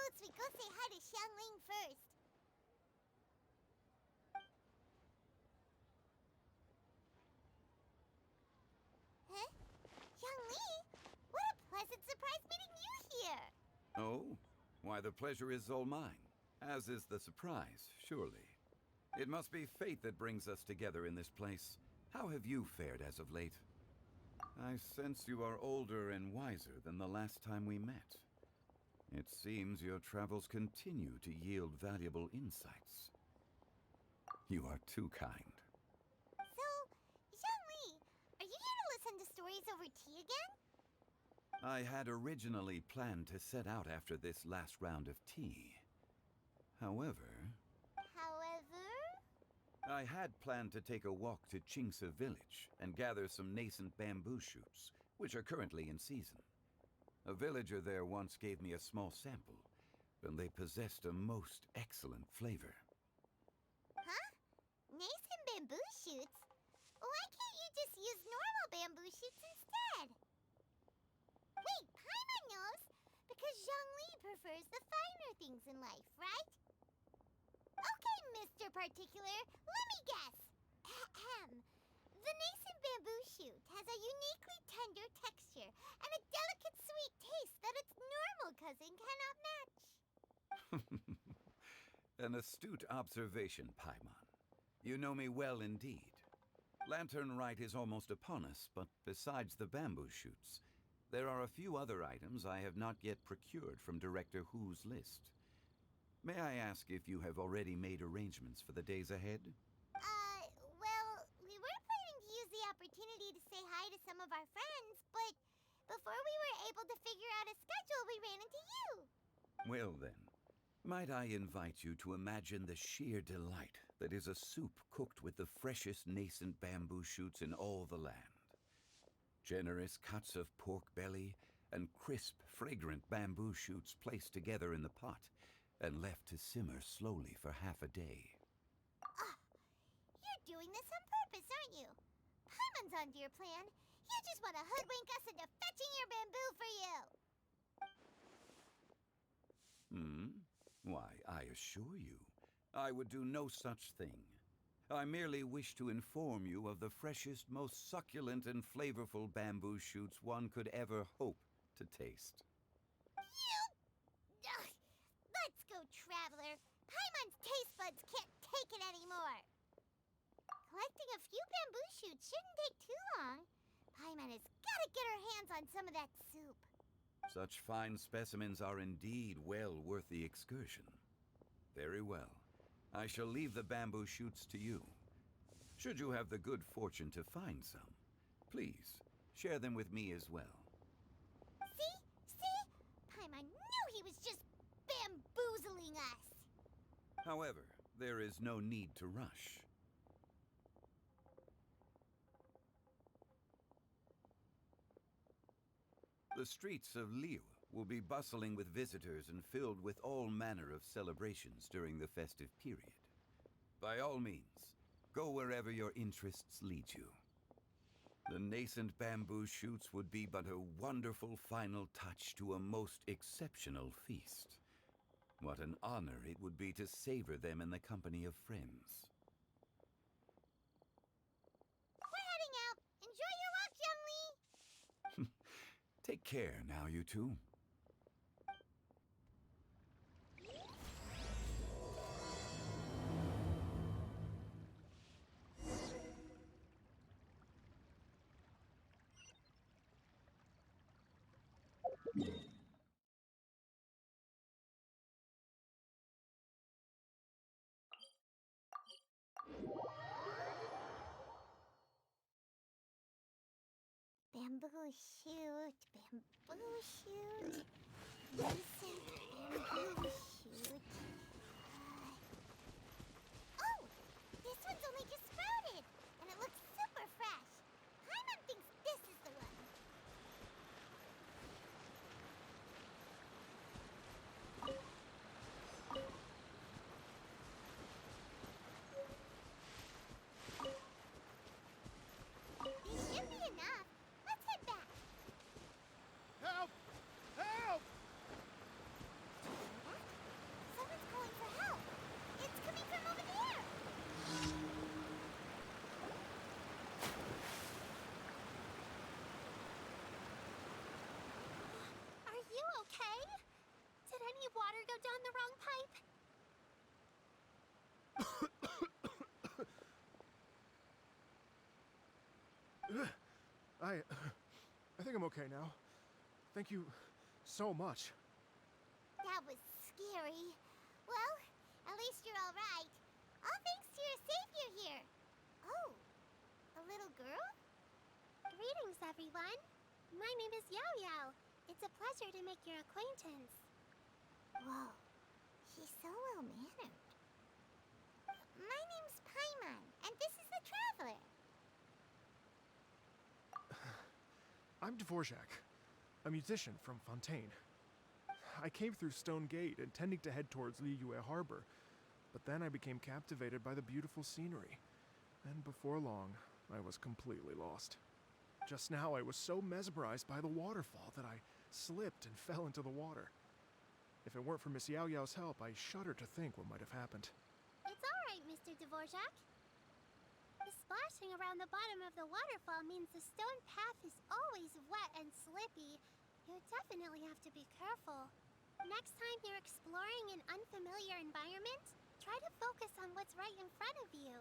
suits we go say hi to Xiangling first. Huh? Xiangli? What a pleasant surprise meeting you here! Oh? Why, the pleasure is all mine. As is the surprise, surely. It must be fate that brings us together in this place. How have you fared as of late? I sense you are older and wiser than the last time we met. It seems your travels continue to yield valuable insights. You are too kind. So, Xiangli, are you here to listen to stories over tea again? I had originally planned to set out after this last round of tea. However, I had planned to take a walk to Qingce village and gather some nascent bamboo shoots, which are currently in season. A villager there once gave me a small sample, and they possessed a most excellent flavor. Huh? Nascent bamboo shoots? Why can't you just use normal bamboo shoots instead? Wait, Paimon knows! Because Zhongli prefers the finer things in life, right? Okay, Mr. Particular, let me guess. Ahem. The nascent bamboo shoot has a uniquely tender texture and a delicate sweet taste that its normal cousin cannot match. An astute observation, Paimon. You know me well indeed. Lantern Rite is almost upon us, but besides the bamboo shoots, there are a few other items I have not yet procured from Director Hu's list. May I ask if you have already made arrangements for the days ahead? Well, we were planning to use the opportunity to say hi to some of our friends, but before we were able to figure out a schedule, we ran into you. Well then, might I invite you to imagine the sheer delight that is a soup cooked with the freshest nascent bamboo shoots in all the land. Generous cuts of pork belly and crisp, fragrant bamboo shoots placed together in the pot and left to simmer slowly for half a day. You're doing this on purpose, aren't you? Paimon's onto your plan. You just want to hoodwink us into fetching your bamboo for you. Why, I assure you, I would do no such thing. I merely wish to inform you of the freshest, most succulent and flavorful bamboo shoots one could ever hope to taste. Ugh. Let's go, Traveler. Paimon's taste buds can't take it anymore. Collecting a few bamboo shoots shouldn't take too long. Paimon has got to get her hands on some of that soup. Such fine specimens are indeed well worth the excursion. Very well. I shall leave the bamboo shoots to you. Should you have the good fortune to find some, please share them with me as well. See? Paimon knew he was just bamboozling us. However, there is no need to rush. The streets of Liu will be bustling with visitors and filled with all manner of celebrations during the festive period. By all means, go wherever your interests lead you. The nascent bamboo shoots would be but a wonderful final touch to a most exceptional feast. What an honor it would be to savor them in the company of friends. We're heading out. Enjoy your walk, Youngly. Take care now, you two. Bamboo shoot, bamboo shoot. Nascent bamboo shoot. Oh! This one's only just sprouted, and it looks super fresh. Paimon thinks this is the one. This should be enough. Let's head back. Help! Help! That's any water go down the wrong pipe? I think I'm okay now. Thank you so much. That was scary. Well, at least you're all right. All thanks to your savior here. Oh, a little girl? Greetings, everyone. My name is Yao Yao. It's a pleasure to make your acquaintance. Whoa, she's so well-mannered. My name's Paimon, and this is the Traveler. I'm Dvorak, a musician from Fontaine. I came through Stone Gate, intending to head towards Liyue Harbor, but then I became captivated by the beautiful scenery, and before long, I was completely lost. Just now, I was so mesmerized by the waterfall that I slipped and fell into the water. If it weren't for Miss Yao Yao's help, I shudder to think what might have happened. It's all right, Mr. Dvorak. The splashing around the bottom of the waterfall means the stone path is always wet and slippy. You definitely have to be careful. Next time you're exploring an unfamiliar environment, try to focus on what's right in front of you.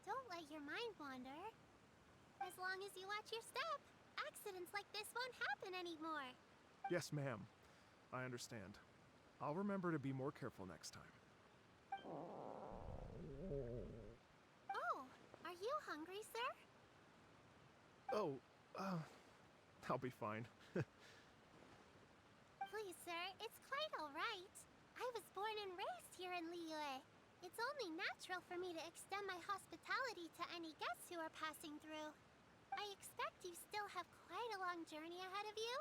Don't let your mind wander. As long as you watch your step, accidents like this won't happen anymore. Yes, ma'am. I understand. I'll remember to be more careful next time. Oh, are you hungry, sir? Oh, I'll be fine. Please, sir, it's quite all right. I was born and raised here in Liyue. It's only natural for me to extend my hospitality to any guests who are passing through. I expect you still have quite a long journey ahead of you.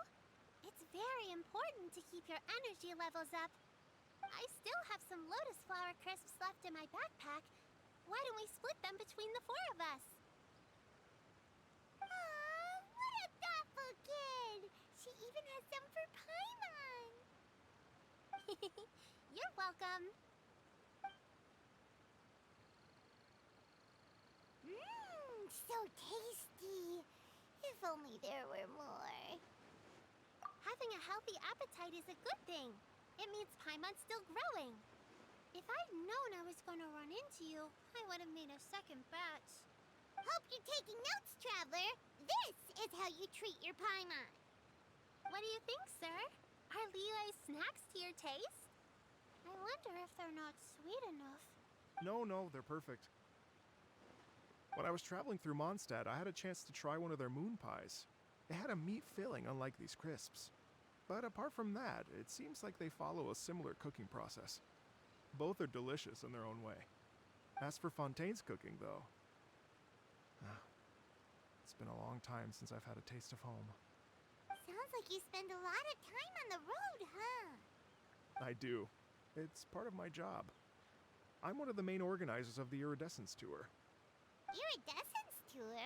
It's very important to keep your energy levels up. I still have some lotus flower crisps left in my backpack. Why don't we split them between the four of us? Aw, what a thoughtful kid! She even has some for Paimon! You're welcome. Mmm, so tasty. If only there were more. Having a healthy appetite is a good thing. It means Paimon's still growing. If I'd known I was going to run into you, I would have made a second batch. Hope you're taking notes, Traveler. This is how you treat your Paimon. What do you think, sir? Are Liyue's snacks to your taste? I wonder if they're not sweet enough. No, they're perfect. When I was traveling through Mondstadt, I had a chance to try one of their moon pies. It had a meat filling, unlike these crisps. But apart from that, it seems like they follow a similar cooking process. Both are delicious in their own way. As for Fontaine's cooking, though, it's been a long time since I've had a taste of home. Sounds like you spend a lot of time on the road, huh? I do. It's part of my job. I'm one of the main organizers of the Iridescence Tour. Iridescence Tour?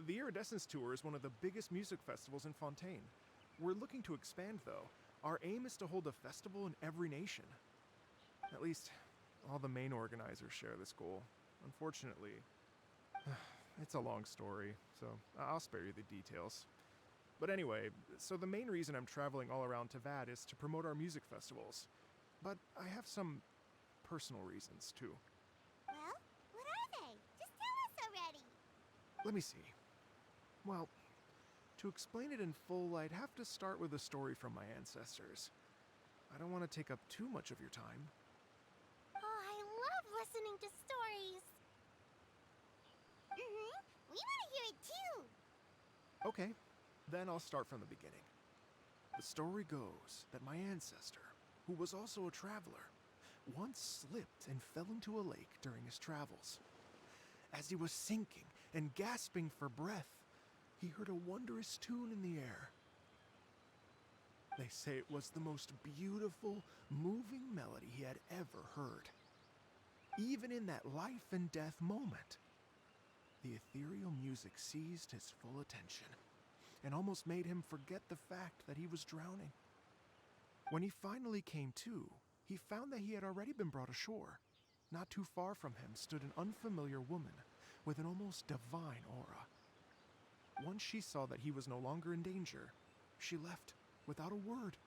The Iridescence Tour is one of the biggest music festivals in Fontaine. We're looking to expand, though. Our aim is to hold a festival in every nation. At least, all the main organizers share this goal. Unfortunately, it's a long story, so I'll spare you the details. But anyway, so the main reason I'm traveling all around Tavad is to promote our music festivals. But I have some personal reasons, too. Well, what are they? Just tell us already. Let me see. Well, to explain it in full, I'd have to start with a story from my ancestors. I don't want to take up too much of your time. Oh, I love listening to stories. We want to hear it too. Okay, then I'll start from the beginning. The story goes that my ancestor, who was also a traveler, once slipped and fell into a lake during his travels. As he was sinking and gasping for breath, he heard a wondrous tune in the air. They say it was the most beautiful, moving melody he had ever heard. Even in that life and death moment, the ethereal music seized his full attention and almost made him forget the fact that he was drowning. When he finally came to, he found that he had already been brought ashore. Not too far from him stood an unfamiliar woman with an almost divine aura. Once she saw that he was no longer in danger, she left without a word.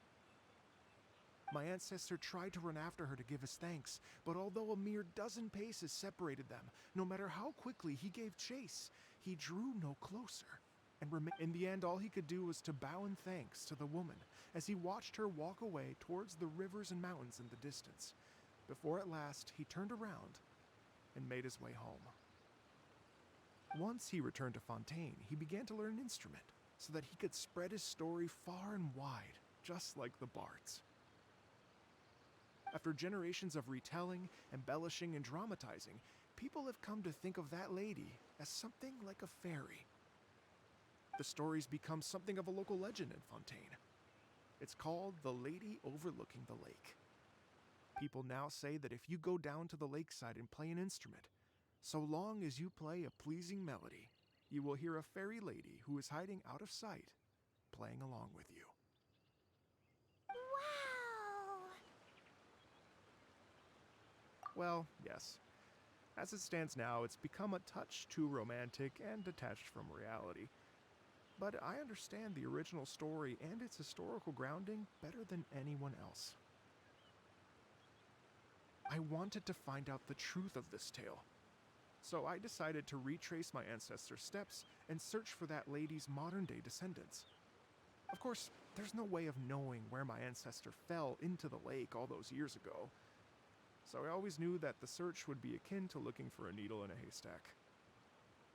My ancestor tried to run after her to give his thanks, but although a mere dozen paces separated them, no matter how quickly he gave chase, he drew no closer. And in the end, all he could do was to bow in thanks to the woman as he watched her walk away towards the rivers and mountains in the distance, before at last he turned around and made his way home. Once he returned to Fontaine, he began to learn an instrument so that he could spread his story far and wide, just like the bards. After generations of retelling, embellishing, and dramatizing, people have come to think of that lady as something like a fairy. The story's become something of a local legend in Fontaine. It's called the Lady Overlooking the Lake. People now say that if you go down to the lakeside and play an instrument, so long as you play a pleasing melody, you will hear a fairy lady who is hiding out of sight, playing along with you. Wow! Well, yes. As it stands now, it's become a touch too romantic and detached from reality. But I understand the original story and its historical grounding better than anyone else. I wanted to find out the truth of this tale, so I decided to retrace my ancestors' steps and search for that lady's modern-day descendants. Of course, there's no way of knowing where my ancestor fell into the lake all those years ago, so I always knew that the search would be akin to looking for a needle in a haystack.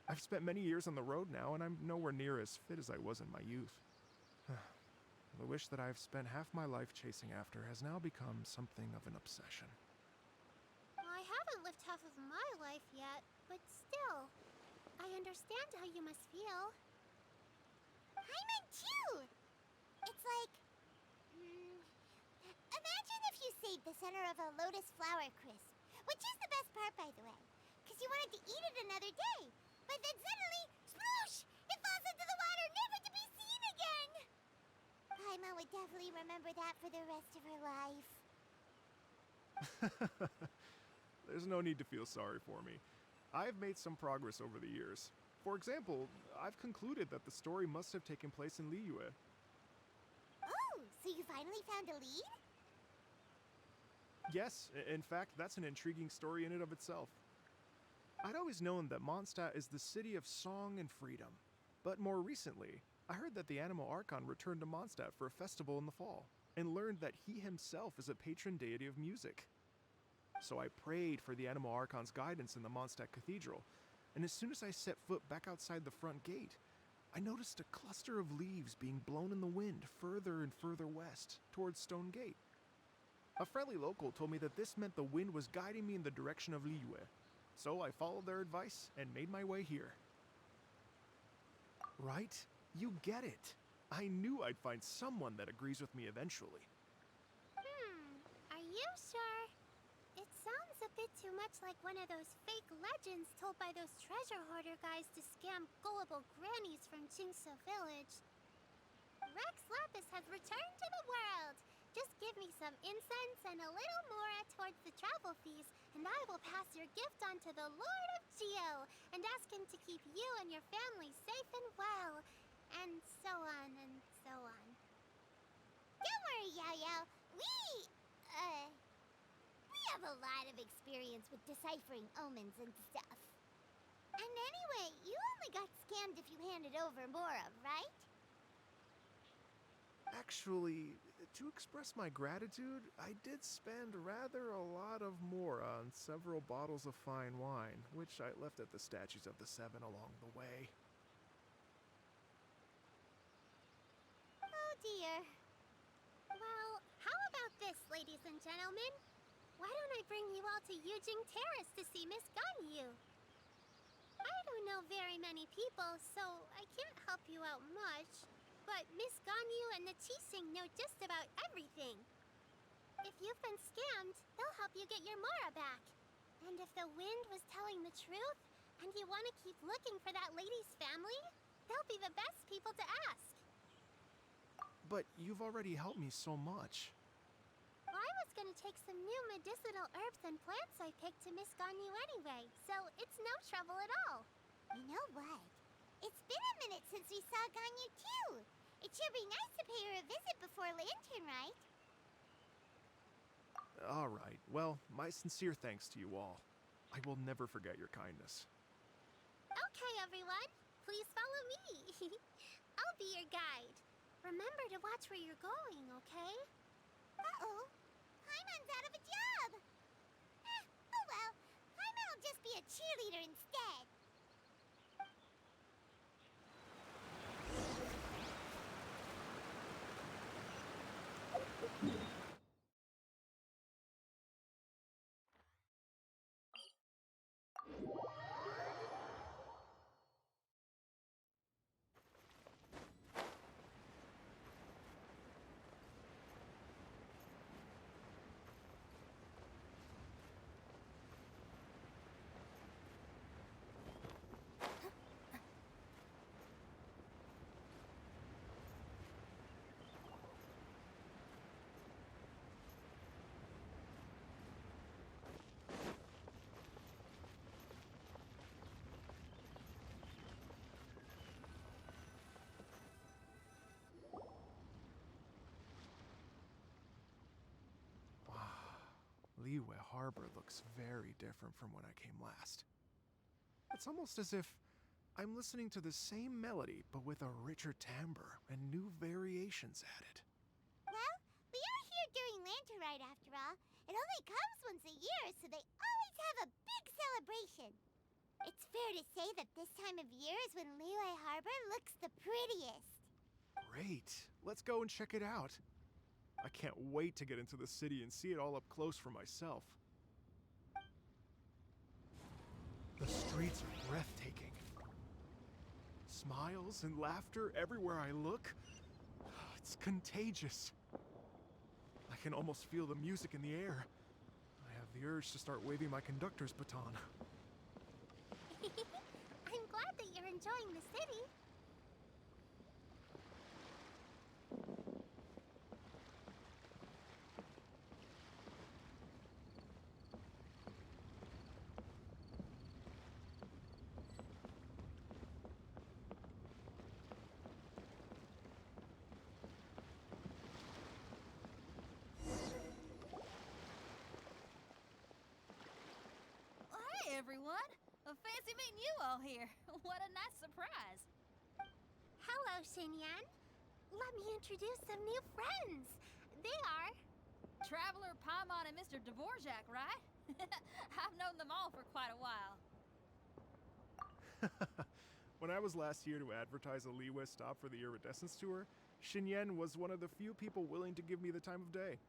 I've spent many years on the road now, and I'm nowhere near as fit as I was in my youth. The wish that I've spent half my life chasing after has now become something of an obsession. I haven't lived half of my life yet, but still, I understand how you must feel. Paimon too! It's like... imagine if you saved the center of a lotus flower crisp, which is the best part, by the way, because you wanted to eat it another day, but then suddenly, sploosh! It falls into the water, never to be seen again! Paimon would definitely remember that for the rest of her life. There's no need to feel sorry for me. I've made some progress over the years. For example, I've concluded that the story must have taken place in Liyue. Oh, so you finally found a lead? Yes, in fact, that's an intriguing story in and of itself. I'd always known that Mondstadt is the city of song and freedom, but more recently, I heard that the Animal Archon returned to Mondstadt for a festival in the fall, and learned that he himself is a patron deity of music. So I prayed for the Animal Archon's guidance in the Mondstadt Cathedral, and as soon as I set foot back outside the front gate, I noticed a cluster of leaves being blown in the wind further and further west, towards Stone Gate. A friendly local told me that this meant the wind was guiding me in the direction of Liyue, so I followed their advice and made my way here. Right? You get it. I knew I'd find someone that agrees with me eventually. Are you sure? It sounds a bit too much like one of those fake legends told by those treasure hoarder guys to scam gullible grannies from Jingsa Village. Rex Lapis has returned to the world! Just give me some incense and a little more towards the travel fees, and I will pass your gift on to the Lord of Geo and ask him to keep you and your family safe and well, and so on and so on. Don't worry, Yao Yao. We have a lot of experience with deciphering omens and stuff. And anyway, you only got scammed if you handed over Mora, right? Actually, to express my gratitude, I did spend rather a lot of Mora on several bottles of fine wine, which I left at the statues of the Seven along the way. Oh dear. Well, how about this, ladies and gentlemen? Why don't I bring you all to Yujing Terrace to see Miss Ganyu? I don't know very many people, so I can't help you out much. But Miss Ganyu and the Qixing know just about everything. If you've been scammed, they'll help you get your Mora back. And if the wind was telling the truth, and you want to keep looking for that lady's family, they'll be the best people to ask. But you've already helped me so much. Well, I was going to take some new medicinal herbs and plants I picked to Miss Ganyu anyway, so it's no trouble at all. You know what? It's been a minute since we saw Ganyu too. It should be nice to pay her a visit before Lantern, right? All right, well, my sincere thanks to you all. I will never forget your kindness. Okay, everyone. Please follow me. I'll be your guide. Remember to watch where you're going, okay? Uh-oh. Paimon's out of a job. Oh well. Paimon'll just be a cheerleader instead. Liyue Harbor looks very different from when I came last. It's almost as if I'm listening to the same melody, but with a richer timbre and new variations added. Well, we are here during Lantern Rite after all. It only comes once a year, so they always have a big celebration. It's fair to say that this time of year is when Liyue Harbor looks the prettiest. Great. Let's go and check it out. I can't wait to get into the city and see it all up close for myself. The streets are breathtaking. Smiles and laughter everywhere I look. It's contagious. I can almost feel the music in the air. I have the urge to start waving my conductor's baton. I'm glad that you're enjoying the city. Hey everyone! Fancy meeting you all here. What a nice surprise. Hello, Xinyan. Let me introduce some new friends. They are... Traveler Paimon and Mr. Dvorak, right? I've known them all for quite a while. When I was last here to advertise a Liyue stop for the Iridescence Tour, Xinyan was one of the few people willing to give me the time of day.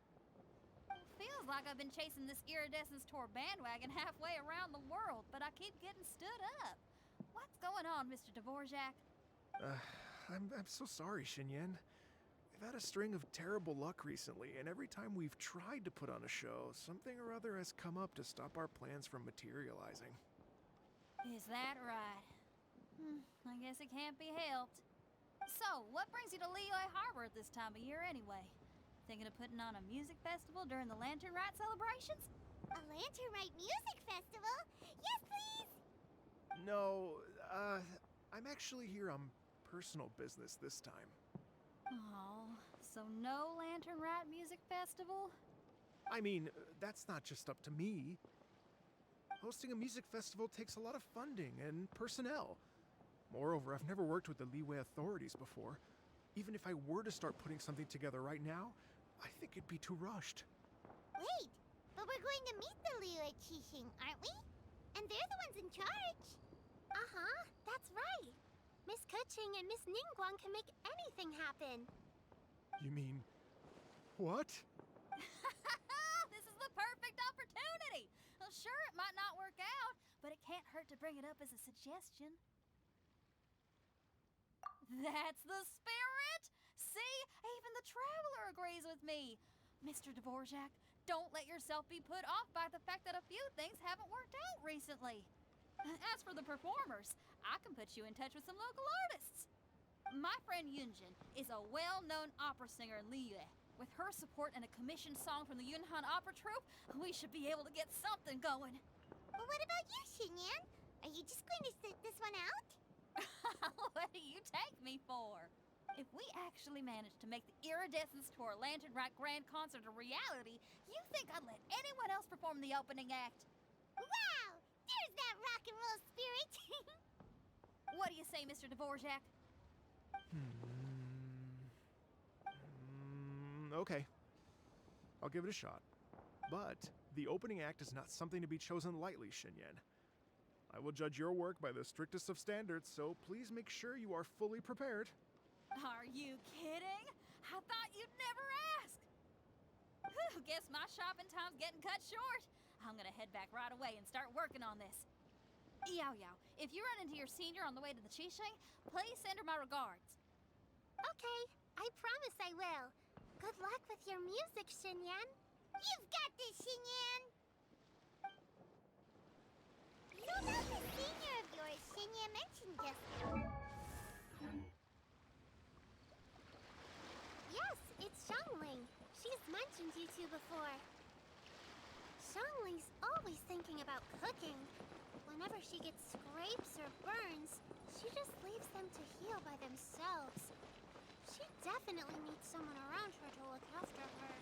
Feels like I've been chasing this Iridescence Tour bandwagon halfway around the world, but I keep getting stood up. What's going on, Mr. Dvorak? I'm so sorry, Xinyan. We've had a string of terrible luck recently, and every time we've tried to put on a show, something or other has come up to stop our plans from materializing. Is that right? I guess it can't be helped. So, what brings you to Liyue Harbor at this time of year anyway? Thinking of putting on a music festival during the Lantern Rite celebrations? A Lantern Rite music festival? Yes, please! No, I'm actually here on personal business this time. Oh, so no Lantern Rite music festival? I mean, that's not just up to me. Hosting a music festival takes a lot of funding and personnel. Moreover, I've never worked with the Liyue authorities before. Even if I were to start putting something together right now, I think it'd be too rushed. Wait, but we're going to meet the Liyue Qixing, aren't we? And they're the ones in charge. Uh-huh, that's right. Miss Keqing and Miss Ningguang can make anything happen. You mean... what? This is the perfect opportunity! Well, sure, it might not work out, but it can't hurt to bring it up as a suggestion. That's the spirit! See? Even the Traveler agrees with me. Mr. Dvorak, don't let yourself be put off by the fact that a few things haven't worked out recently. As for the performers, I can put you in touch with some local artists. My friend Yunjin is a well-known opera singer in Liyue. With her support and a commissioned song from the Yunhan Opera Troupe, we should be able to get something going. Well, what about you, Xinyan? Are you just going to sit this one out? What do you take me for? If we actually managed to make the Iridescence Tour Lantern Right Grand Concert a reality, you think I'd let anyone else perform the opening act? Wow! There's that rock and roll spirit! What do you say, Mr. Dvorak? Okay. I'll give it a shot. But the opening act is not something to be chosen lightly, Xinyan. I will judge your work by the strictest of standards, so please make sure you are fully prepared. Are you kidding? I thought you'd never ask. Whew, guess my shopping time's getting cut short. I'm gonna head back right away and start working on this. Yao Yao, if you run into your senior on the way to the Qixing, please send her my regards. Okay, I promise I will. Good luck with your music, Xinyan. You've got this, Xinyan! So about the senior of yours Xinyan mentioned just now. Yes, it's Xiangling. She's mentioned you two before. Xiangling's always thinking about cooking. Whenever she gets scrapes or burns, she just leaves them to heal by themselves. She definitely needs someone around her to look after her.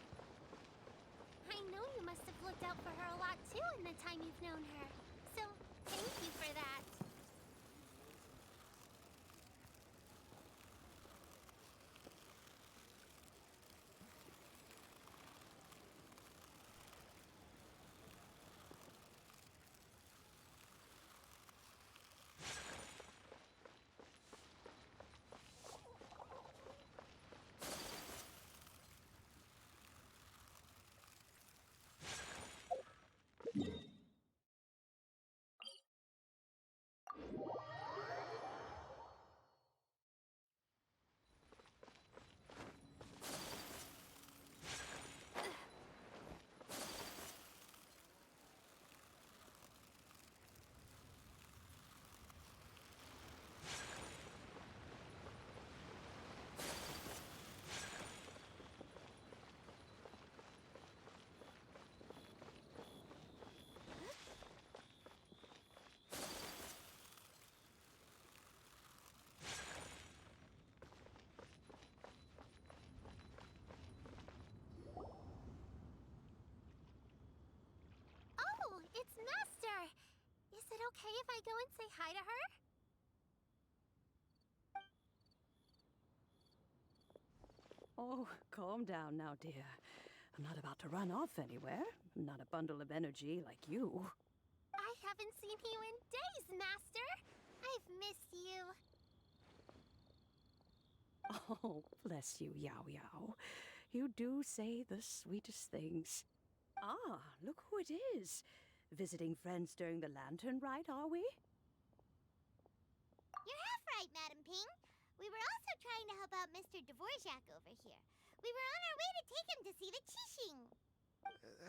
I know you must have looked out for her a lot too in the time you've known her. So, thank you for that. Oh, it's Master! Is it okay if I go and say hi to her? Oh, calm down now, dear. I'm not about to run off anywhere. I'm not a bundle of energy like you. I haven't seen you in days, Master! I've missed you. Oh, bless you, Yao Yao. You do say the sweetest things. Ah, look who it is. Visiting friends during the lantern rite, are we? You're half right, Madam Ping. We were also trying to help out Mr. Dvorak over here. We were on our way to take him to see the Qixing.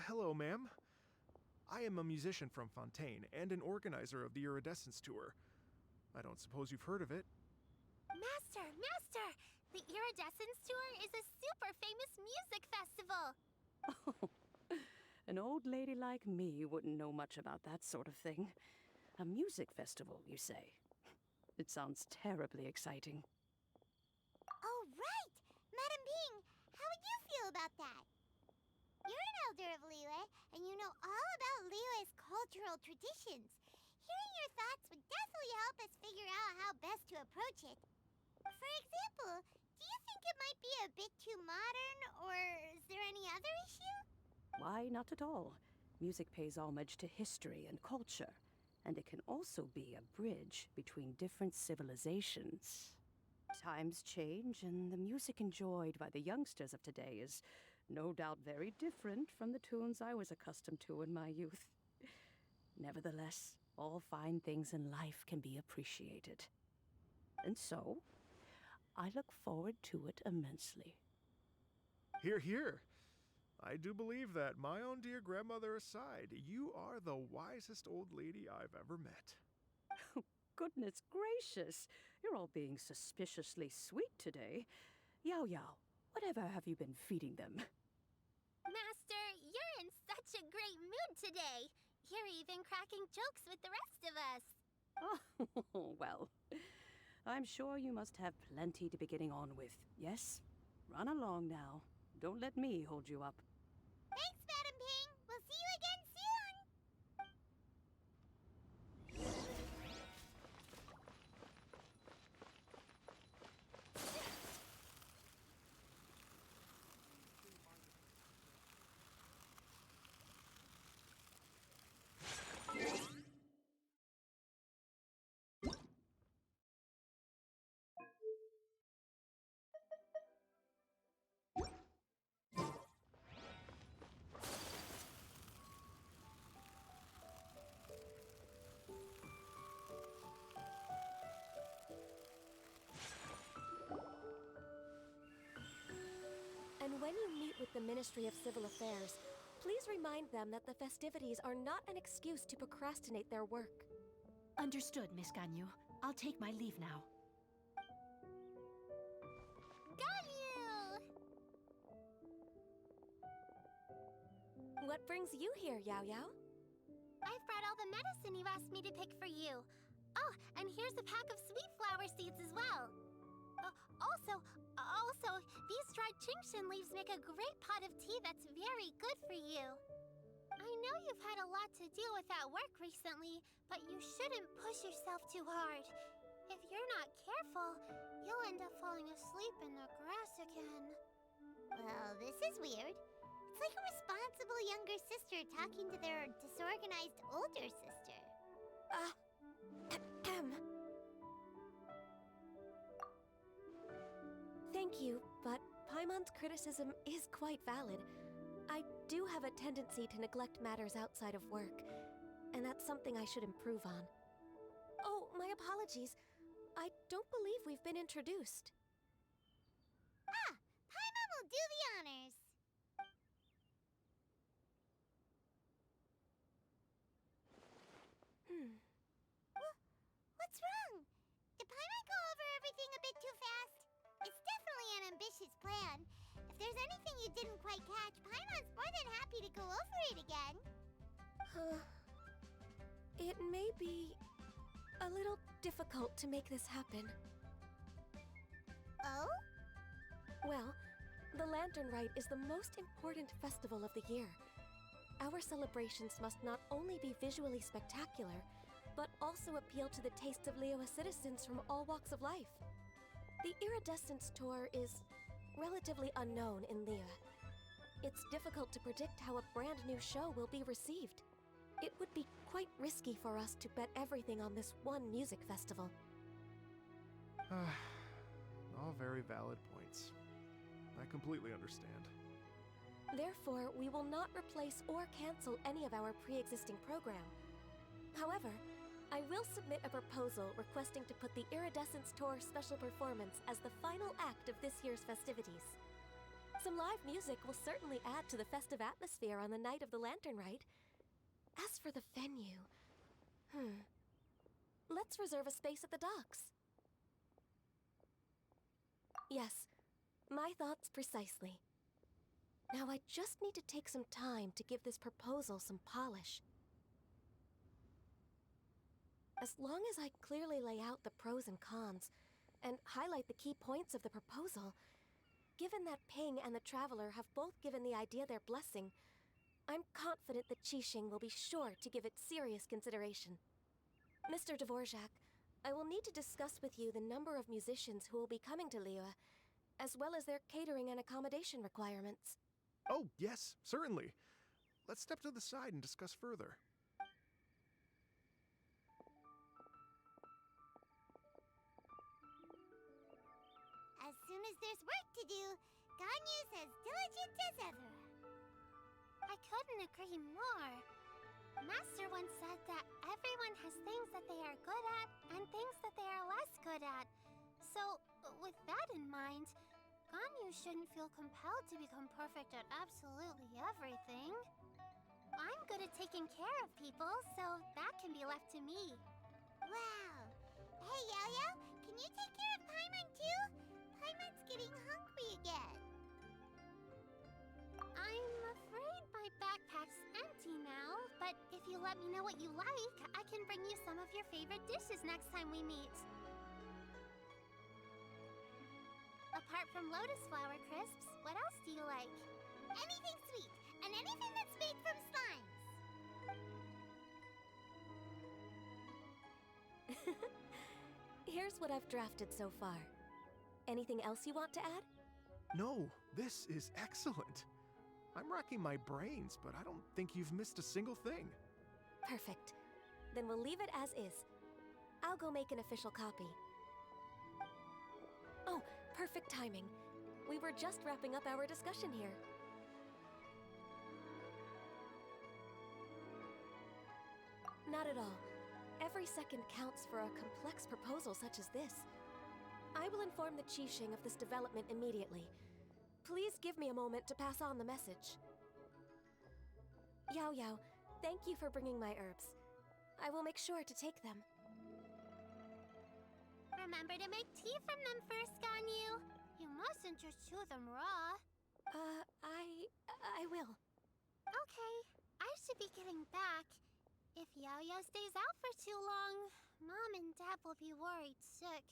Hello, ma'am. I am a musician from Fontaine and an organizer of the Iridescence Tour. I don't suppose you've heard of it. Master! Master! The Iridescence Tour is a super famous music festival! Oh, an old lady like me wouldn't know much about that sort of thing. A music festival, you say? It sounds terribly exciting. Oh, right! Madam Ping, how would you feel about that? You're an elder of Liyue, and you know all about Liyue's cultural traditions. Hearing your thoughts would definitely help us figure out how best to approach it. For example, do you think it might be a bit too modern, or is there any other issue? Why, not at all. Music pays homage to history and culture, and it can also be a bridge between different civilizations. Times change, and the music enjoyed by the youngsters of today is no doubt very different from the tunes I was accustomed to in my youth. Nevertheless, all fine things in life can be appreciated. And so, I look forward to it immensely. Hear, hear. I do believe that, my own dear grandmother aside, you are the wisest old lady I've ever met. Goodness gracious, you're all being suspiciously sweet today. Yao Yao, whatever have you been feeding them? Master, you're in such a great mood today. You're even cracking jokes with the rest of us. Oh, well, I'm sure you must have plenty to be getting on with, yes? Run along now. Don't let me hold you up. Thanks, Madam Ping. We'll see you again soon. And when you meet with the Ministry of Civil Affairs, please remind them that the festivities are not an excuse to procrastinate their work. Understood, Miss Ganyu. I'll take my leave now. Ganyu! What brings you here, Yao Yao? I've brought all the medicine you asked me to pick for you. Oh, and here's a pack of sweet flower seeds as well. Also, these dried Genshin leaves make a great pot of tea that's very good for you. I know you've had a lot to deal with at work recently, but you shouldn't push yourself too hard. If you're not careful, you'll end up falling asleep in the grass again. Well, this is weird. It's like a responsible younger sister talking to their disorganized older sister. Thank you, but Paimon's criticism is quite valid. I do have a tendency to neglect matters outside of work, and that's something I should improve on. Oh, my apologies. I don't believe we've been introduced. Ah, Paimon will do the honors. What's wrong? Did Paimon go over everything a bit too fast? It's definitely an ambitious plan. If there's anything you didn't quite catch, Paimon's more than happy to go over it again. It may be a little difficult to make this happen. Oh? Well, the Lantern Rite is the most important festival of the year. Our celebrations must not only be visually spectacular, but also appeal to the tastes of Liyue citizens from all walks of life. The Iridescence Tour is relatively unknown in Liyue. It's difficult to predict how a brand new show will be received. It would be quite risky for us to bet everything on this one music festival. All very valid points. I completely understand. Therefore, we will not replace or cancel any of our pre-existing program. However, I will submit a proposal requesting to put the Iridescence Tour special performance as the final act of this year's festivities. Some live music will certainly add to the festive atmosphere on the night of the Lantern Rite. As for the venue... Let's reserve a space at the docks. Yes, my thoughts precisely. Now I just need to take some time to give this proposal some polish. As long as I clearly lay out the pros and cons, and highlight the key points of the proposal, given that Ping and the Traveler have both given the idea their blessing, I'm confident that Qixing will be sure to give it serious consideration. Mr. Dvorak, I will need to discuss with you the number of musicians who will be coming to Liyue, as well as their catering and accommodation requirements. Oh, yes, certainly. Let's step to the side and discuss further. As soon as there's work to do, Ganyu's as diligent as ever. I couldn't agree more. Master once said that everyone has things that they are good at and things that they are less good at. So, with that in mind, Ganyu shouldn't feel compelled to become perfect at absolutely everything. I'm good at taking care of people, so that can be left to me. Wow. Hey, Yao-Yao, can you take care of Paimon too? Paimon's getting hungry again. I'm afraid my backpack's empty now, but if you let me know what you like, I can bring you some of your favorite dishes next time we meet. Apart from lotus flower crisps, what else do you like? Anything sweet, and anything that's made from slimes. Here's what I've drafted so far. Anything else you want to add? No, this is excellent. I'm racking my brains, but I don't think you've missed a single thing. Perfect. Then we'll leave it as is. I'll go make an official copy. Oh, perfect timing. We were just wrapping up our discussion here. Not at all. Every second counts for a complex proposal such as this. I will inform the Qixing of this development immediately. Please give me a moment to pass on the message. Yao Yao, thank you for bringing my herbs. I will make sure to take them. Remember to make tea from them first, Ganyu. You mustn't just chew them raw. I will. Okay, I should be getting back. If Yao Yao stays out for too long, Mom and Dad will be worried sick.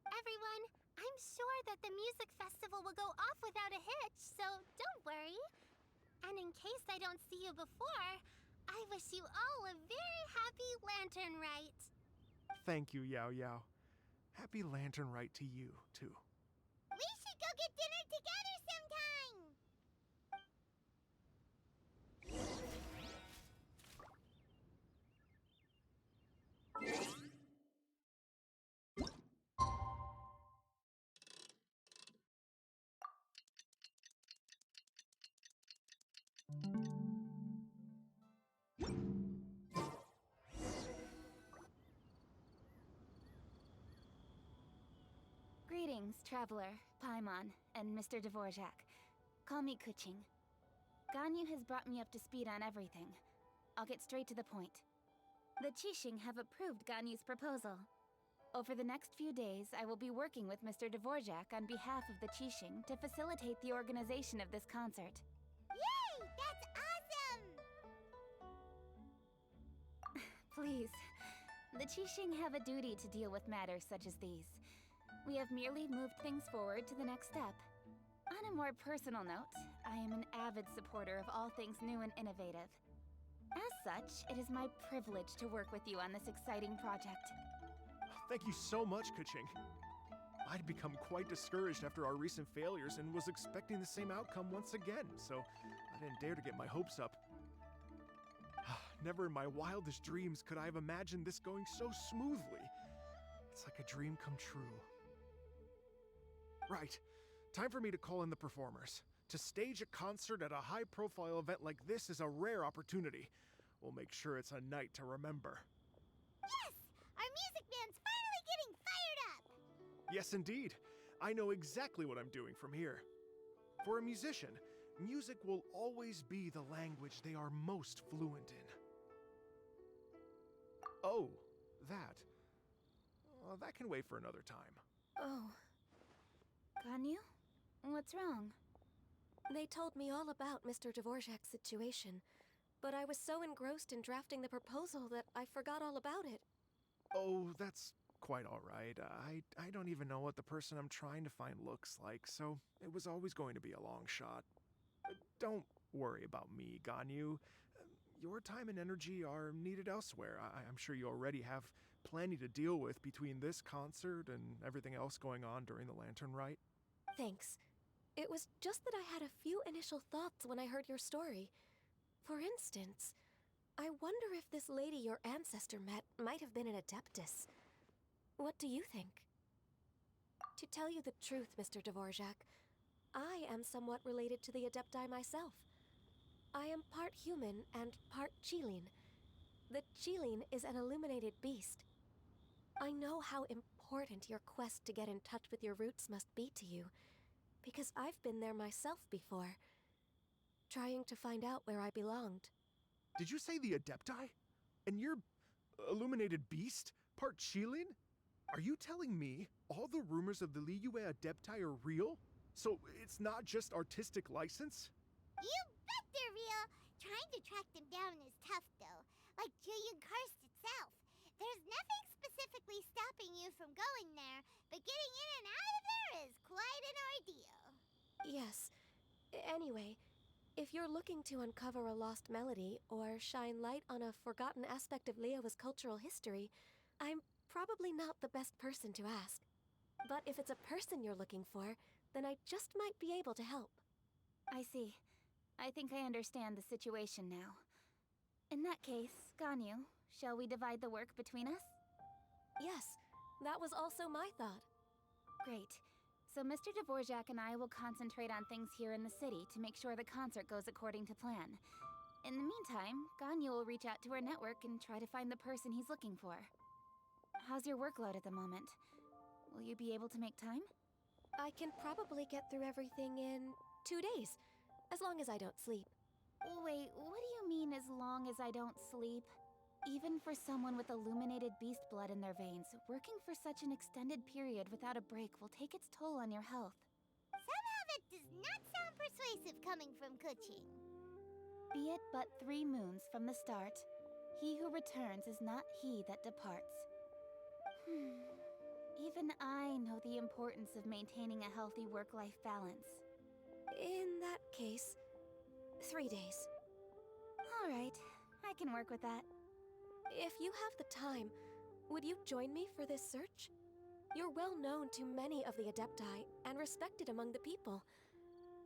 Everyone, I'm sure that the music festival will go off without a hitch, so don't worry. And in case I don't see you before, I wish you all a very happy Lantern Rite. Thank you, Yao Yao. Happy Lantern Rite to you, too. We should go get dinner together sometime! Greetings, Traveler, Paimon, and Mr. Dvorak. Call me Kuching. Ganyu has brought me up to speed on everything. I'll get straight to the point. The Qixing have approved Ganyu's proposal. Over the next few days, I will be working with Mr. Dvorak on behalf of the Qixing to facilitate the organization of this concert. Yay! That's awesome! Please, the Qixing have a duty to deal with matters such as these. We have merely moved things forward to the next step. On a more personal note, I am an avid supporter of all things new and innovative. As such, it is my privilege to work with you on this exciting project. Thank you so much, Kuching. I'd become quite discouraged after our recent failures and was expecting the same outcome once again, so I didn't dare to get my hopes up. Never in my wildest dreams could I have imagined this going so smoothly. It's like a dream come true. Right. Time for me to call in the performers. To stage a concert at a high-profile event like this is a rare opportunity. We'll make sure it's a night to remember. Yes! Our music band's finally getting fired up! Yes, indeed. I know exactly what I'm doing from here. For a musician, music will always be the language they are most fluent in. Oh, that. Well, that can wait for another time. Oh, Ganyu? What's wrong? they told me all about Mr. Dvorak's situation, but I was so engrossed in drafting the proposal that I forgot all about it. Oh, that's quite all right. I don't even know what the person I'm trying to find looks like, so it was always going to be a long shot. Don't worry about me, Ganyu. Your time and energy are needed elsewhere. I'm sure you already have plenty to deal with between this concert and everything else going on during the Lantern Rite. Thanks. It was just that I had a few initial thoughts when I heard your story. For instance, I wonder if this lady your ancestor met might have been an Adeptus. What do you think? To tell you the truth, Mr. Dvorak, I am somewhat related to the Adepti myself. I am part human and part Qilin. The Qilin is an illuminated beast. I know how important your quest to get in touch with your roots must be to you, because I've been there myself before, trying to find out where I belonged. Did you say the Adepti? And you're illuminated beast? Part Qilin? Are you telling me all the rumors of the Liyue Adepti are real? So it's not just artistic license? You bet they're real! Trying to track them down is tough, though. Like Julian Karst itself. There's nothing specifically stopping you from going there, but getting in and out of there is quite an idea. Yes. Anyway, if you're looking to uncover a lost melody or shine light on a forgotten aspect of Liyue's cultural history, I'm probably not the best person to ask. But if it's a person you're looking for, then I just might be able to help. I see. I think I understand the situation now. In that case, Ganyu, shall we divide the work between us? Yes, that was also my thought. Great. So Mr. Dvorak and I will concentrate on things here in the city to make sure the concert goes according to plan. In the meantime, Ganyu will reach out to our network and try to find the person he's looking for. How's your workload at the moment? Will you be able to make time? I can probably get through everything in 2 days, as long as I don't sleep. Wait, what do you mean as long as I don't sleep? Even for someone with illuminated beast blood in their veins, working for such an extended period without a break will take its toll on your health. Somehow that does not sound persuasive coming from Kuching. Be it but 3 moons from the start, he who returns is not he that departs. Even I know the importance of maintaining a healthy work-life balance. In that case, 3 days. All right, I can work with that. If you have the time, would you join me for this search? You're well known to many of the Adepti and respected among the people.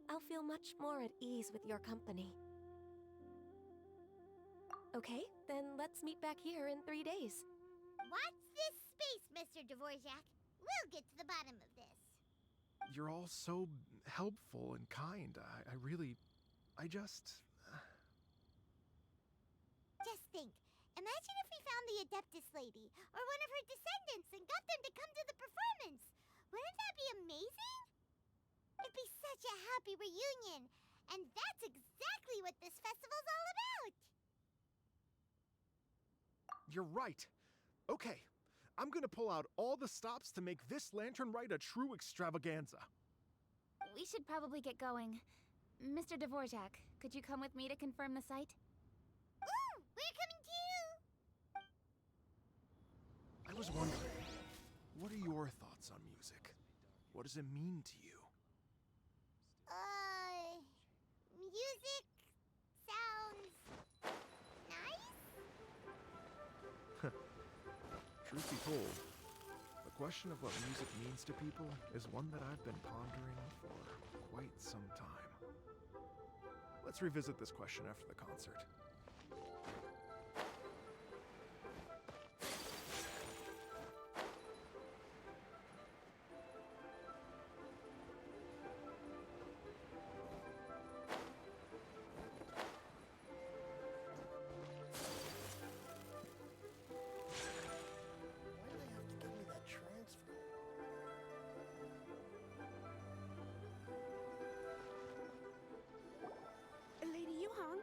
I'll feel much more at ease with your company. Okay, then let's meet back here in 3 days. Watch this space, Mr. Dvorak. We'll get to the bottom of this. You're all so helpful and kind. Just think. Imagine if we found the Adeptus lady, or one of her descendants, and got them to come to the performance. Wouldn't that be amazing? It'd be such a happy reunion. And that's exactly what this festival's all about. You're right. Okay, I'm gonna pull out all the stops to make this lantern ride a true extravaganza. We should probably get going. Mr. Dvorak, could you come with me to confirm the site? Ooh, we're coming too. I was wondering, what are your thoughts on music? What does it mean to you? Music sounds nice? Truth be told, the question of what music means to people is one that I've been pondering for quite some time. Let's revisit this question after the concert. Why do they have to give me that transfer? Lady Yuhan?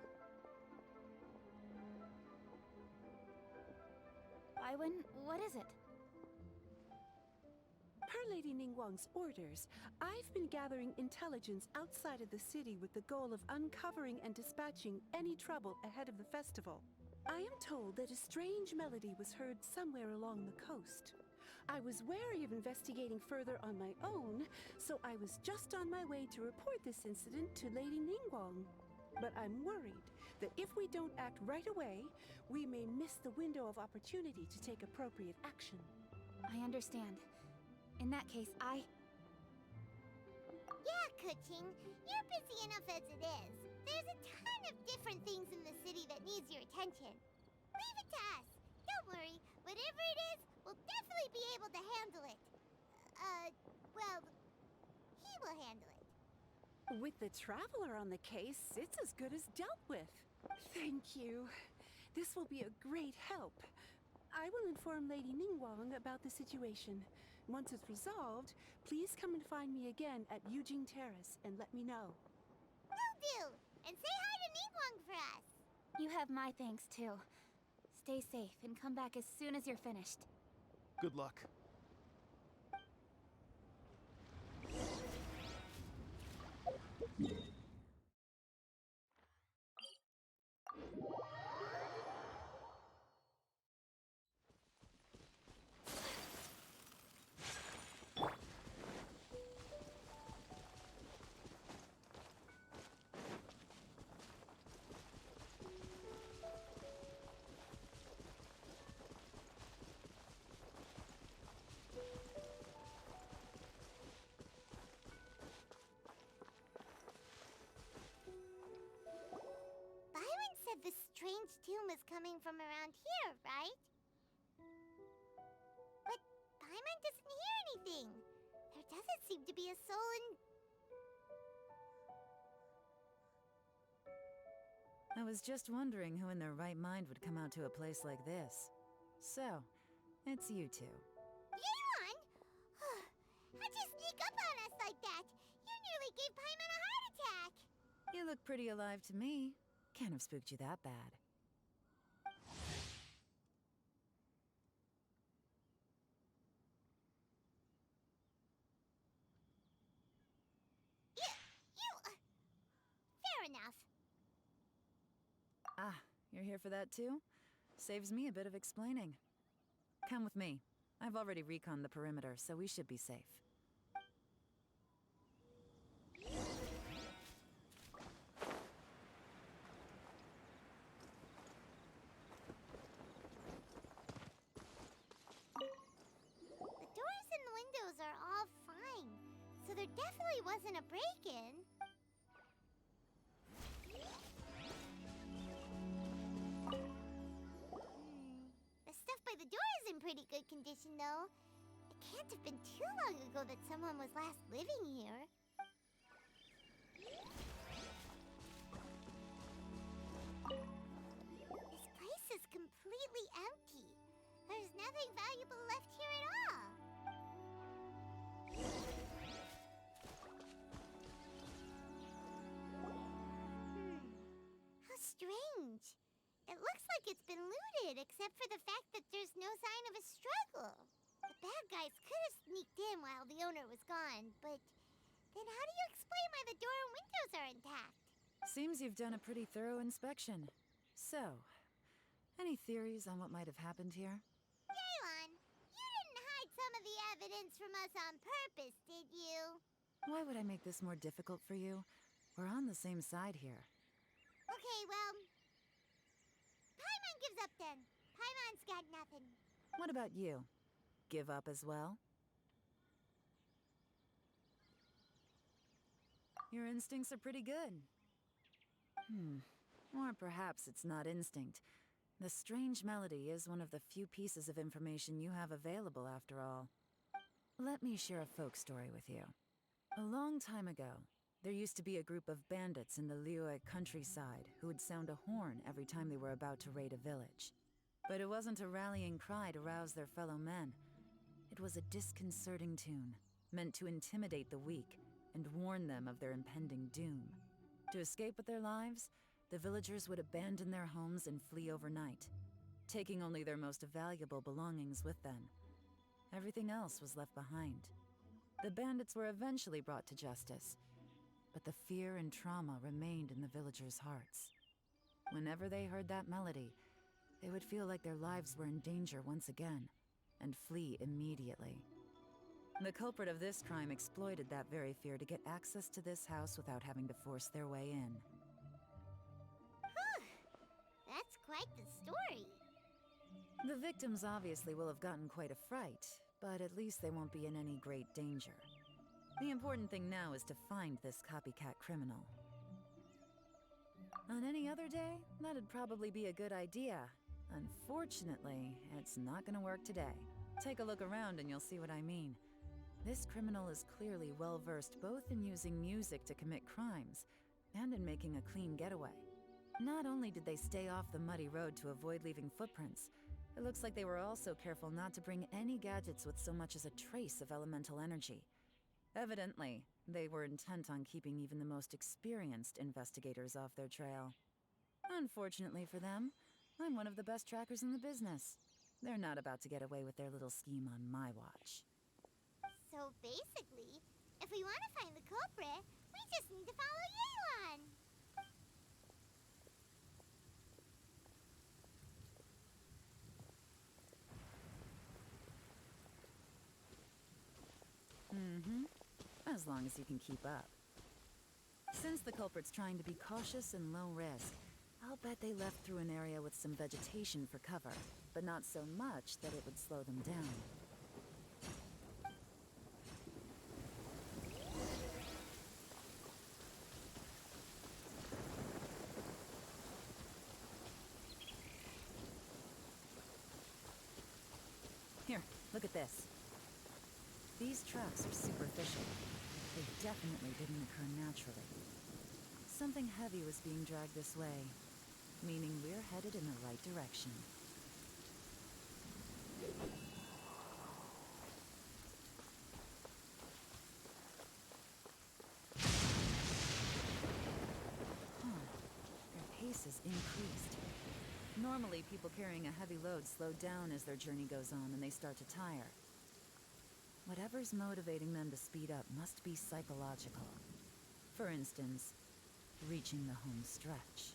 Iwan, what is it? Per Lady Ningguang's orders, I've been gathering intelligence outside of the city with the goal of uncovering and dispatching any trouble ahead of the festival. I am told that a strange melody was heard somewhere along the coast. I was wary of investigating further on my own, so I was just on my way to report this incident to Lady Ningguang. But I'm worried that if we don't act right away, we may miss the window of opportunity to take appropriate action. I understand. In that case, Yeah, Kuching, you're busy enough as it is. There's a ton of different things in the city that needs your attention. Leave it to us. Don't worry. Whatever it is, we'll definitely be able to handle it. Well, he will handle it. With the Traveler on the case, it's as good as dealt with. Thank you. This will be a great help. I will inform Lady Ningguang about the situation. Once it's resolved, please come and find me again at Yujing Terrace and let me know. Will do. And say hi to Ningguang for us. you have my thanks too. Stay safe and come back as soon as you're finished. Good luck. was coming from around here, right? But Paimon doesn't hear anything. There doesn't seem to be a soul in... I was just wondering who in their right mind would come out to a place like this. So, it's you two. Yeon! How'd you sneak up on us like that? You nearly gave Paimon a heart attack! You look pretty alive to me. Can't have spooked you that bad. Fair enough. Ah, you're here for that too? Saves me a bit of explaining. Come with me. I've already reconned the perimeter, so we should be safe. The doors and the windows are all fine, so there definitely wasn't a break-in. The stuff by the door is in pretty good condition, though. It can't have been too long ago that someone was last living here. This place is completely empty. There's nothing valuable left here at all. How strange. It looks like it's been looted, except for the fact that there's no sign of a struggle. The bad guys could have sneaked in while the owner was gone, but then how do you explain why the door and windows are intact? Seems you've done a pretty thorough inspection. So, any theories on what might have happened here? Yeon, you didn't hide some of the evidence from us on purpose, did you? Why would I make this more difficult for you? We're on the same side here. Okay, well... Paimon gives up then. Paimon's got nothing. What about you? Give up as well? Your instincts are pretty good. Or perhaps it's not instinct. The strange melody is one of the few pieces of information you have available, after all. Let me share a folk story with you. A long time ago, there used to be a group of bandits in the Liyue countryside who would sound a horn every time they were about to raid a village. But it wasn't a rallying cry to rouse their fellow men. It was a disconcerting tune, meant to intimidate the weak and warn them of their impending doom. To escape with their lives, the villagers would abandon their homes and flee overnight, taking only their most valuable belongings with them. Everything else was left behind. The bandits were eventually brought to justice, but the fear and trauma remained in the villagers' hearts. Whenever they heard that melody, they would feel like their lives were in danger once again, and flee immediately. The culprit of this crime exploited that very fear to get access to this house without having to force their way in. That's quite the story. The victims obviously will have gotten quite a fright, but at least they won't be in any great danger. The important thing now is to find this copycat criminal. On any other day, that'd probably be a good idea. Unfortunately, it's not gonna work today. Take a look around and you'll see what I mean. This criminal is clearly well-versed both in using music to commit crimes and in making a clean getaway. Not only did they stay off the muddy road to avoid leaving footprints, it looks like they were also careful not to bring any gadgets with so much as a trace of elemental energy. Evidently, they were intent on keeping even the most experienced investigators off their trail. Unfortunately for them, I'm one of the best trackers in the business. They're not about to get away with their little scheme on my watch. So basically, if we want to find the culprit, we just need to follow Yeon. As long as you can keep up. Since the culprit's trying to be cautious and low risk, I'll bet they left through an area with some vegetation for cover, but not so much that it would slow them down. Here, look at this. These tracks are superficial. They definitely didn't occur naturally. Something heavy was being dragged this way, meaning we're headed in the right direction. Their pace has increased. Normally, people carrying a heavy load slow down as their journey goes on and they start to tire. Whatever's motivating them to speed up must be psychological. For instance, reaching the home stretch.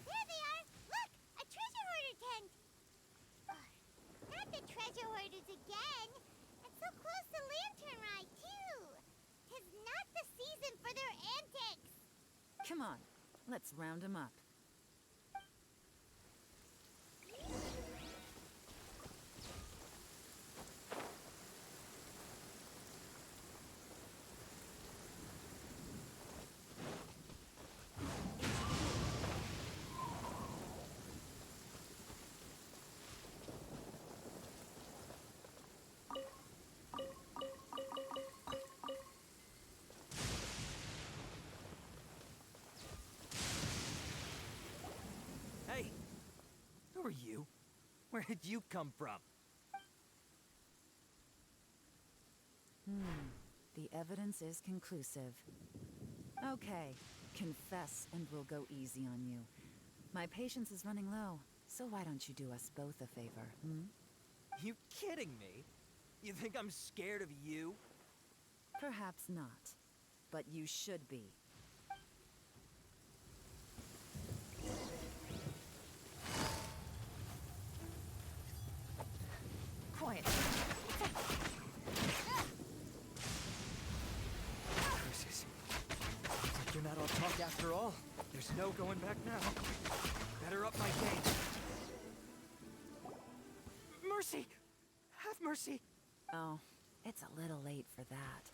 There they are! Look! A treasure hoarder tent! Not the treasure hoarders again! And so close to Lantern Ride, too! 'Tis not the season for their antics! Come on, let's round them up. Hey! Who are you? Where did you come from? The evidence is conclusive. Okay, confess and we'll go easy on you. My patience is running low, so why don't you do us both a favor, You kidding me? You think I'm scared of you? Perhaps not, but you should be. Quiet. Curses. Looks like you're not all talk after all. There's no going back now. Better up my game. Mercy! Have mercy! Oh, it's a little late for that.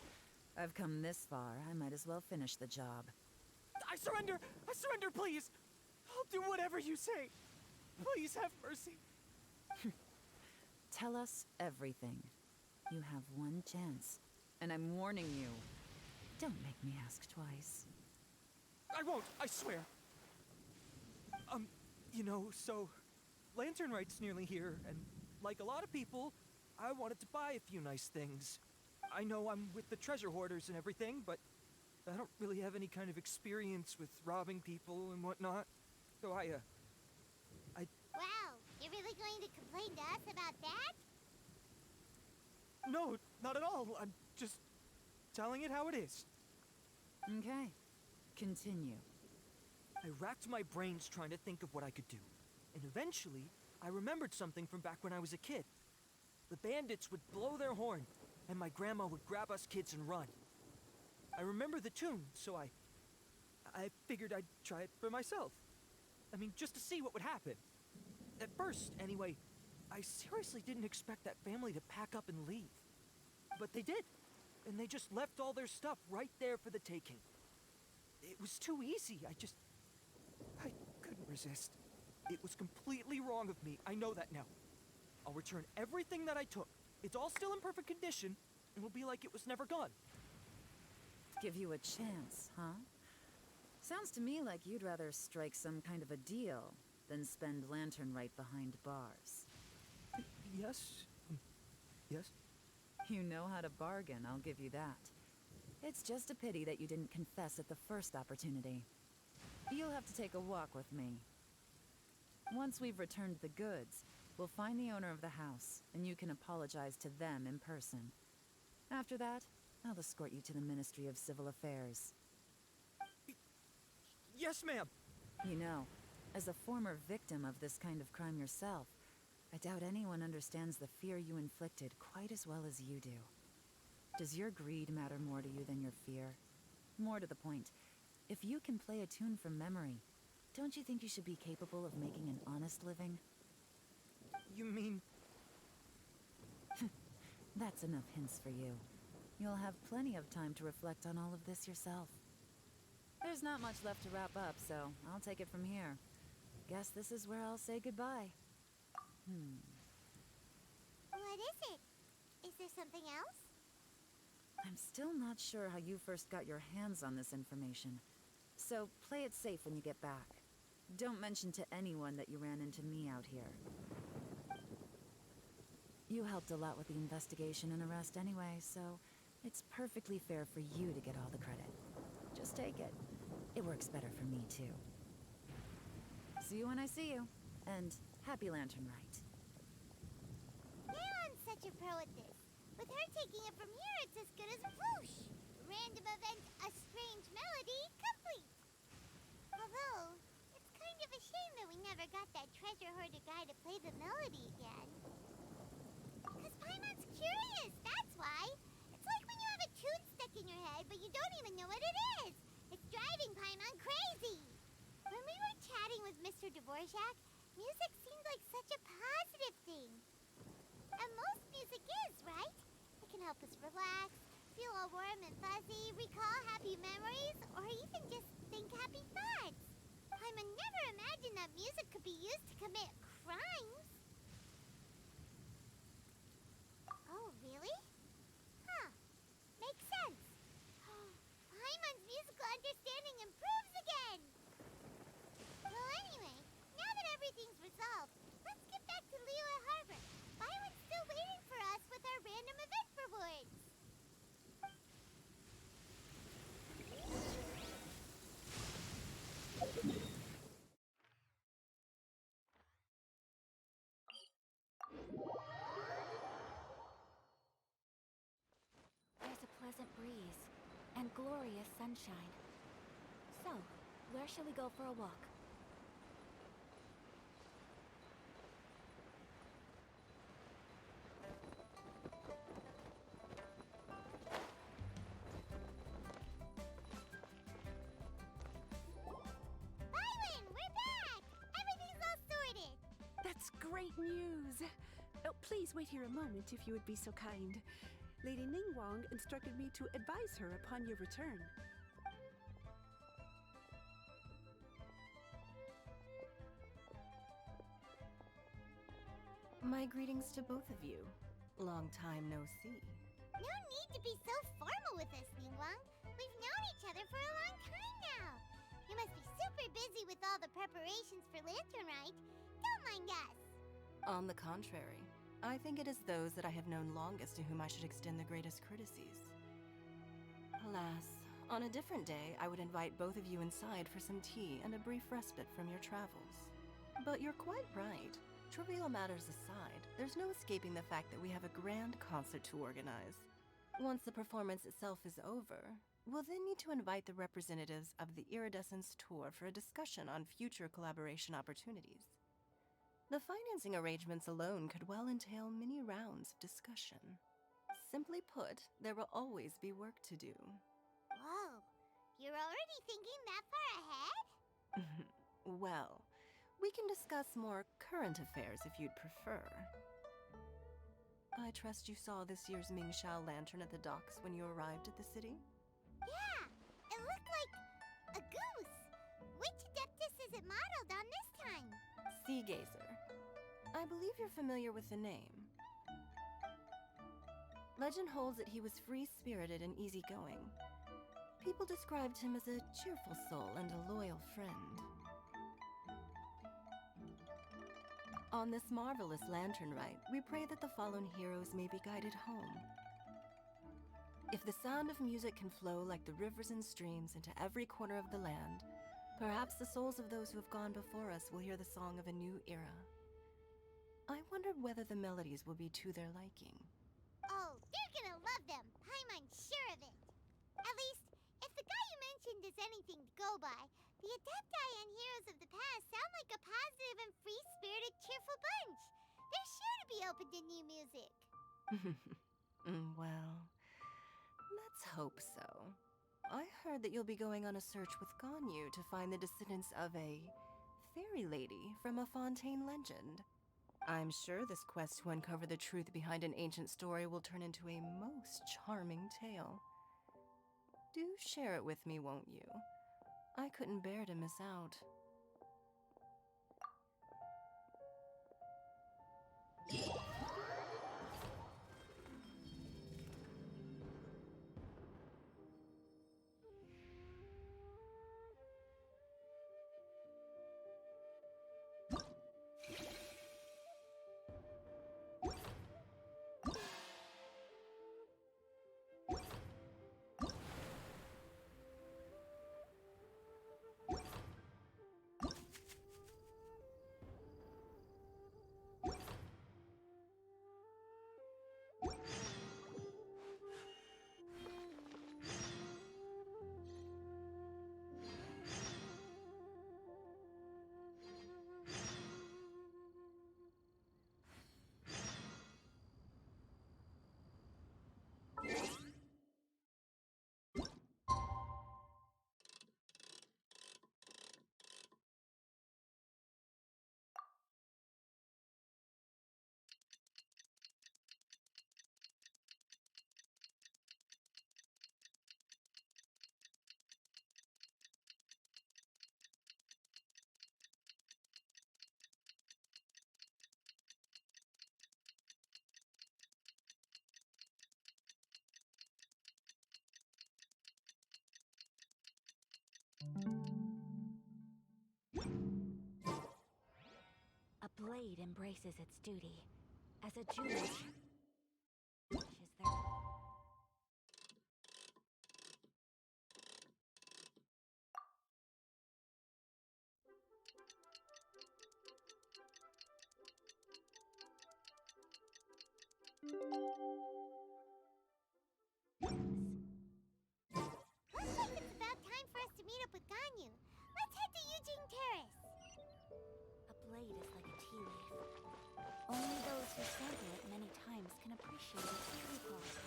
I've come this far, I might as well finish the job. I surrender! I surrender, please! I'll do whatever you say. Please have mercy. Tell us everything. You have one chance, and I'm warning you. Don't make me ask twice. I won't, I swear. You know, so Lantern Right's nearly here, and like a lot of people, I wanted to buy a few nice things. I know I'm with the treasure hoarders and everything, but I don't really have any kind of experience with robbing people and whatnot. So Wow, you're really going to complain to us about that? No, not at all. I'm just telling it how it is. Okay, continue. I racked my brains trying to think of what I could do. And eventually, I remembered something from back when I was a kid. The bandits would blow their horn, and my grandma would grab us kids and run. I remember the tune, so I figured I'd try it for myself. I mean, just to see what would happen. At first, anyway, I seriously didn't expect that family to pack up and leave. But they did, and they just left all their stuff right there for the taking. It was too easy, I couldn't resist. It was completely wrong of me, I know that now. I'll return everything that I took. It's all still in perfect condition, and will be like it was never gone. Give you a chance, huh? Sounds to me like you'd rather strike some kind of a deal than spend Lantern right behind bars. Yes? Yes? You know how to bargain, I'll give you that. It's just a pity that you didn't confess at the first opportunity. You'll have to take a walk with me. Once we've returned the goods, we'll find the owner of the house, and you can apologize to them in person. After that, I'll escort you to the Ministry of Civil Affairs. Yes, ma'am! You know, as a former victim of this kind of crime yourself, I doubt anyone understands the fear you inflicted quite as well as you do. Does your greed matter more to you than your fear? More to the point, if you can play a tune from memory, don't you think you should be capable of making an honest living? You mean... That's enough hints for you. You'll have plenty of time to reflect on all of this yourself. There's not much left to wrap up, so I'll take it from here. Guess this is where I'll say goodbye. What is it? Is there something else? I'm still not sure how you first got your hands on this information. So play it safe when you get back. Don't mention to anyone that you ran into me out here. You helped a lot with the investigation and arrest anyway, so it's perfectly fair for you to get all the credit. Just take it. It works better for me, too. See you when I see you. And happy Lantern Rite. Leon's such a pro at this. With her taking it from here, it's as good as whoosh! Random event, a strange melody, complete! Although, it's kind of a shame that we never got that treasure hoarder guy to play the melody again. Because Paimon's curious, that's why! It's like when you have a tune stuck in your head, but you don't even know what it is! It's driving Paimon crazy! When we were chatting with Mr. Dvorak, music seemed like such a positive thing. And most music is, right? It can help us relax, feel all warm and fuzzy, recall happy memories, or even just think happy thoughts. Paimon never imagined that music could be used to commit crimes. Oh, really? Huh. Makes sense. Paimon's musical understanding improves again! Well, anyway, now that everything's resolved, let's get back to Liyue Harbor. Byron's still waiting for us with our random event rewards. There's a pleasant breeze and glorious sunshine. So, where shall we go for a walk? Byron, we're back! Everything's all sorted. That's great news! Oh, please wait here a moment if you would be so kind. Lady Ningguang instructed me to advise her upon your return. My greetings to both of you. Long time no see. No need to be so formal with us, Ningguang. We've known each other for a long time now. You must be super busy with all the preparations for Lantern Rite. Don't mind us. On the contrary, I think it is those that I have known longest to whom I should extend the greatest courtesies. Alas, on a different day, I would invite both of you inside for some tea and a brief respite from your travels. But you're quite right. Trivial matters aside, there's no escaping the fact that we have a grand concert to organize. Once the performance itself is over, we'll then need to invite the representatives of the Iridescence Tour for a discussion on future collaboration opportunities. The financing arrangements alone could well entail many rounds of discussion. Simply put, there will always be work to do. Whoa, you're already thinking that far ahead? Well, we can discuss more current affairs if you'd prefer. I trust you saw this year's Mingxiao lantern at the docks when you arrived at the city? Yeah, it looked like a goose. Which Adeptus is it modeled on this time? Sea Gazer. I believe you're familiar with the name. Legend holds that he was free-spirited and easygoing. People described him as a cheerful soul and a loyal friend. On this marvelous lantern rite, we pray that the fallen heroes may be guided home. If the sound of music can flow like the rivers and streams into every corner of the land, perhaps the souls of those who have gone before us will hear the song of a new era. I wondered whether the melodies will be to their liking. Oh, they're gonna love them. Paimon's sure of it. At least, if the guy you mentioned is anything to go by, the Adepti and heroes of the past sound like a positive and free-spirited, cheerful bunch. They're sure to be open to new music. Well, let's hope so. I heard that you'll be going on a search with Ganyu to find the descendants of a fairy lady from a Fontaine legend. I'm sure this quest to uncover the truth behind an ancient story will turn into a most charming tale. Do share it with me, won't you? I couldn't bear to miss out. A blade embraces its duty. As a jeweler, is there... Looks like it's about time for us to meet up with Ganyu. Let's head to Eugene Terrace. A blade is like a tea leaf. Only those who sample it many times can appreciate its true qualities.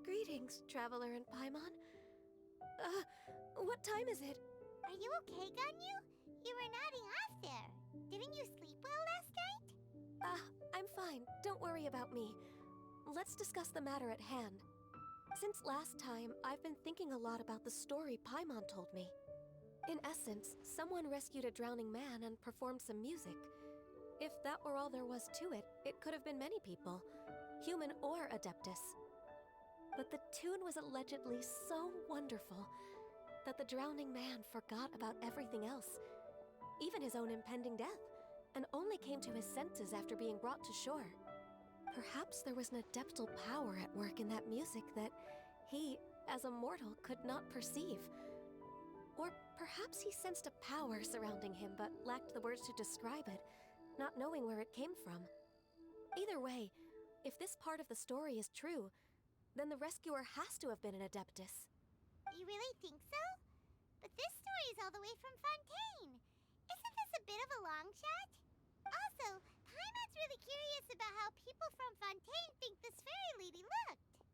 Greetings, Traveler and Paimon. What time is it? Are you okay, Ganyu? You were nodding off there. Didn't you sleep well last night? I'm fine. Don't worry about me. Let's discuss the matter at hand. Since last time, I've been thinking a lot about the story Paimon told me. In essence, someone rescued a drowning man and performed some music. If that were all there was to it, it could have been many people, human or Adeptus. But the tune was allegedly so wonderful that the drowning man forgot about everything else, even his own impending death, and only came to his senses after being brought to shore. Perhaps there was an adeptal power at work in that music that he, as a mortal, could not perceive. Or perhaps he sensed a power surrounding him but lacked the words to describe it, not knowing where it came from. Either way, if this part of the story is true, then the rescuer has to have been an Adeptus. You really think so? But this story is all the way from Fontaine. Isn't this a bit of a long shot? Also, Paimon's really curious about how people from Fontaine think this fairy lady looked.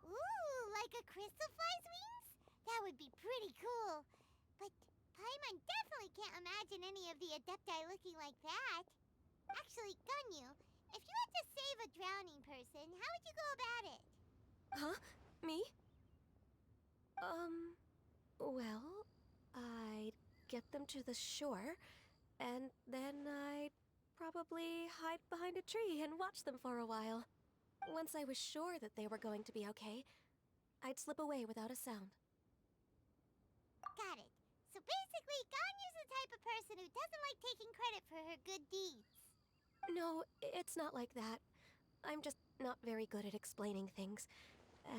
Ooh, like a crystal fly's wings? That would be pretty cool. But Paimon definitely can't imagine any of the Adepti looking like that. Actually, Ganyu, if you had to save a drowning person, how would you go about it? Huh? Me? Well, I'd get them to the shore, and then I'd probably hide behind a tree and watch them for a while. Once I was sure that they were going to be okay, I'd slip away without a sound. Got it. So basically, Ganyu's the type of person who doesn't like taking credit for her good deeds. No, it's not like that. I'm just not very good at explaining things.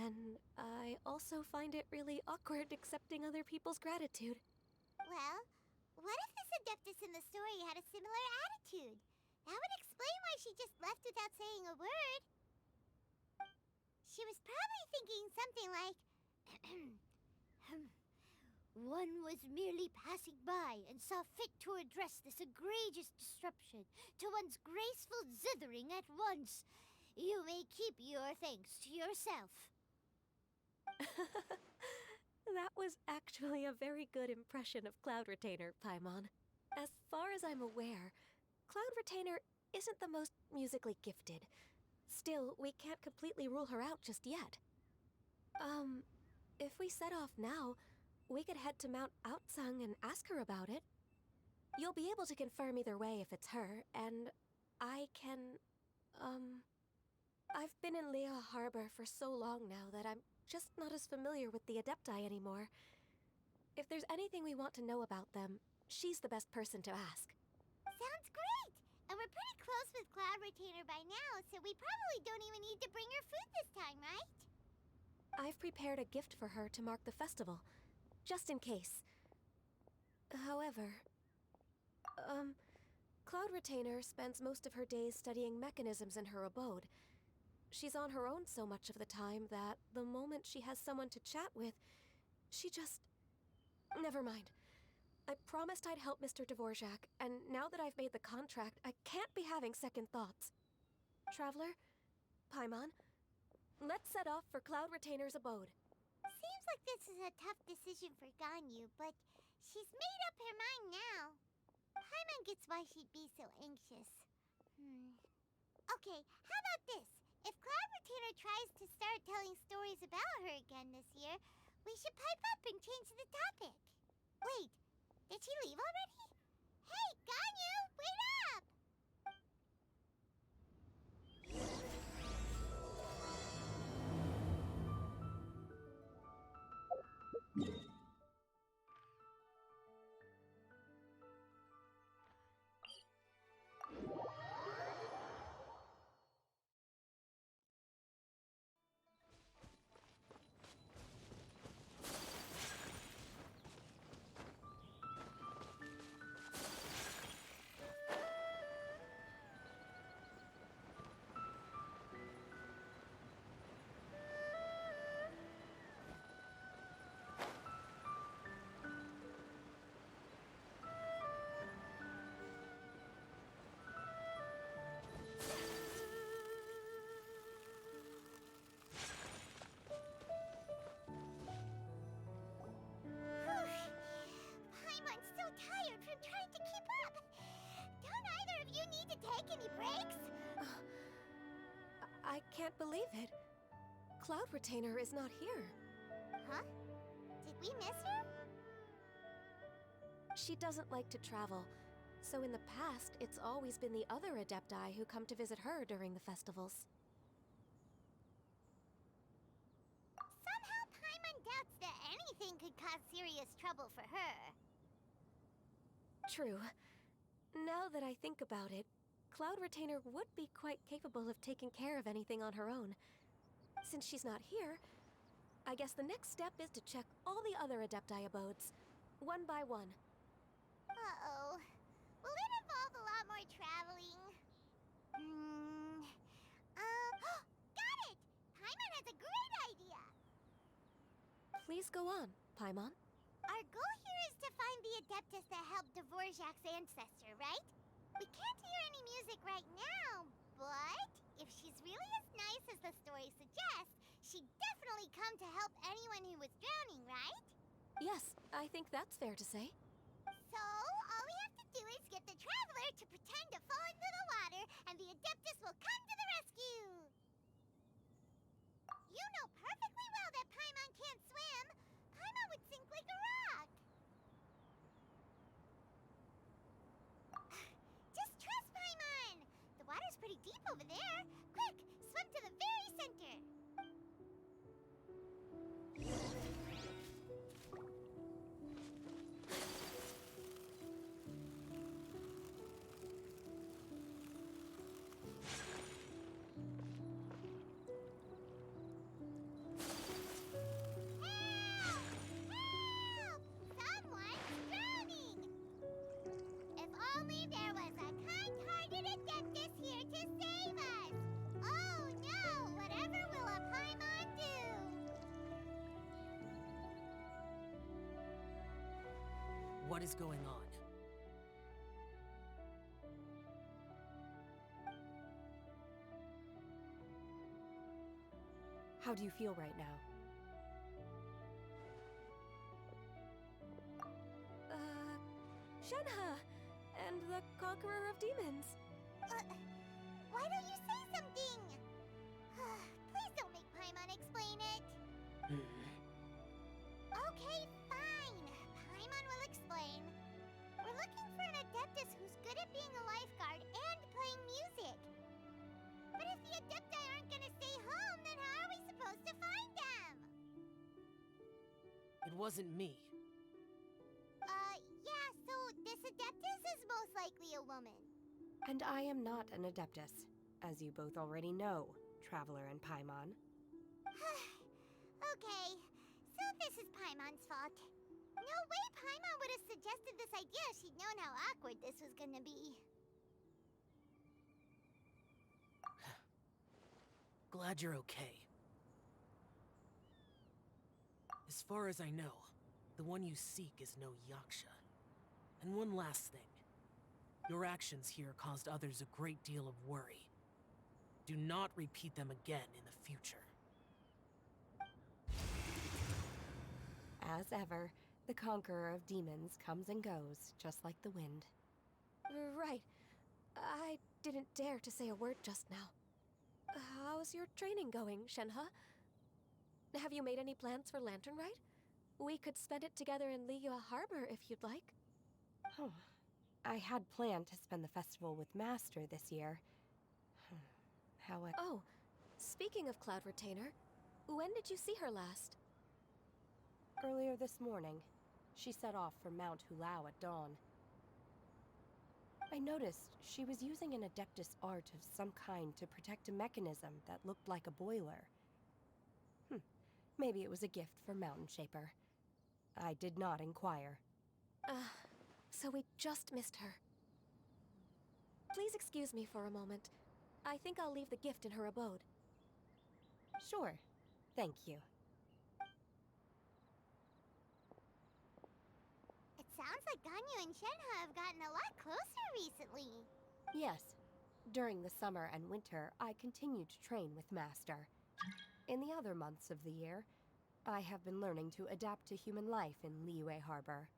And I also find it really awkward accepting other people's gratitude. Well, what if this Adeptus in the story had a similar attitude? That would explain why she just left without saying a word. she was probably thinking something like, one was merely passing by and saw fit to address this egregious disruption to one's graceful zithering at once. You may keep your thanks to yourself. That was actually a very good impression of Cloud Retainer, Paimon. As far as I'm aware, Cloud Retainer isn't the most musically gifted. Still, we can't completely rule her out just yet. If we set off now, we could head to Mount Outsung and ask her about it. You'll be able to confirm either way if it's her, and I can, I've been in Lea Harbor for so long now that I'm just not as familiar with the Adepti anymore. If there's anything we want to know about them, she's the best person to ask. Sounds great! And we're pretty close with Cloud Retainer by now, so we probably don't even need to bring her food this time, right? I've prepared a gift for her to mark the festival, just in case. However, Cloud Retainer spends most of her days studying mechanisms in her abode. She's on her own so much of the time that the moment she has someone to chat with, she just... Never mind. I promised I'd help Mr. Dvorak, and now that I've made the contract, I can't be having second thoughts. Traveler, Paimon, let's set off for Cloud Retainer's abode. Seems like this is a tough decision for Ganyu, but she's made up her mind now. Paimon gets why she'd be so anxious. Okay, how about this? If Cloud Retainer tries to start telling stories about her again this year, we should pipe up and change the topic. Wait, did she leave already? Hey, Ganyu, wait up! Paimon's so tired from trying to keep up. Don't either of you need to take any breaks? I can't believe it. Cloud Retainer is not here. Huh? Did we miss her? She doesn't like to travel, so in the past, it's always been the other Adepti who come to visit her during the festivals. Somehow Paimon doubts that anything could cause serious trouble for her. True. Now that I think about it, Cloud Retainer would be quite capable of taking care of anything on her own. Since she's not here, I guess the next step is to check all the other Adepti abodes, one by one. Uh-oh. Will it involve a lot more traveling? Got it! Paimon has a great idea! Please go on, Paimon. Our goal here is to find the Adeptus that helped Dvorak's ancestor, right? We can't hear any music right now, but if she's really as nice as the story suggests, she'd definitely come to help anyone who was drowning, right? Yes, I think that's fair to say. So, all we have to do is get the Traveler to pretend to fall into the water, and the Adeptus will come to the rescue! You know perfectly well that Paimon can't swim! Paimon would sink like a rock! Just trust Paimon! The water's pretty deep over there. Quick, swim to the very center! Adeptus here to save us! Oh no! Whatever will a Paimon What is going on? How do you feel right now? Shenhe! And the Conqueror of Demons! Why don't you say something? Please don't make Paimon explain it. Okay, fine. Paimon will explain. We're looking for an Adeptus who's good at being a lifeguard and playing music. But if the Adepti aren't gonna stay home, then how are we supposed to find them? It wasn't me. Yeah, so this Adeptus is most likely a woman. And I am not an Adeptus, as you both already know, Traveler and Paimon. Okay, so this is Paimon's fault. No way Paimon would have suggested this idea if she'd known how awkward this was gonna be. Glad you're okay. As far as I know, the one you seek is no Yaksha. And one last thing. Your actions here caused others a great deal of worry. Do not repeat them again in the future. As ever, the Conqueror of Demons comes and goes, just like the wind. Right. I didn't dare to say a word just now. How's your training going, Shenhe? Have you made any plans for Lantern Rite? We could spend it together in Liyue Harbor if you'd like. Oh, I had planned to spend the festival with Master this year. However... Oh, speaking of Cloud Retainer, when did you see her last? Earlier this morning. She set off for Mount Hulao at dawn. I noticed she was using an Adeptus art of some kind to protect a mechanism that looked like a boiler. Maybe it was a gift for Mountain Shaper. I did not inquire. So we just missed her. Please excuse me for a moment. I think I'll leave the gift in her abode. Sure. Thank you. It sounds like Ganyu and Shenhe have gotten a lot closer recently. Yes. During the summer and winter, I continued to train with Master. In the other months of the year, I have been learning to adapt to human life in Liyue Harbor.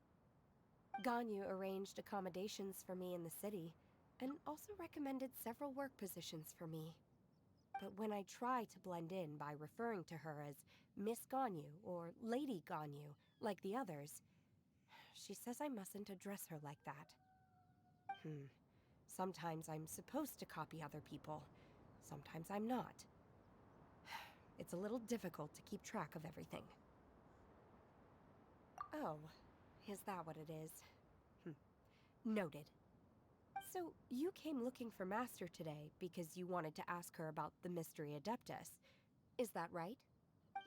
Ganyu arranged accommodations for me in the city, and also recommended several work positions for me. But when I try to blend in by referring to her as Miss Ganyu or Lady Ganyu, like the others, she says I mustn't address her like that. Sometimes I'm supposed to copy other people, sometimes I'm not. It's a little difficult to keep track of everything. Oh, is that what it is? Noted. So, you came looking for Master today because you wanted to ask her about the Mystery Adeptus. Is that right?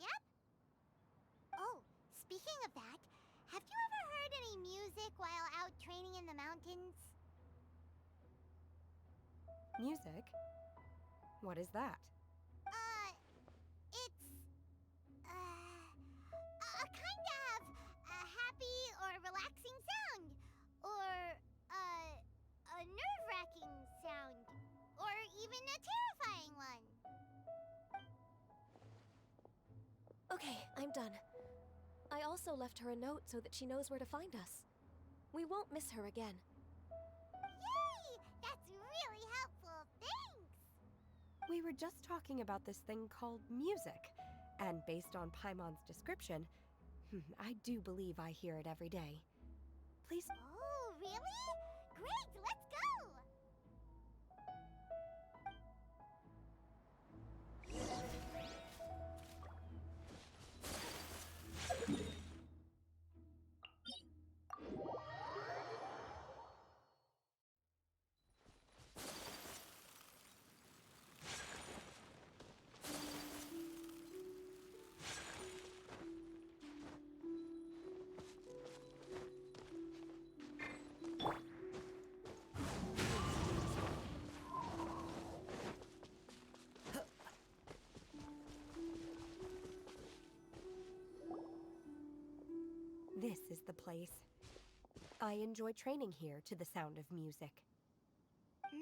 Yep. Oh, speaking of that, have you ever heard any music while out training in the mountains? Music? What is that? It's... a kind of a happy or relaxing sound. Or, a nerve-wracking sound. Or even a terrifying one. Okay, I'm done. I also left her a note so that she knows where to find us. We won't miss her again. Yay! That's really helpful, thanks! We were just talking about this thing called music, and based on Paimon's description, I do believe I hear it every day. Please... Oh, really? Great, let's go! This is the place. I enjoy training here to the sound of music. Oh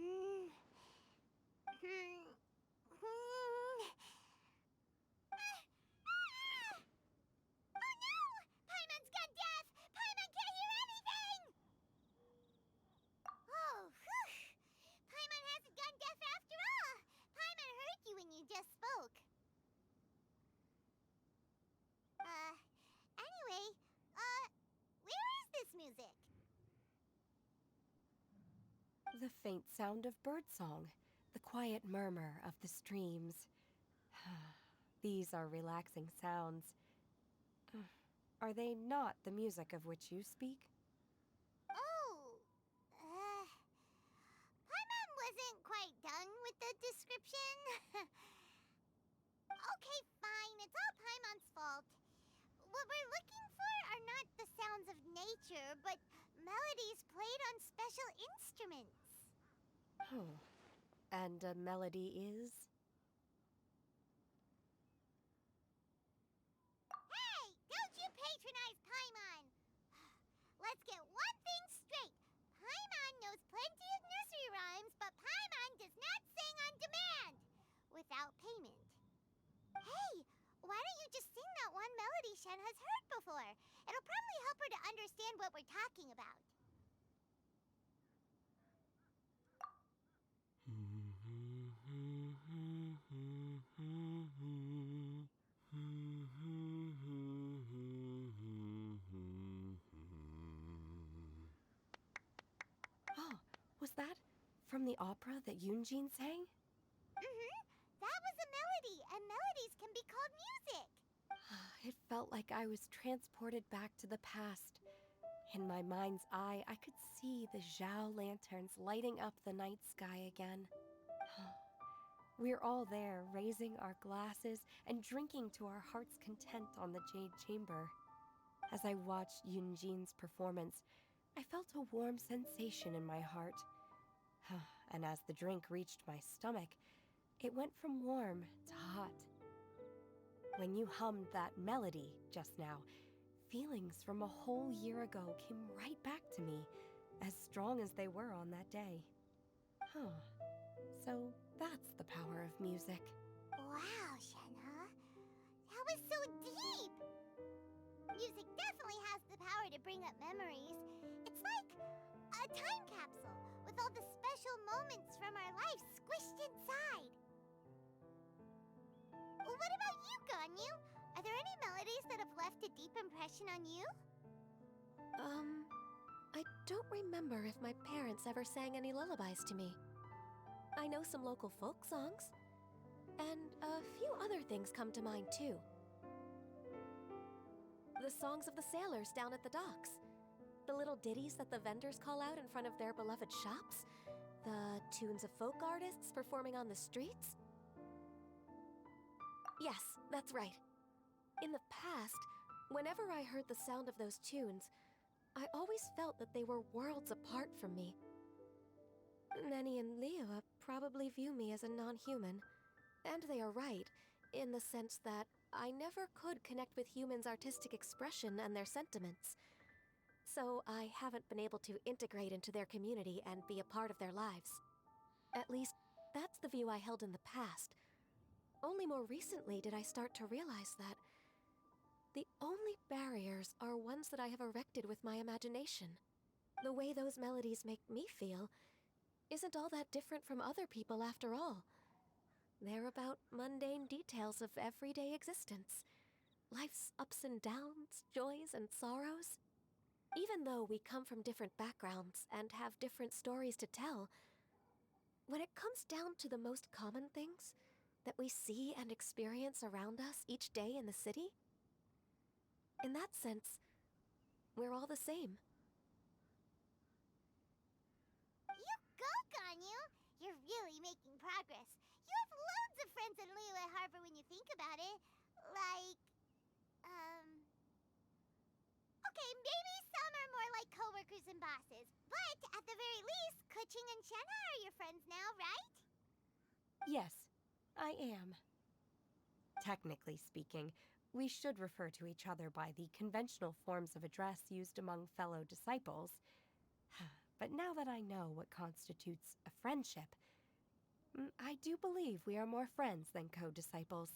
no! Paimon's gone deaf! Paimon can't hear anything! Oh, whew! Paimon hasn't gone deaf after all! Paimon heard you when you just spoke. Anyway, where is this music? The faint sound of birdsong, the quiet murmur of the streams. These are relaxing sounds. Are they not the music of which you speak? Oh, Paimon wasn't quite done with the description. Okay, fine, it's all Paimon's fault. What we're looking for are not the sounds of nature, but melodies played on special instruments. Oh. And a melody is? Hey, don't you patronize Paimon! Let's get one thing straight. Paimon knows plenty of nursery rhymes, but Paimon does not sing on demand without payment. Hey, why don't you just sing that one melody Shen has heard before? It'll probably help her to understand what we're talking about. Oh, was that from the opera that Yunjin sang? That was a melody, and melodies can be called music. It felt like I was transported back to the past. In my mind's eye, I could see the Zhao lanterns lighting up the night sky again. We're all there, raising our glasses and drinking to our heart's content on the Jade Chamber. As I watched Yunjin's performance, I felt a warm sensation in my heart. And as the drink reached my stomach, it went from warm to hot. When you hummed that melody just now, feelings from a whole year ago came right back to me, as strong as they were on that day. So that's the power of music. Wow, Shenhe. That was so deep! Music definitely has the power to bring up memories. It's like a time capsule with all the special moments from our lives squished inside. What about you, Ganyu? Are there any melodies that have left a deep impression on you? I don't remember if my parents ever sang any lullabies to me. I know some local folk songs, and a few other things come to mind too. The songs of the sailors down at the docks, the little ditties that the vendors call out in front of their beloved shops, the tunes of folk artists performing on the streets. Yes, that's right. In the past, whenever I heard the sound of those tunes, I always felt that they were worlds apart from me. Nenny and Leah probably view me as a non-human. And they are right, in the sense that I never could connect with humans' artistic expression and their sentiments. So I haven't been able to integrate into their community and be a part of their lives. At least, that's the view I held in the past. Only more recently did I start to realize that the only barriers are ones that I have erected with my imagination. The way those melodies make me feel isn't all that different from other people after all. They're about mundane details of everyday existence. Life's ups and downs, joys and sorrows. Even though we come from different backgrounds and have different stories to tell, when it comes down to the most common things that we see and experience around us each day in the city, in that sense, we're all the same. You go, Ganyu! You're really making progress. You have loads of friends in Liyue Harbor when you think about it. Like, okay, maybe some are more like coworkers and bosses, but at the very least, Kuching and Shenhe are your friends now, right? Yes, I am. Technically speaking, we should refer to each other by the conventional forms of address used among fellow disciples. But now that I know what constitutes a friendship, I do believe we are more friends than co-disciples.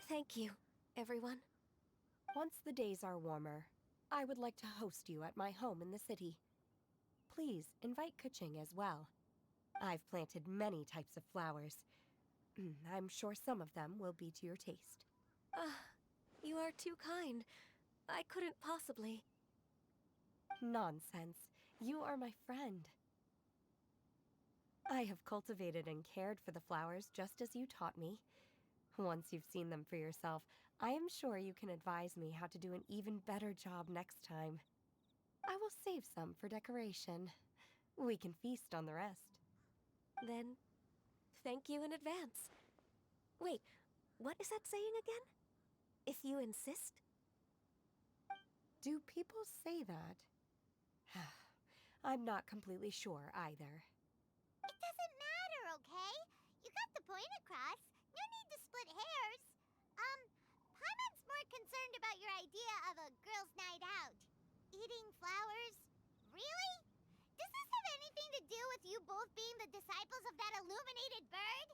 Thank you, everyone. Once the days are warmer, I would like to host you at my home in the city. Please invite Kuching as well. I've planted many types of flowers. I'm sure some of them will be to your taste. You are too kind. I couldn't possibly. Nonsense. You are my friend. I have cultivated and cared for the flowers just as you taught me. Once you've seen them for yourself, I am sure you can advise me how to do an even better job next time. I will save some for decoration. We can feast on the rest. Then, thank you in advance. Wait, what is that saying again? If you insist? Do people say that? I'm not completely sure either. It doesn't matter, okay? You got the point across. No need to split hairs. Paimon's more concerned about your idea of a girls' night out. Eating flowers? Really? Does this have anything to do with you both being the disciples of that illuminated bird?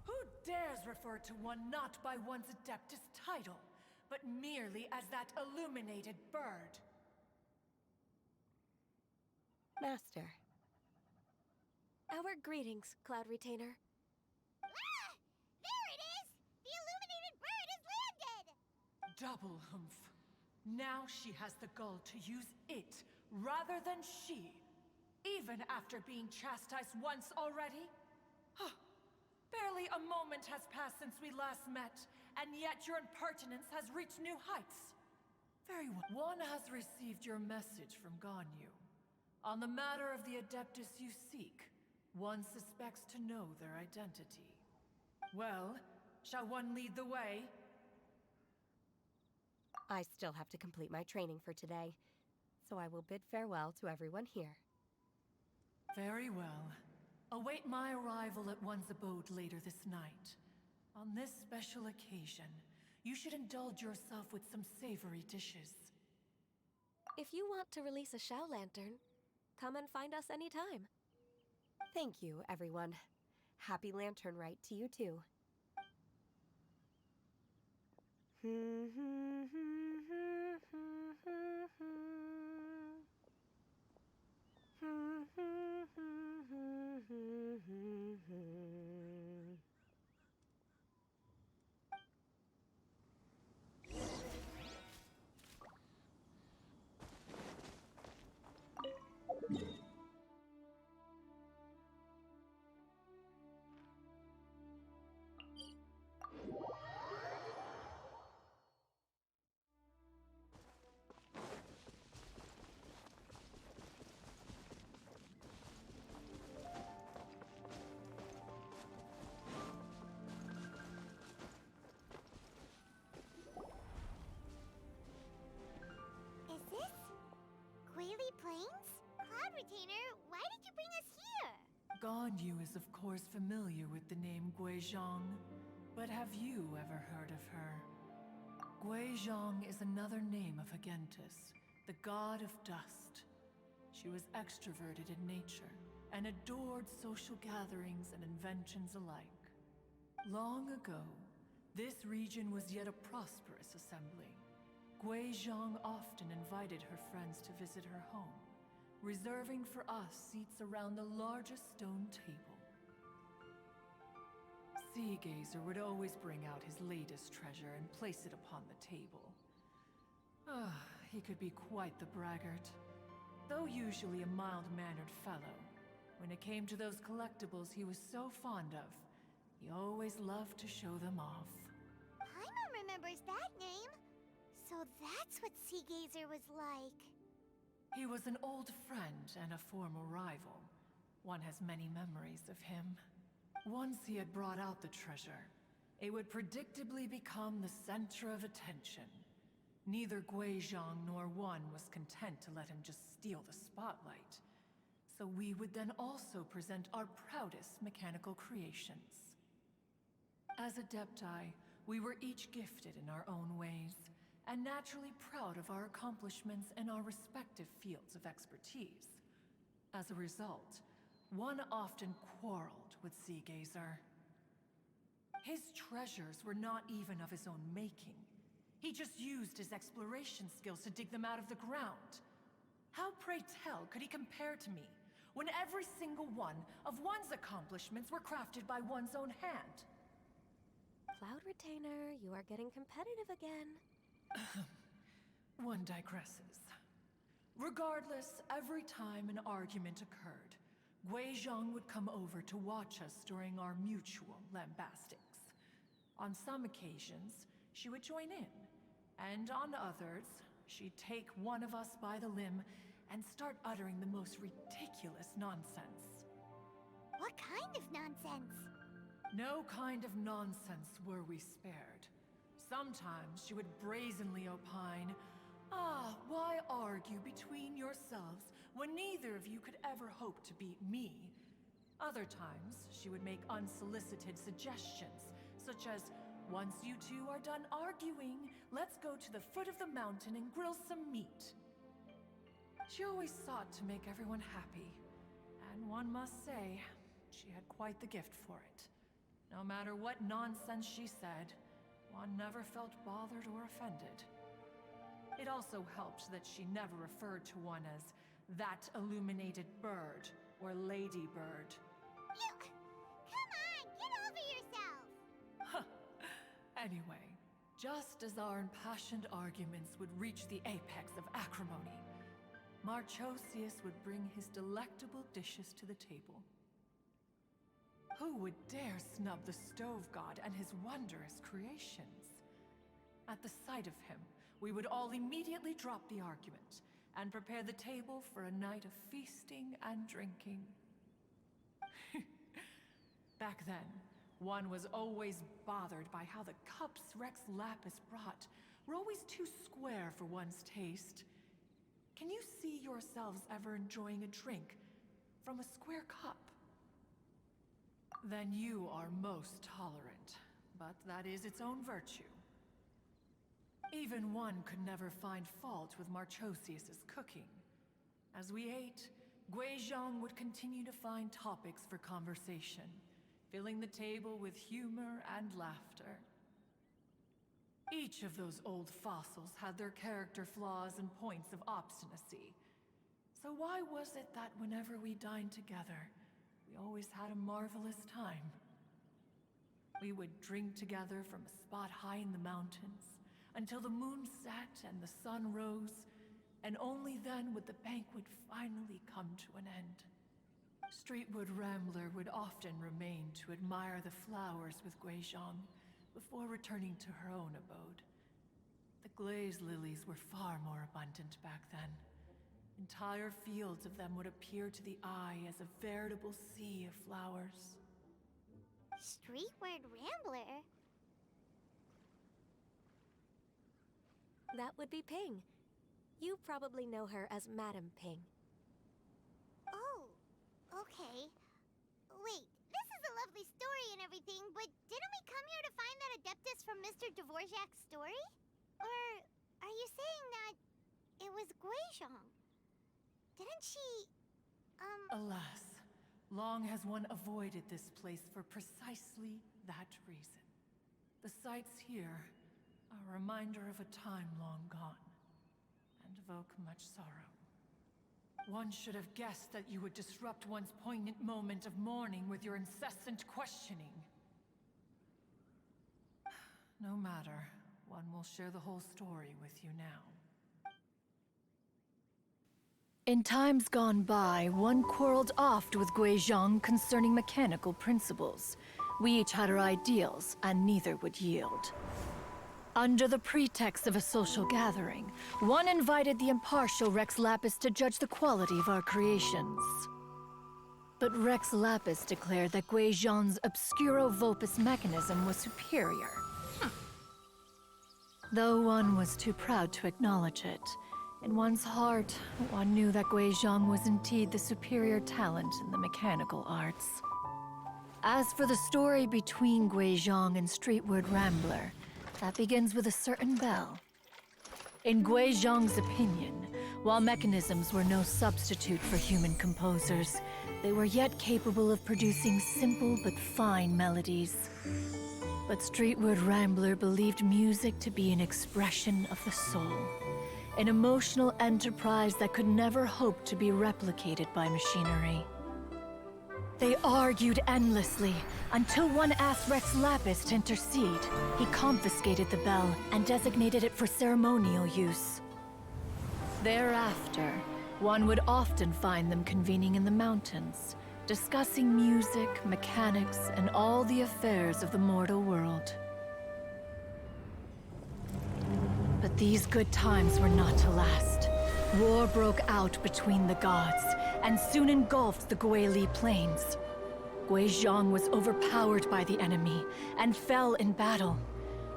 Who dares refer to one not by one's Adeptus title, but merely as that illuminated bird? Master. Our greetings, Cloud Retainer. Ah! There it is! The illuminated bird has landed! Double humph. Now she has the gall to use it rather than she, even after being chastised once already? Barely a moment has passed since we last met, and yet your impertinence has reached new heights. Very well. One has received your message from Ganyu. On the matter of the Adeptus you seek, one suspects to know their identity. Well, shall one lead the way? I still have to complete my training for today, so I will bid farewell to everyone here. Very well. Await my arrival at one's abode later this night. On this special occasion, you should indulge yourself with some savory dishes. If you want to release a Shao Lantern, come and find us anytime. Thank you, everyone. Happy Lantern Rite to you too. Plains? Cloud Retainer, why did you bring us here? Ganyu is of course familiar with the name Guizhong, but have you ever heard of her? Guizhong is another name of Agentis, the god of dust. She was extroverted in nature, and adored social gatherings and inventions alike. Long ago, this region was yet a prosperous assembly. Guizhong often invited her friends to visit her home, reserving for us seats around the largest stone table. Seagazer would always bring out his latest treasure and place it upon the table. He could be quite the braggart. Though usually a mild-mannered fellow, when it came to those collectibles he was so fond of, he always loved to show them off. Paimon remembers that name. So that's what Seagazer was like. He was an old friend and a former rival. One has many memories of him. Once he had brought out the treasure, it would predictably become the center of attention. Neither Guizhong nor one was content to let him just steal the spotlight. So we would then also present our proudest mechanical creations. As Adepti, we were each gifted in our own ways, and naturally proud of our accomplishments in our respective fields of expertise. As a result, one often quarreled with Seagazer. His treasures were not even of his own making. He just used his exploration skills to dig them out of the ground. How, pray tell, could he compare to me, when every single one of one's accomplishments were crafted by one's own hand? Cloud Retainer, you are getting competitive again. One digresses. Regardless, every time an argument occurred, Guizhong would come over to watch us during our mutual lambastics. On some occasions, she would join in, and on others, she'd take one of us by the limb and start uttering the most ridiculous nonsense. What kind of nonsense? No kind of nonsense were we spared. Sometimes she would brazenly opine, "Ah, why argue between yourselves when neither of you could ever hope to beat me?" Other times, she would make unsolicited suggestions, such as, "Once you two are done arguing, let's go to the foot of the mountain and grill some meat." She always sought to make everyone happy, and one must say, she had quite the gift for it. No matter what nonsense she said, one never felt bothered or offended. It also helped that she never referred to one as that illuminated bird or ladybird. Come on, get over yourself! Anyway, just as our impassioned arguments would reach the apex of acrimony, Marchosius would bring his delectable dishes to the table. Who would dare snub the stove god and his wondrous creations? At the sight of him, we would all immediately drop the argument and prepare the table for a night of feasting and drinking. Back then, one was always bothered by how the cups Rex Lapis brought were always too square for one's taste. Can you see yourselves ever enjoying a drink from a square cup? Then you are most tolerant, but that is its own virtue. Even one could never find fault with Marchosius's cooking. As we ate, Guizhong would continue to find topics for conversation, filling the table with humor and laughter. Each of those old fossils had their character flaws and points of obstinacy. So why was it that whenever we dined together, we always had a marvelous time? We would drink together from a spot high in the mountains, until the moon set and the sun rose, and only then would the banquet finally come to an end. Streetwood Rambler would often remain to admire the flowers with Guizhong before returning to her own abode. The glaze lilies were far more abundant back then. Entire fields of them would appear to the eye as a veritable sea of flowers. Streetward Rambler? That would be Ping. You probably know her as Madam Ping. Oh, okay. Wait, this is a lovely story and everything, but didn't we come here to find that Adeptus from Mr. Dvorak's story? Or are you saying that it was Guizhong? Didn't she, Alas, long has one avoided this place for precisely that reason. The sights here are a reminder of a time long gone, and evoke much sorrow. One should have guessed that you would disrupt one's poignant moment of mourning with your incessant questioning. No matter, one will share the whole story with you now. In times gone by, one quarreled oft with Guizhong concerning mechanical principles. We each had our ideals, and neither would yield. Under the pretext of a social gathering, one invited the impartial Rex Lapis to judge the quality of our creations. But Rex Lapis declared that Guizhong's Obscuro Vulpus mechanism was superior. Though one was too proud to acknowledge it, in one's heart, one knew that Guizhong was indeed the superior talent in the mechanical arts. As for the story between Guizhong and Streetward Rambler, that begins with a certain bell. In Guizhong's opinion, while mechanisms were no substitute for human composers, they were yet capable of producing simple but fine melodies. But Streetward Rambler believed music to be an expression of the soul, an emotional enterprise that could never hope to be replicated by machinery. They argued endlessly, until one asked Rex Lapis to intercede. He confiscated the bell and designated it for ceremonial use. Thereafter, one would often find them convening in the mountains, discussing music, mechanics, and all the affairs of the mortal world. But these good times were not to last. War broke out between the gods, and soon engulfed the Guili Plains. Guizhong was overpowered by the enemy, and fell in battle.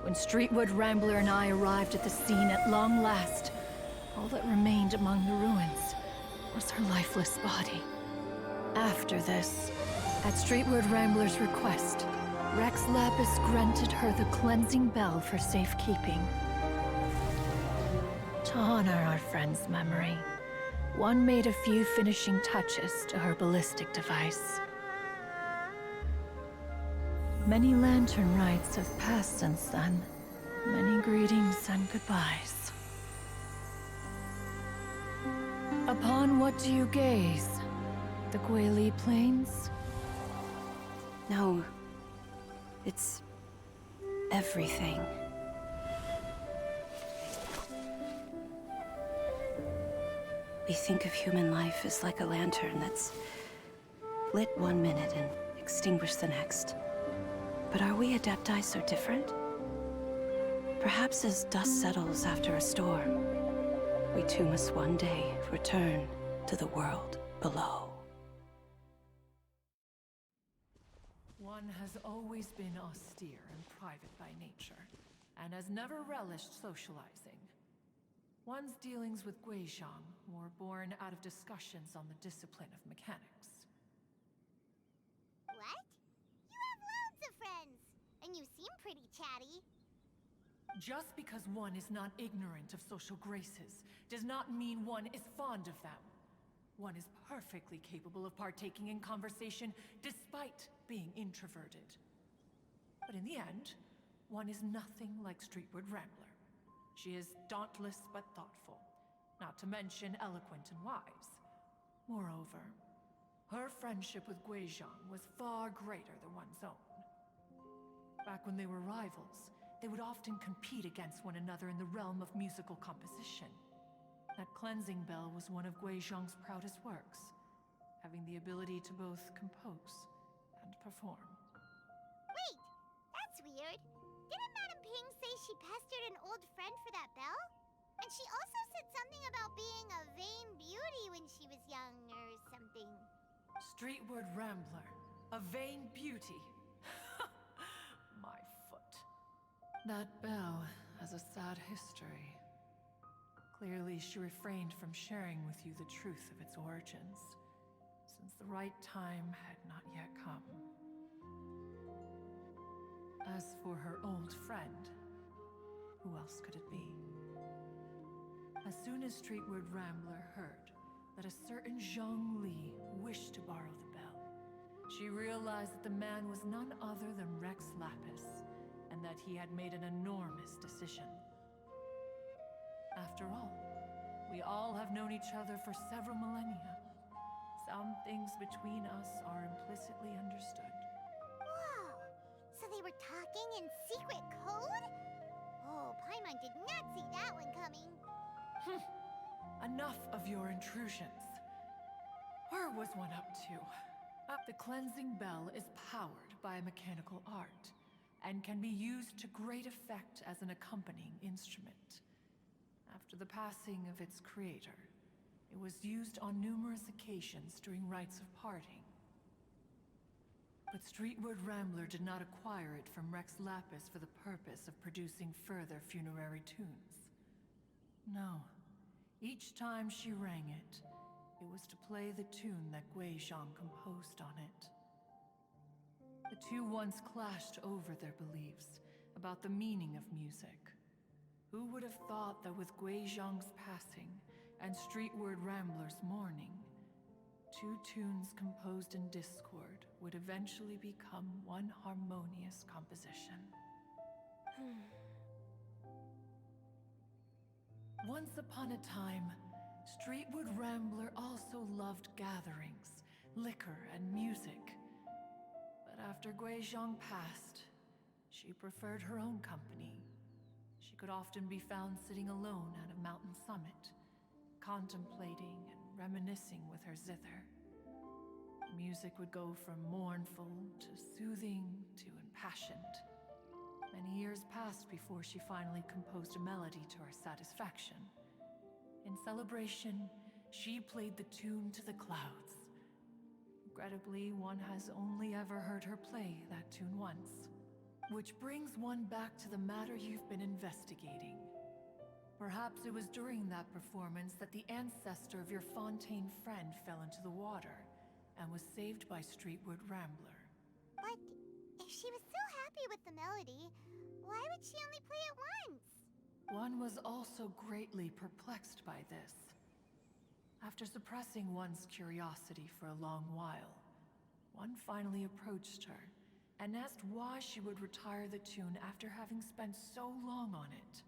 When Streetward Rambler and I arrived at the scene at long last, all that remained among the ruins was her lifeless body. After this, at Streetward Rambler's request, Rex Lapis granted her the cleansing bell for safekeeping. To honor our friend's memory, one made a few finishing touches to her ballistic device. Many lantern rites have passed since then. Many greetings and goodbyes. Upon what do you gaze? The Guili Plains? No. It's everything. We think of human life as like a lantern that's lit one minute and extinguished the next. But are we Adepti so different? Perhaps as dust settles after a storm, we too must one day return to the world below. One has always been austere and private by nature, and has never relished socializing. One's dealings with Guizhong were born out of discussions on the discipline of mechanics. What? You have loads of friends, and you seem pretty chatty. Just because one is not ignorant of social graces does not mean one is fond of them. One is perfectly capable of partaking in conversation despite being introverted. But in the end, one is nothing like Streetward Rambler. She is dauntless but thoughtful, not to mention eloquent and wise. Moreover, her friendship with Guizhong was far greater than one's own. Back when they were rivals, they would often compete against one another in the realm of musical composition. That cleansing bell was one of Guizhong's proudest works, having the ability to both compose and perform. Wait, that's weird. Didn't Madame Ping say she pestered an old friend for that bell? And she also said something about being a vain beauty when she was young or something. Streetward Rambler, a vain beauty. My foot. That bell has a sad history. Clearly, she refrained from sharing with you the truth of its origins, since the right time had not yet come. As for her old friend, who else could it be? As soon as Streetward Rambler heard that a certain Zhang Li wished to borrow the bell, she realized that the man was none other than Rex Lapis, and that he had made an enormous decision. After all, we all have known each other for several millennia. Some things between us are implicitly understood. Whoa! So they were talking in secret code? Oh, Paimon did not see that one coming. Enough of your intrusions. Where was one up to? The cleansing bell is powered by a mechanical art, and can be used to great effect as an accompanying instrument. After the passing of its creator, it was used on numerous occasions during rites of parting. But Streetward Rambler did not acquire it from Rex Lapis for the purpose of producing further funerary tunes. No. Each time she rang it, it was to play the tune that Guizhong composed on it. The two once clashed over their beliefs about the meaning of music. Who would have thought that with Gui Zhang's passing and Streetward Rambler's mourning, two tunes composed in discord would eventually become one harmonious composition? Once upon a time, Streetwood Rambler also loved gatherings, liquor, and music. But after Gui Zhang passed, she preferred her own company. She could often be found sitting alone at a mountain summit, contemplating and reminiscing with her zither. The music would go from mournful to soothing to impassioned. Many years passed before she finally composed a melody to her satisfaction. In celebration, she played the tune to the clouds. Regrettably, one has only ever heard her play that tune once. Which brings one back to the matter you've been investigating. Perhaps it was during that performance that the ancestor of your Fontaine friend fell into the water and was saved by Streetwood Rambler. But if she was so happy with the melody, why would she only play it once? One was also greatly perplexed by this. After suppressing one's curiosity for a long while, one finally approached her and asked why she would retire the tune after having spent so long on it.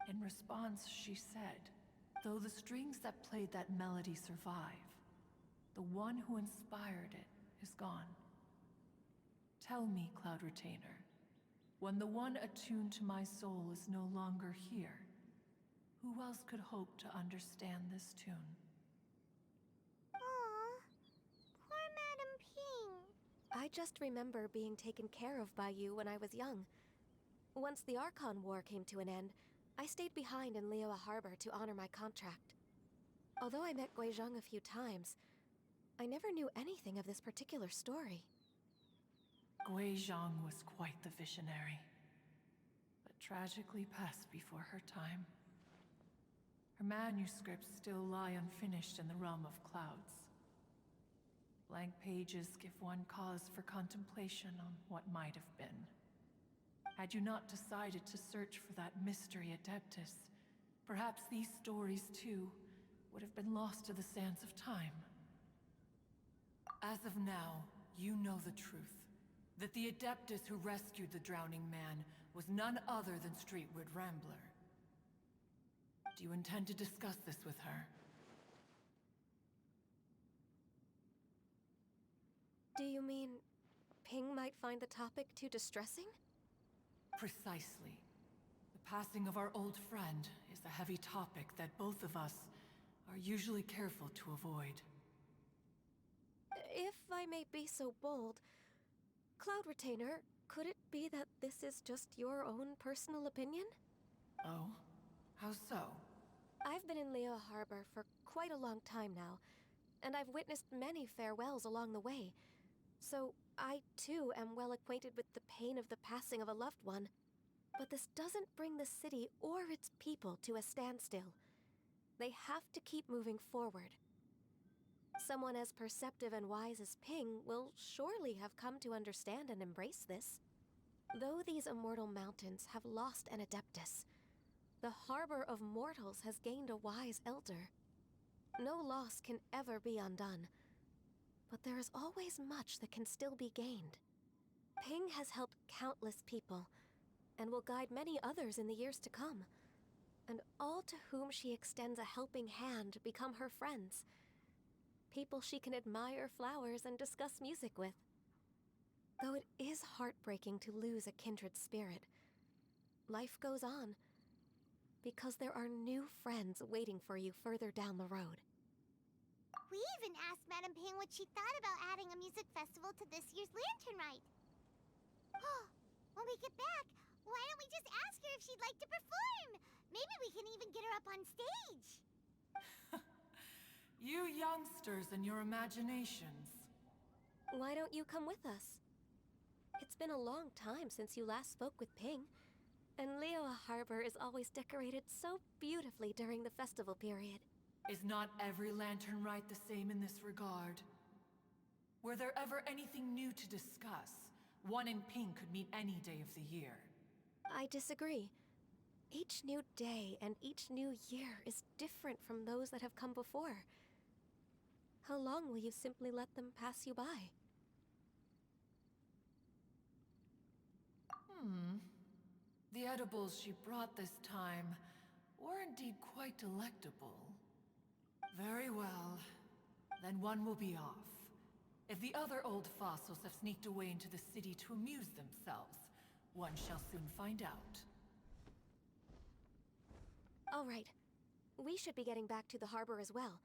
In response, she said, though the strings that played that melody survive, the one who inspired it is gone. Tell me, Cloud Retainer, when the one attuned to my soul is no longer here, who else could hope to understand this tune? Aw, poor Madame Ping. I just remember being taken care of by you when I was young. Once the Archon War came to an end, I stayed behind in Liyue Harbor to honor my contract. Although I met Gui Zhang a few times, I never knew anything of this particular story. Gui Zhang was quite the visionary, but tragically passed before her time. Her manuscripts still lie unfinished in the realm of clouds. Blank pages give one cause for contemplation on what might have been. Had you not decided to search for that mystery Adeptus, perhaps these stories too would have been lost to the sands of time. As of now, you know the truth. That the Adeptus who rescued the drowning man was none other than Streetwood Rambler. Do you intend to discuss this with her? Do you mean Ping might find the topic too distressing? Precisely. The passing of our old friend is a heavy topic that both of us are usually careful to avoid. If I may be so bold, Cloud Retainer, could it be that this is just your own personal opinion? Oh? How so? I've been in Liyue Harbor for quite a long time now, and I've witnessed many farewells along the way. So I, too, am well acquainted with the pain of the passing of a loved one. But this doesn't bring the city or its people to a standstill. They have to keep moving forward. Someone as perceptive and wise as Ping will surely have come to understand and embrace this. Though these immortal mountains have lost an Adeptus, the harbor of mortals has gained a wise elder. No loss can ever be undone, but there is always much that can still be gained. Ping has helped countless people, and will guide many others in the years to come. And all to whom she extends a helping hand become her friends. People she can admire flowers and discuss music with. Though it is heartbreaking to lose a kindred spirit, life goes on, because there are new friends waiting for you further down the road. We even asked Madame Ping what she thought about adding a music festival to this year's Lantern Rite. When we get back, why don't we just ask her if she'd like to perform? Maybe we can even get her up on stage. You youngsters and your imaginations. Why don't you come with us? It's been a long time since you last spoke with Ping, and Liyue Harbor is always decorated so beautifully during the festival period. Is not every Lantern Rite the same in this regard? Were there ever anything new to discuss? One in pink could mean any day of the year. I disagree. Each new day and each new year is different from those that have come before. How long will you simply let them pass you by? The edibles she brought this time were indeed quite delectable. Very well. Then one will be off. If the other old fossils have sneaked away into the city to amuse themselves, one shall soon find out. All right. We should be getting back to the harbor as well.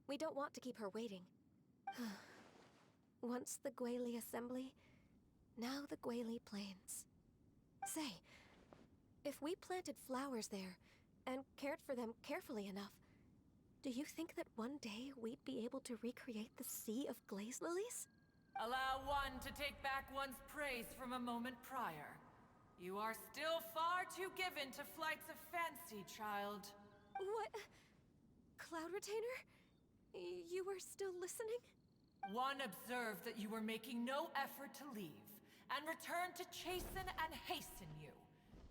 We don't want to keep her waiting. Once the Guili assembly, now the Guili plains. Say, if we planted flowers there and cared for them carefully enough, do you think that one day we'd be able to recreate the sea of glaze lilies? Allow one to take back one's praise from a moment prior. You are still far too given to flights of fancy, child. What? Cloud Retainer? You were still listening? One observed that you were making no effort to leave, and returned to chasten and hasten you.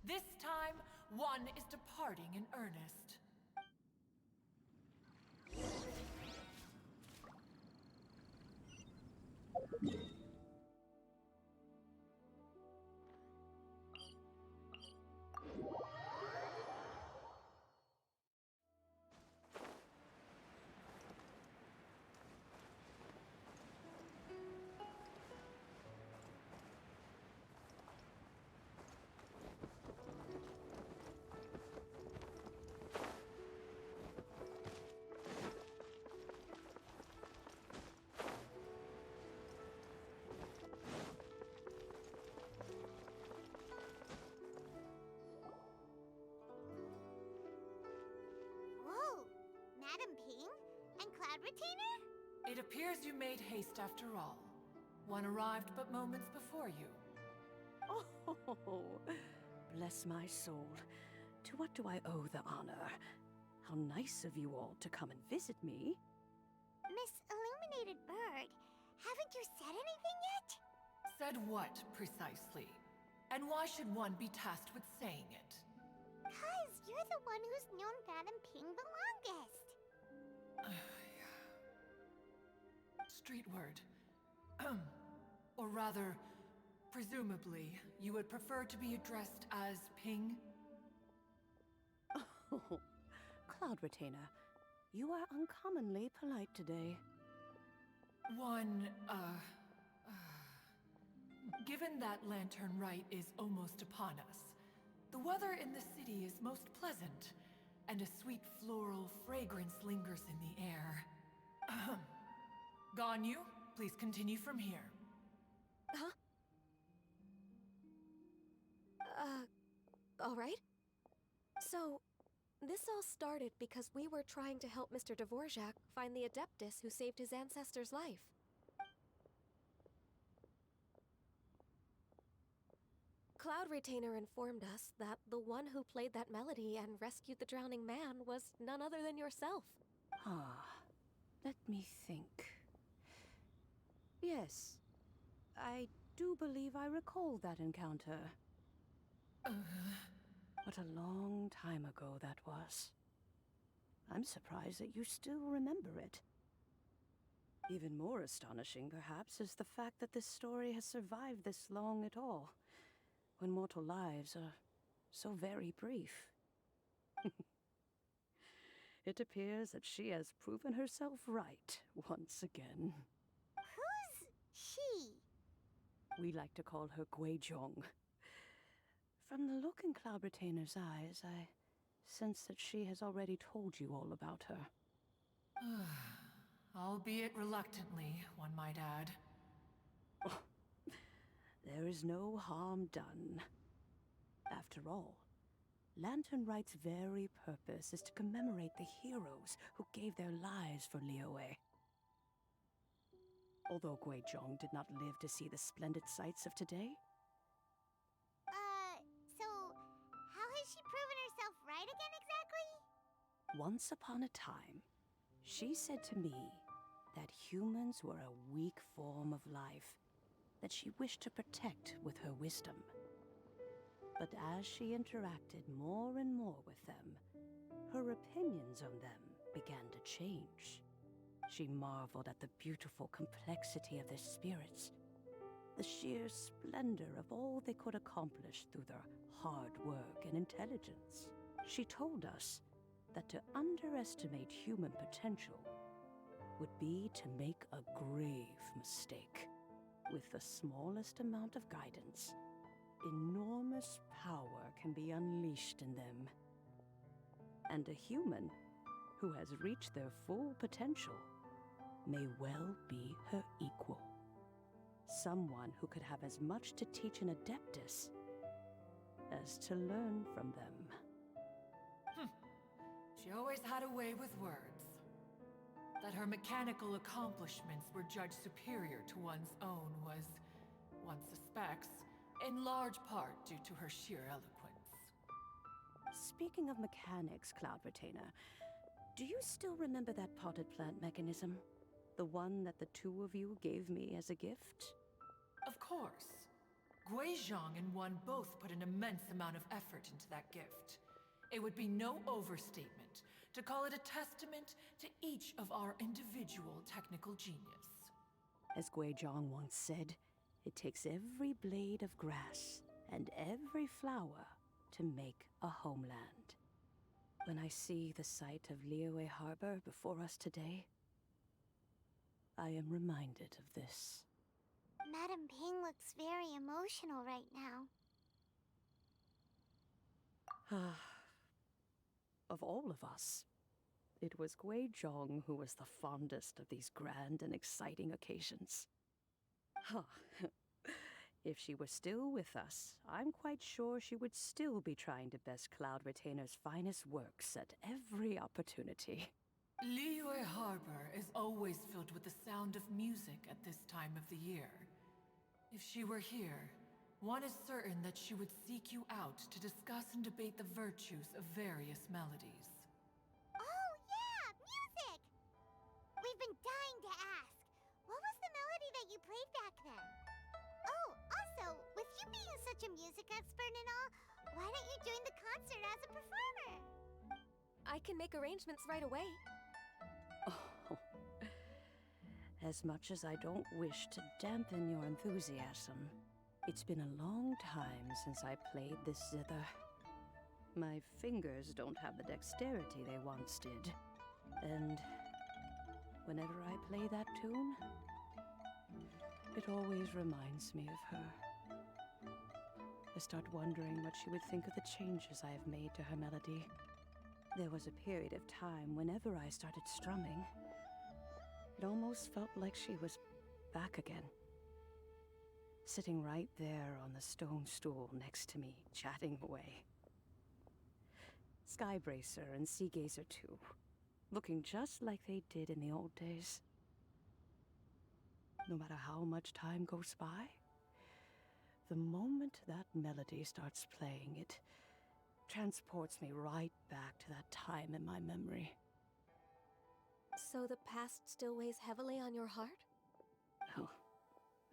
This time, one is departing in earnest. Whoa! Madam Ping? And Cloud Retainer? It appears you made haste after all. One arrived but moments before you. Oh, bless my soul. To what do I owe the honor? How nice of you all to come and visit me. Miss Illuminated Bird, haven't you said anything yet? Said what, precisely? And why should one be tasked with saying it? 'Cause you're the one who's known Madam Ping the longest. Street word. Or rather, presumably, you would prefer to be addressed as Ping? Oh, Cloud Retainer, you are uncommonly polite today. Given that Lantern Rite is almost upon us, the weather in the city is most pleasant, and a sweet floral fragrance lingers in the air. Ganyu, please continue from here. Huh? All right. So, this all started because we were trying to help Mr. Dvorak find the Adeptus who saved his ancestor's life. Cloud Retainer informed us that the one who played that melody and rescued the drowning man was none other than yourself. Let me think. Yes, I do believe I recall that encounter. What a long time ago that was. I'm surprised that you still remember it. Even more astonishing, perhaps, is the fact that this story has survived this long at all, when mortal lives are so very brief. It appears that she has proven herself right once again. Who's she? We like to call her Guizhong. From the look in Cloud Retainer's eyes, I sense that she has already told you all about her. Albeit reluctantly, one might add. There is no harm done. After all, Lantern Rite's very purpose is to commemorate the heroes who gave their lives for Liyue. Although Guizhong did not live to see the splendid sights of today. So how has she proven herself right again exactly? Once upon a time, she said to me that humans were a weak form of life, that she wished to protect with her wisdom. But as she interacted more and more with them, her opinions on them began to change. She marveled at the beautiful complexity of their spirits, the sheer splendor of all they could accomplish through their hard work and intelligence. She told us that to underestimate human potential would be to make a grave mistake. With the smallest amount of guidance, enormous power can be unleashed in them. And a human who has reached their full potential may well be her equal. Someone who could have as much to teach an adeptus as to learn from them. She always had a way with words. That her mechanical accomplishments were judged superior to one's own was, one suspects, in large part due to her sheer eloquence. Speaking of mechanics, Cloud Retainer, do you still remember that potted plant mechanism? The one that the two of you gave me as a gift? Of course. Guizhong and one both put an immense amount of effort into that gift. It would be no overstatement to call it a testament to each of our individual technical genius. As Guizhong once said, it takes every blade of grass and every flower to make a homeland. When I see the sight of Liyue Harbor before us today, I am reminded of this. Madam Ping looks very emotional right now. Of all of us, it was Guizhong who was the fondest of these grand and exciting occasions. If she were still with us, I'm quite sure she would still be trying to best Cloud Retainer's finest works at every opportunity. Liyue Harbor is always filled with the sound of music at this time of the year. If she were here, one is certain that she would seek you out to discuss and debate the virtues of various melodies. Oh, yeah! Music! We've been dying to ask. What was the melody that you played back then? Oh, also, with you being such a music expert and all, why don't you join the concert as a performer? I can make arrangements right away. Oh. As much as I don't wish to dampen your enthusiasm, it's been a long time since I played this zither. My fingers don't have the dexterity they once did. And whenever I play that tune, it always reminds me of her. I start wondering what she would think of the changes I have made to her melody. There was a period of time whenever I started strumming, it almost felt like she was back again. Sitting right there on the stone stool next to me, chatting away. Skybracer and Seagazer too, looking just like they did in the old days. No matter how much time goes by, the moment that melody starts playing, it transports me right back to that time in my memory. So the past still weighs heavily on your heart? Oh,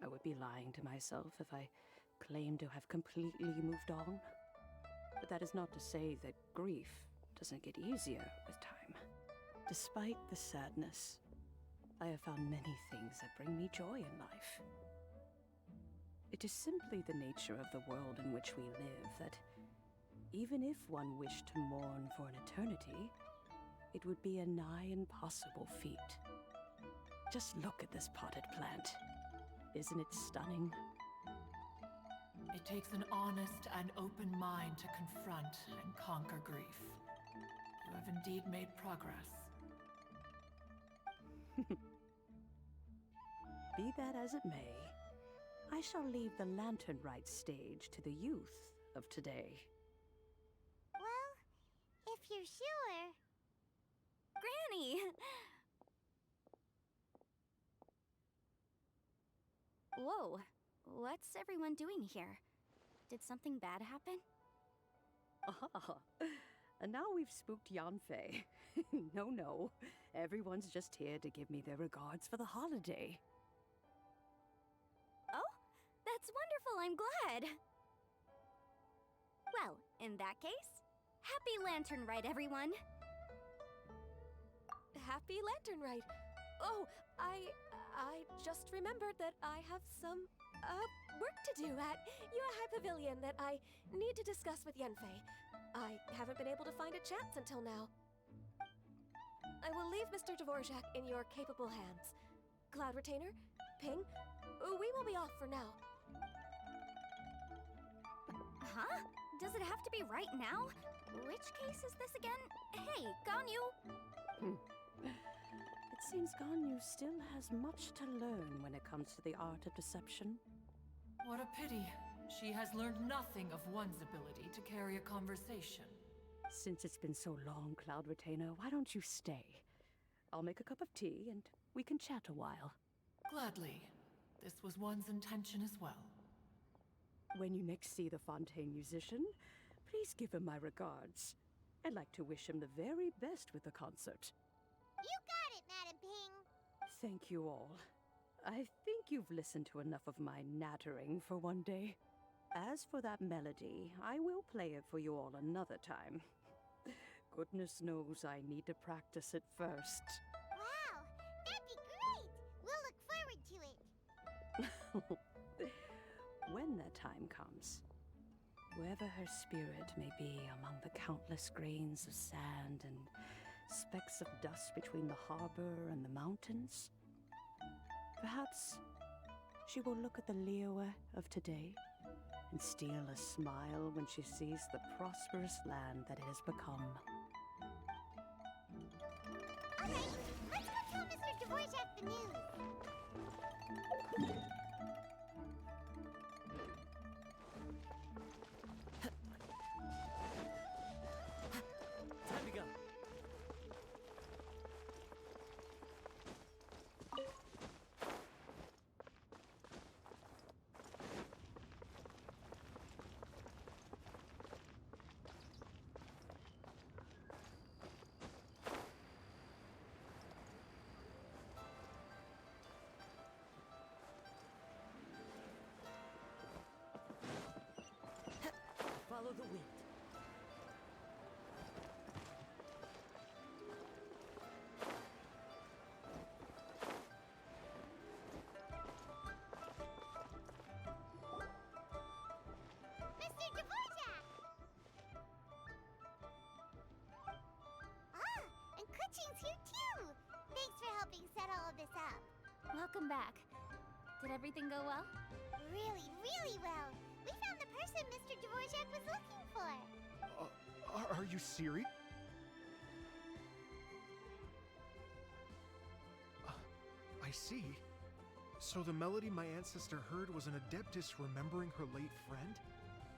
I would be lying to myself if I claimed to have completely moved on. But that is not to say that grief doesn't get easier with time. Despite the sadness, I have found many things that bring me joy in life. It is simply the nature of the world in which we live that even if one wished to mourn for an eternity, it would be a nigh impossible feat. Just look at this potted plant. Isn't it stunning? It takes an honest and open mind to confront and conquer grief. You have indeed made progress. Be that as it may, I shall leave the Lantern Rite stage to the youth of today. Well, if you're sure. Granny! Whoa, what's everyone doing here? Did something bad happen? And now we've spooked Yanfei. No, everyone's just here to give me their regards for the holiday. Oh, Well, I'm glad. Well, in that case, happy Lantern Rite, everyone. Happy Lantern Rite. Oh, I just remembered that I have some, work to do at Yuehai Pavilion that I need to discuss with Yanfei. I haven't been able to find a chance until now. I will leave Mr. Dvorak in your capable hands. Cloud Retainer, Ping, we will be off for now. Huh? Does it have to be right now? Which case is this again? Hey, Ganyu! It seems Ganyu still has much to learn when it comes to the art of deception. What a pity. She has learned nothing of one's ability to carry a conversation. Since it's been so long, Cloud Retainer, why don't you stay? I'll make a cup of tea and we can chat a while. Gladly. This was one's intention as well. When you next see the Fontaine musician, please give him my regards. I'd like to wish him the very best with the concert. You got it, Madam Ping. Thank you all. I think you've listened to enough of my nattering for one day. As for that melody, I will play it for you all another time. Goodness knows I need to practice it first. Wow, that'd be great! We'll look forward to it. When that time comes, wherever her spirit may be among the countless grains of sand and specks of dust between the harbor and the mountains, perhaps she will look at the Liyue of today and steal a smile when she sees the prosperous land that it has become. All right, let's go tell Mr. Dvorak the news. Time to go. Follow the wind. Mr. Dvorak! Ah, and Kuchin's here too! Thanks for helping set all of this up. Welcome back. Did everything go well? Really, really well. We found the person Mr. Dvorak was looking for. Are you serious? I see. So the melody my ancestor heard was an adeptus remembering her late friend?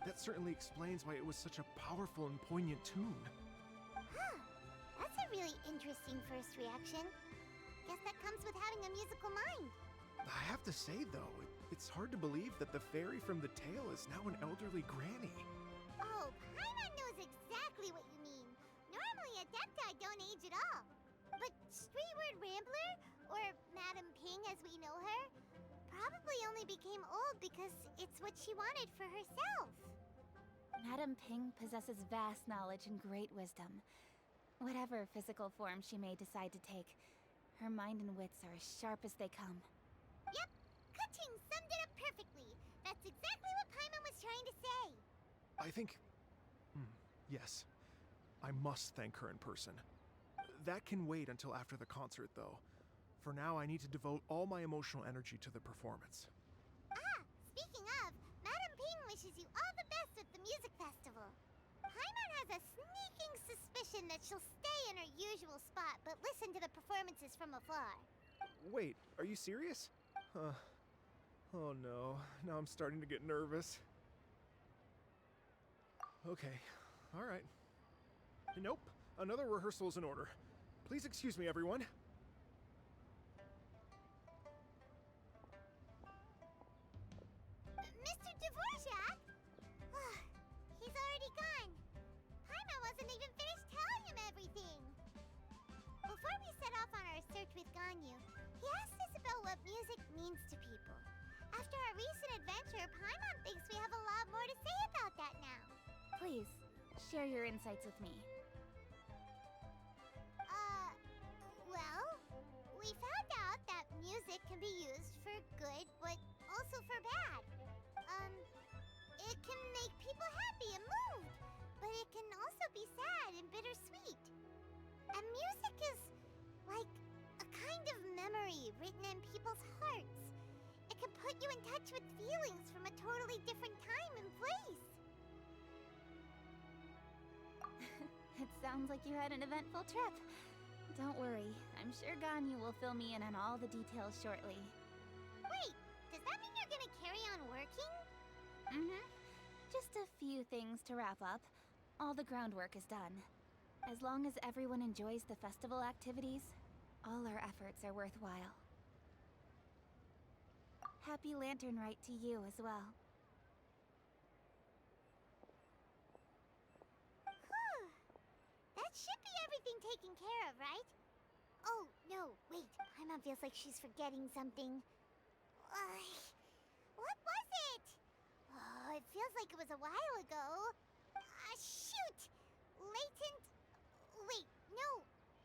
That certainly explains why it was such a powerful and poignant tune. Huh. That's a really interesting first reaction. Guess that comes with having a musical mind. I have to say, though, it's hard to believe that the fairy from the tale is now an elderly granny. Oh, Paimon knows exactly what you mean. Normally, Adepti don't age at all. But Streetward Rambler, or Madam Ping as we know her, probably only became old because it's what she wanted for herself. Madam Ping possesses vast knowledge and great wisdom. Whatever physical form she may decide to take, her mind and wits are as sharp as they come. Yep, Kuching summed it up perfectly. That's exactly what Paimon was trying to say. I think... yes. I must thank her in person. That can wait until after the concert, though. For now, I need to devote all my emotional energy to the performance. Ah, speaking of, Madam Ping wishes you all the best at the music festival. Paimon has a sneaking suspicion that she'll stay in her usual spot but listen to the performances from afar. Wait, are you serious? Oh no, now I'm starting to get nervous. Okay, alright. Nope, another rehearsal is in order. Please excuse me, everyone. Mr. Dvorak? He's already gone. Paimon wasn't even finished telling him everything. Before we set off on our search with Ganyu, he asked Isabel what music means to people. After our recent adventure, Paimon thinks Please, share your insights with me. Well, we found out that music can be used for good, but also for bad. It can make people happy and moved, but it can also be sad and bittersweet. And music is like a kind of memory written in people's hearts. It can put you in touch with feelings from a totally different time and place. It sounds like you had an eventful trip. Don't worry, I'm sure Ganyu will fill me in on all the details shortly. Wait, does that mean you're gonna carry on working? Mm-hmm. Just a few things to wrap up. All the groundwork is done. As long as everyone enjoys the festival activities, all our efforts are worthwhile. Happy Lantern Rite to you as well. That should be everything taken care of, right? Oh, no, wait. Paimon feels like she's forgetting something. What was it? Oh, it feels like it was a while ago. Shoot! Latent... Wait, no.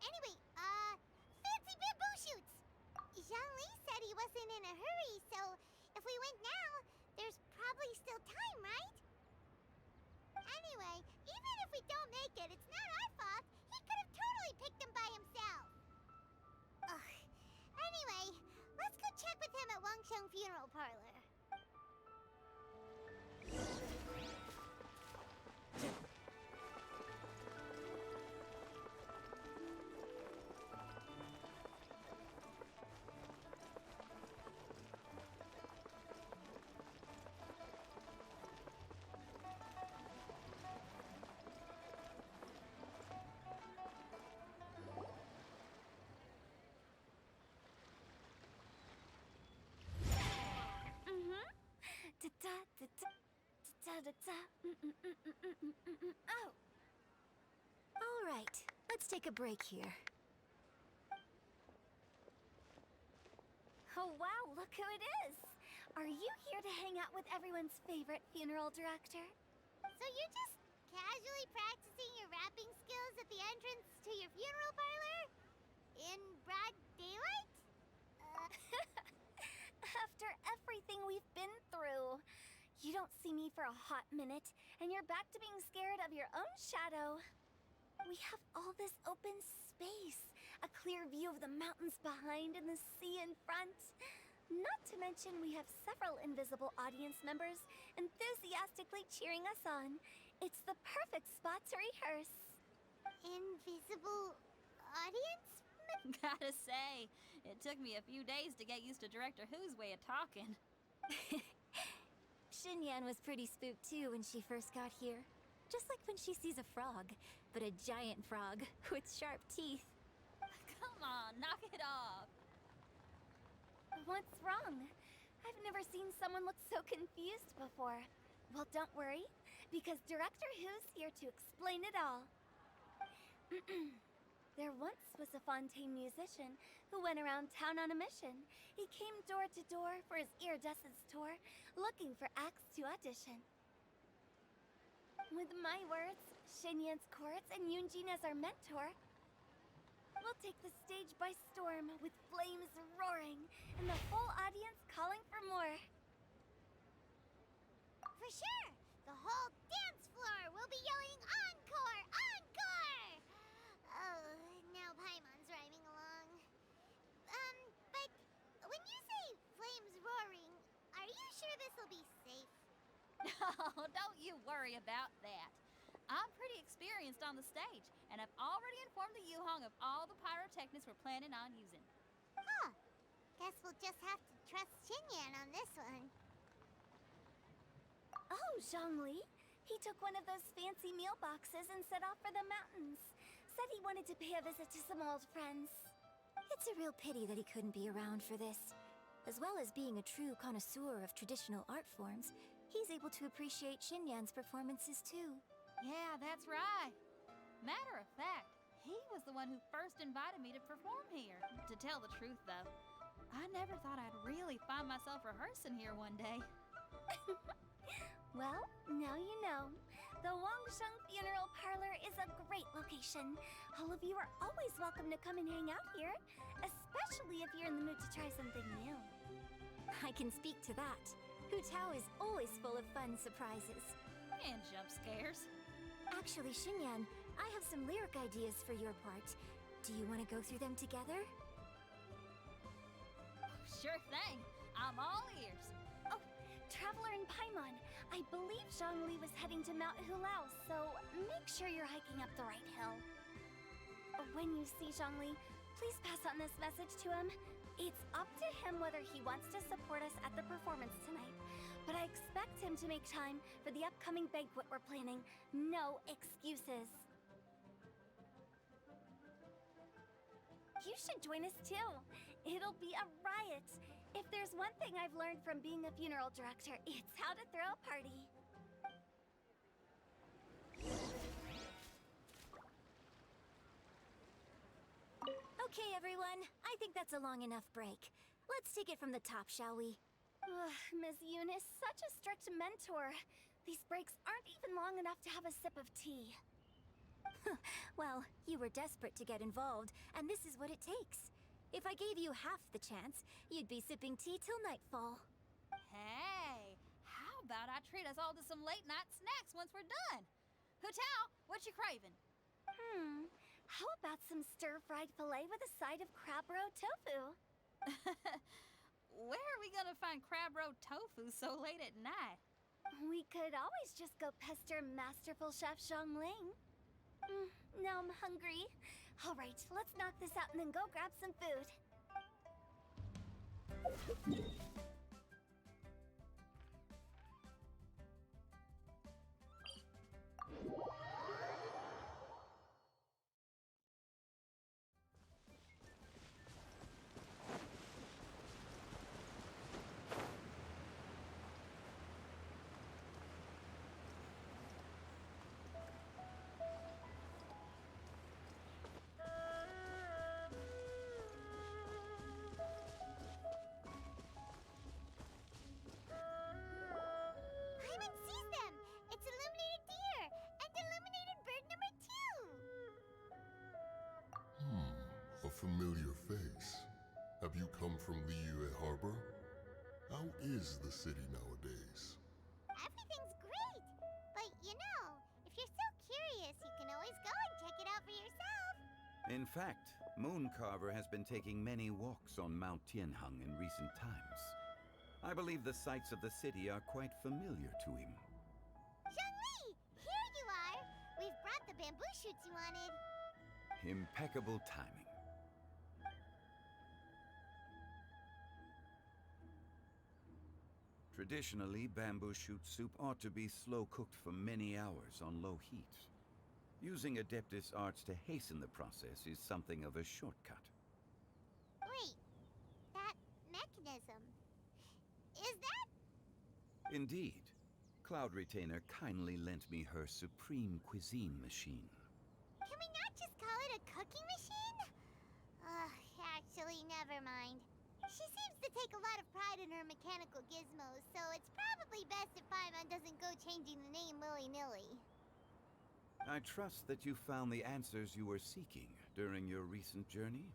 Anyway, fancy bamboo shoots! Zhangli said he wasn't in a hurry, so if we went now, there's probably still time, right? Anyway, even if we don't make it, it's not our fault. He could have totally picked them by himself. Ugh. Anyway, let's go check with him at Wangsheng Funeral Parlor. Oh. All right, let's take a break here. Oh wow, look who it is! Are you here to hang out with everyone's favorite funeral director? So you're just casually practicing your rapping skills at the entrance to your funeral parlor? In broad daylight? After everything we've been through, you don't see me for a hot minute, and you're back to being scared of your own shadow. We have all this open space, a clear view of the mountains behind and the sea in front. Not to mention we have several invisible audience members enthusiastically cheering us on. It's the perfect spot to rehearse. Invisible audience? Gotta say, it took me a few days to get used to Director Who's way of talking. Xinyan was pretty spooked too when she first got here. Just like when she sees a frog, but a giant frog with sharp teeth. Come on, knock it off. What's wrong? I've never seen someone look so confused before. Well, don't worry, because Director Who's here to explain it all. There once was a Fontaine musician who went around town on a mission. He came door to door for his iridescence tour, looking for acts to audition. With my words, Xinyan's chorus, and Yunjin as our mentor, we'll take the stage by storm with flames roaring and the whole audience calling for more. For sure! The whole dance floor will be yelling encore! Encore! Oh, now Paimon's rhyming along. But when you say flames roaring, are you sure this'll be safe? No, don't you worry about that. I'm pretty experienced on the stage, and I've already informed the Yuhong of all the pyrotechnics we're planning on using. Huh. Guess we'll just have to trust Xinyan on this one. Oh, Zhongli. He took one of those fancy meal boxes and set off for the mountains. Said he wanted to pay a visit to some old friends. It's a real pity that he couldn't be around for this. As well as being a true connoisseur of traditional art forms, he's able to appreciate Xinyan's performances too. Yeah, that's right. Matter of fact, he was the one who first invited me to perform here. To tell the truth, though, I never thought I'd really find myself rehearsing here one day. Well, now you know. The Wangsheng Funeral Parlor is a great location. All of you are always welcome to come and hang out here, especially if you're in the mood to try something new. I can speak to that. Hu Tao is always full of fun surprises. And jump scares. Actually, Xinyan, I have some lyric ideas for your part. Do you want to go through them together? Sure thing. I'm all ears. Oh, Traveler and Paimon, I believe Zhongli was heading to Mount Hulao, so make sure you're hiking up the right hill. When you see Zhongli, please pass on this message to him. It's up to him whether he wants to support us at the performance tonight, but I expect him to make time for the upcoming banquet we're planning. No excuses. You should join us too. It'll be a riot. If there's one thing I've learned from being a funeral director, it's how to throw a party. Okay, everyone. I think that's a long enough break. Let's take it from the top, shall we? Ms. Eunice, such a strict mentor. These breaks aren't even long enough to have a sip of tea. Well, you were desperate to get involved, and this is what it takes. If I gave you half the chance, you'd be sipping tea till nightfall. Hey, how about I treat us all to some late-night snacks once we're done? Hu Tao, what you craving? How about some stir-fried filet with a side of crab roe tofu? Where are we gonna find crab roe tofu so late at night? We could always just go pester masterful chef Zhongling. Now I'm hungry. All right, let's knock this out and then go grab some food. A familiar face. Have you come from Liyue Harbor? How is the city nowadays? Everything's great. But you know, if you're so curious, you can always go and check it out for yourself. In fact, Mooncarver has been taking many walks on Mount Tianheng in recent times. I believe the sights of the city are quite familiar to him. Zhongli, here you are. We've brought the bamboo shoots you wanted. Impeccable timing. Traditionally, bamboo shoot soup ought to be slow-cooked for many hours on low heat. Using Adeptus arts to hasten the process is something of a shortcut. Wait, that mechanism, is that? Indeed. Cloud Retainer kindly lent me her supreme cuisine machine. Can we not just call it a cooking machine? Actually, never mind. She seems to take a lot of pride in her mechanical gizmos, so it's probably best if Paimon doesn't go changing the name willy-nilly. I trust that you found the answers you were seeking during your recent journey?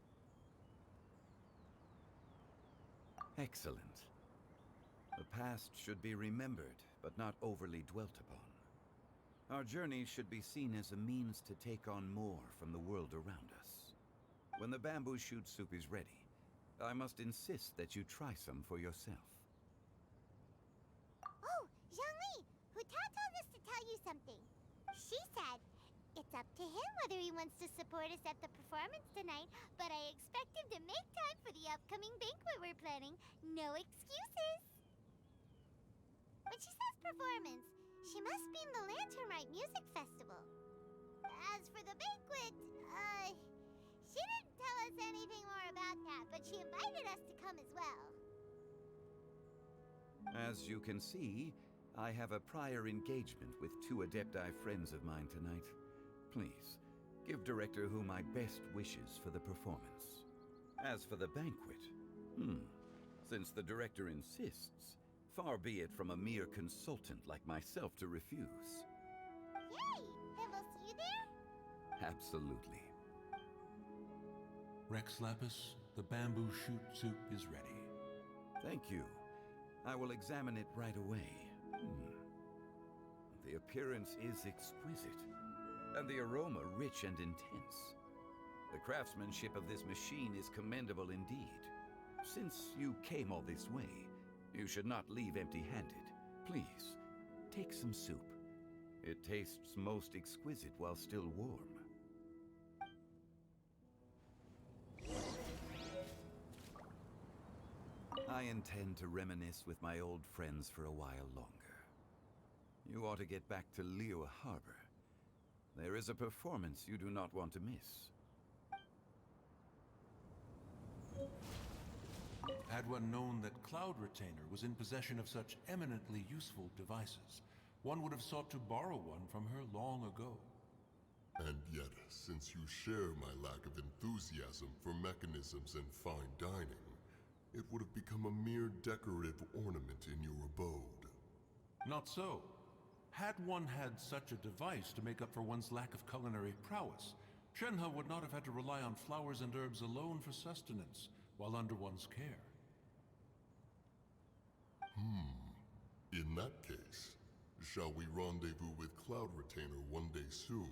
Excellent. The past should be remembered, but not overly dwelt upon. Our journey should be seen as a means to take on more from the world around us. When the bamboo shoot soup is ready, I must insist that you try some for yourself. Oh, Zhongli! Hu Tao told us to tell you something. She said, it's up to him whether he wants to support us at the performance tonight, but I expect him to make time for the upcoming banquet we're planning. No excuses! When she says performance, she must mean the Lantern Rite Music Festival. As for the banquet, she didn't tell us anything more about that, but she invited us to come as well. As you can see, I have a prior engagement with 2 Adepti friends of mine tonight. Please, give Director Hu my best wishes for the performance. As for the banquet, since the Director insists, far be it from a mere consultant like myself to refuse. Absolutely. Rex Lapis, the bamboo shoot soup is ready. Thank you. I will examine it right away. The appearance is exquisite, and the aroma rich and intense. The craftsmanship of this machine is commendable indeed. Since you came all this way, you should not leave empty-handed. Please, take some soup. It tastes most exquisite while still warm. I intend to reminisce with my old friends for a while longer. You ought to get back to Liyue Harbor. There is a performance you do not want to miss. Had one known that Cloud Retainer was in possession of such eminently useful devices, one would have sought to borrow one from her long ago. And yet, since you share my lack of enthusiasm for mechanisms and fine dining, it would have become a mere decorative ornament in your abode. Not so. Had one had such a device to make up for one's lack of culinary prowess, Shenhe would not have had to rely on flowers and herbs alone for sustenance, while under one's care. In that case, shall we rendezvous with Cloud Retainer one day soon,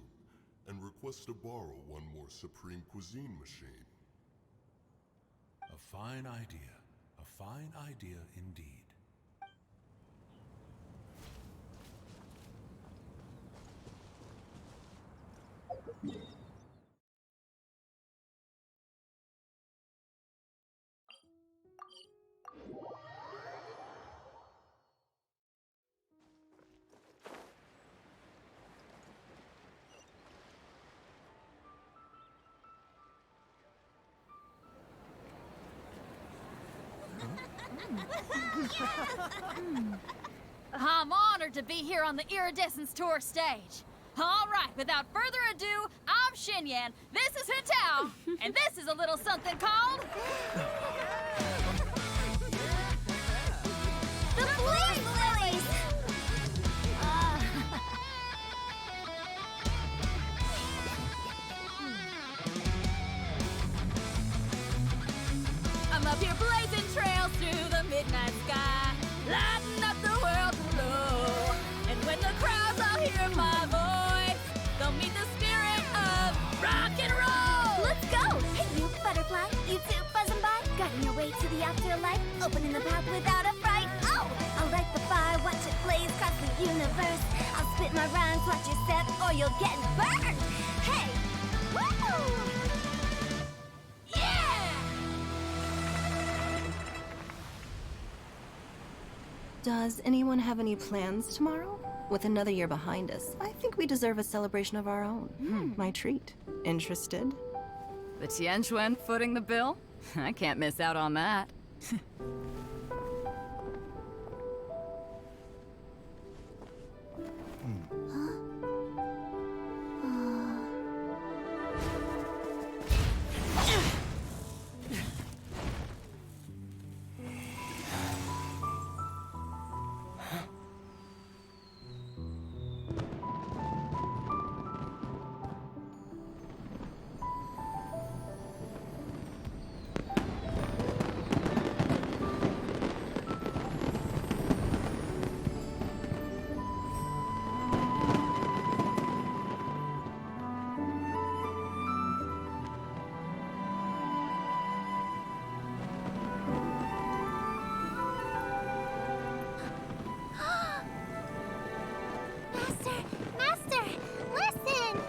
and request to borrow one more Supreme Cuisine machine? A fine idea. A fine idea indeed. I'm honored to be here on the Iridescence Tour stage. All right, without further ado, I'm Xinyan, this is Hutao, and this is a little something called... The Flame Lilies! I'm up here blazing trails through the midnight sky, lighting up the world below. And when the crowds all hear my voice, they'll meet the spirit of rock and roll. Let's go! Hey, you butterfly, you too buzzing by, guiding your way to the afterlife, opening the path without a fright. Oh, I'll light the fire, watch it blaze across the universe. I'll spit my rhymes, watch your step, or you'll get burned. Hey, woo! Does anyone have any plans tomorrow? With another year behind us, I think we deserve a celebration of our own. My treat. Interested? The Tianquan footing the bill? I can't miss out on that. Master, listen!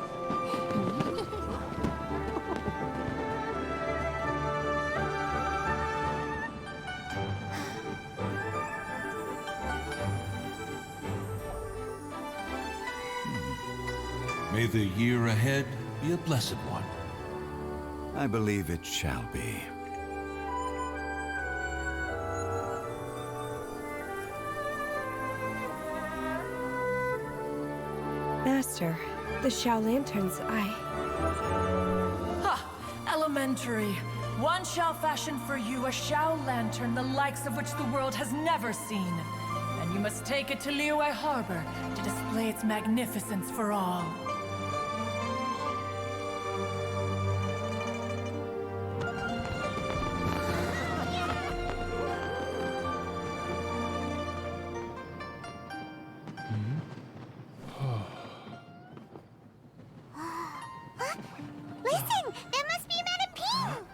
May the year ahead be a blessed one. I believe it shall be. Master, the Xiao Lanterns, Ha! Elementary. One shall fashion for you a Xiao Lantern the likes of which the world has never seen. And you must take it to Liyue Harbor to display its magnificence for all. Listen! That must be Madame Ping!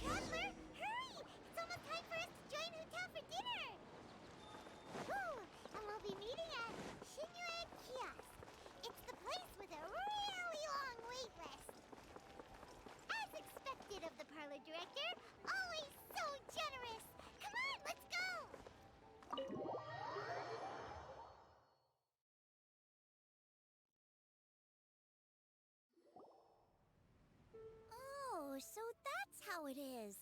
Traveler, hurry! It's almost time for us to join Hotel for dinner! Ooh, and we'll be meeting at Shinjuan Kiosk. It's the place with a really long wait list. As expected of the parlor director, always so generous! Come on, let's go! Oh, so that's how it is.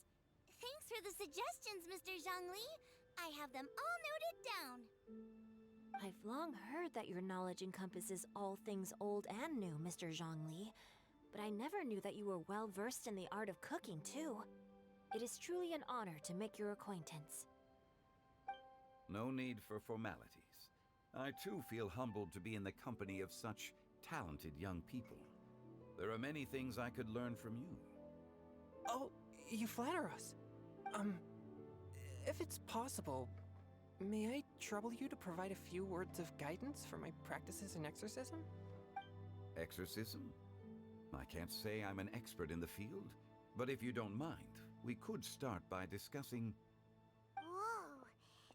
Thanks for the suggestions, Mr. Zhangli. I have them all noted down. I've long heard that your knowledge encompasses all things old and new, Mr. Zhangli. But I never knew that you were well versed in the art of cooking, too. It is truly an honor to make your acquaintance. No need for formalities. I too feel humbled to be in the company of such talented young people. There are many things I could learn from you. Oh, you flatter us. If it's possible, may I trouble you to provide a few words of guidance for my practices in exorcism? Exorcism? I can't say I'm an expert in the field, but if you don't mind, we could start by discussing... Whoa,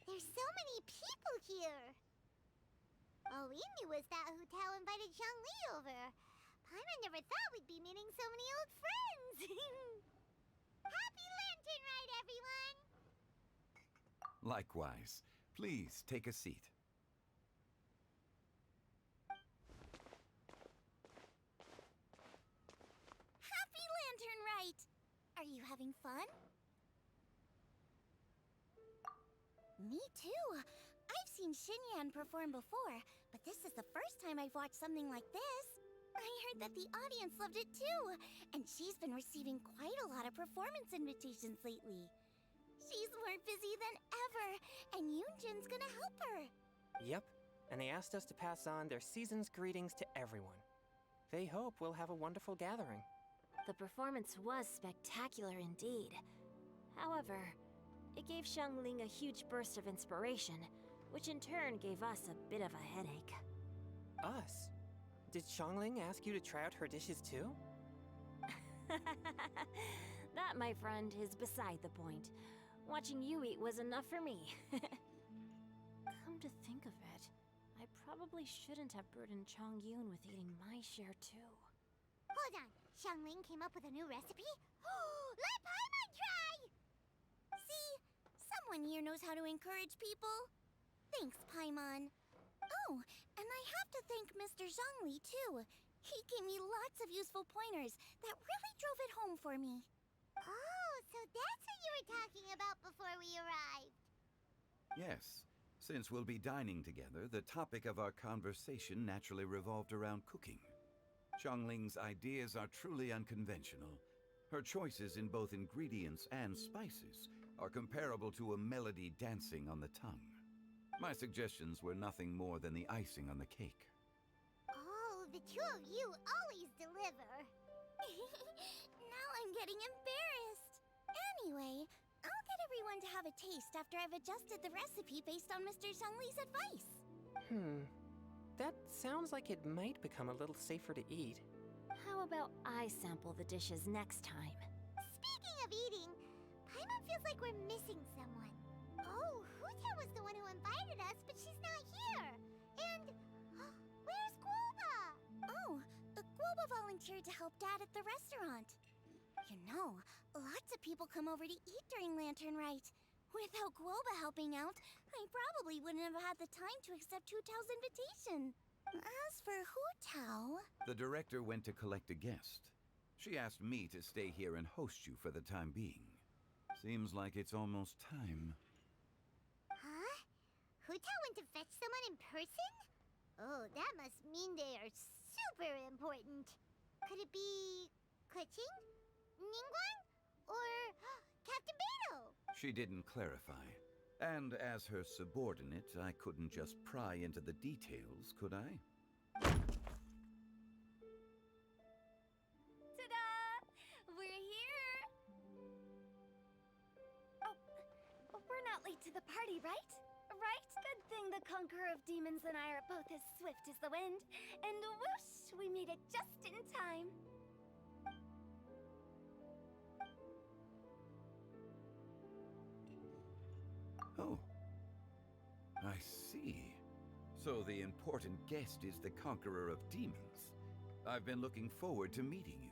there's so many people here! All we knew was that Hotel invited Zhangli over. Paimon never thought we'd be meeting so many old friends! Happy Lantern Ride, everyone! Likewise. Please, take a seat. Happy Lantern Rite! Are you having fun? Me too. I've seen Xinyan perform before, but this is the first time I've watched something like this. I heard that the audience loved it too, and she's been receiving quite a lot of performance invitations lately. She's more busy than ever, and Yoonjin's gonna help her. Yep, and they asked us to pass on their season's greetings to everyone. They hope we'll have a wonderful gathering. The performance was spectacular indeed. However, it gave Xiangling a huge burst of inspiration, which in turn gave us a bit of a headache. Us? Did Xiangling ask you to try out her dishes too? That, my friend, is beside the point. Watching you eat was enough for me. Come to think of it, I probably shouldn't have burdened Chongyun with eating my share too. Hold on. Xiangling came up with a new recipe? Let Paimon try! See? Someone here knows how to encourage people. Thanks, Paimon. Oh, and I have to thank Mr. Zhongli, too. He gave me lots of useful pointers that really drove it home for me. Oh, so that's what you were talking about before we arrived. Yes. Since we'll be dining together, the topic of our conversation naturally revolved around cooking. Xiangling's ideas are truly unconventional. Her choices in both ingredients and spices are comparable to a melody dancing on the tongue. My suggestions were nothing more than the icing on the cake. Oh, the two of you always deliver. Now I'm getting embarrassed. Anyway, I'll get everyone to have a taste after I've adjusted the recipe based on Mr. Zhongli's advice. That sounds like it might become a little safer to eat. How about I sample the dishes next time? Speaking of eating, Paimon feels like we're missing someone. Oh, Huta was the one who invited us, but she's not here. And where's Guoba? Oh, Guoba volunteered to help Dad at the restaurant. You know, lots of people come over to eat during Lantern Rite. Without Guoba helping out, I probably wouldn't have had the time to accept Hu Tao's invitation. As for Hu Tao... The director went to collect a guest. She asked me to stay here and host you for the time being. Seems like it's almost time. Huh? Hu Tao went to fetch someone in person? Oh, that must mean they are super important. Could it be... Kuching? Ningguang? Or Captain Beto? She didn't clarify. And as her subordinate, I couldn't just pry into the details, could I? Ta-da! We're here! Oh, we're not late to the party, right? Right? Good thing the Conqueror of Demons and I are both as swift as the wind. And whoosh, we made it just in time. Oh. I see. So the important guest is the Conqueror of Demons. I've been looking forward to meeting you.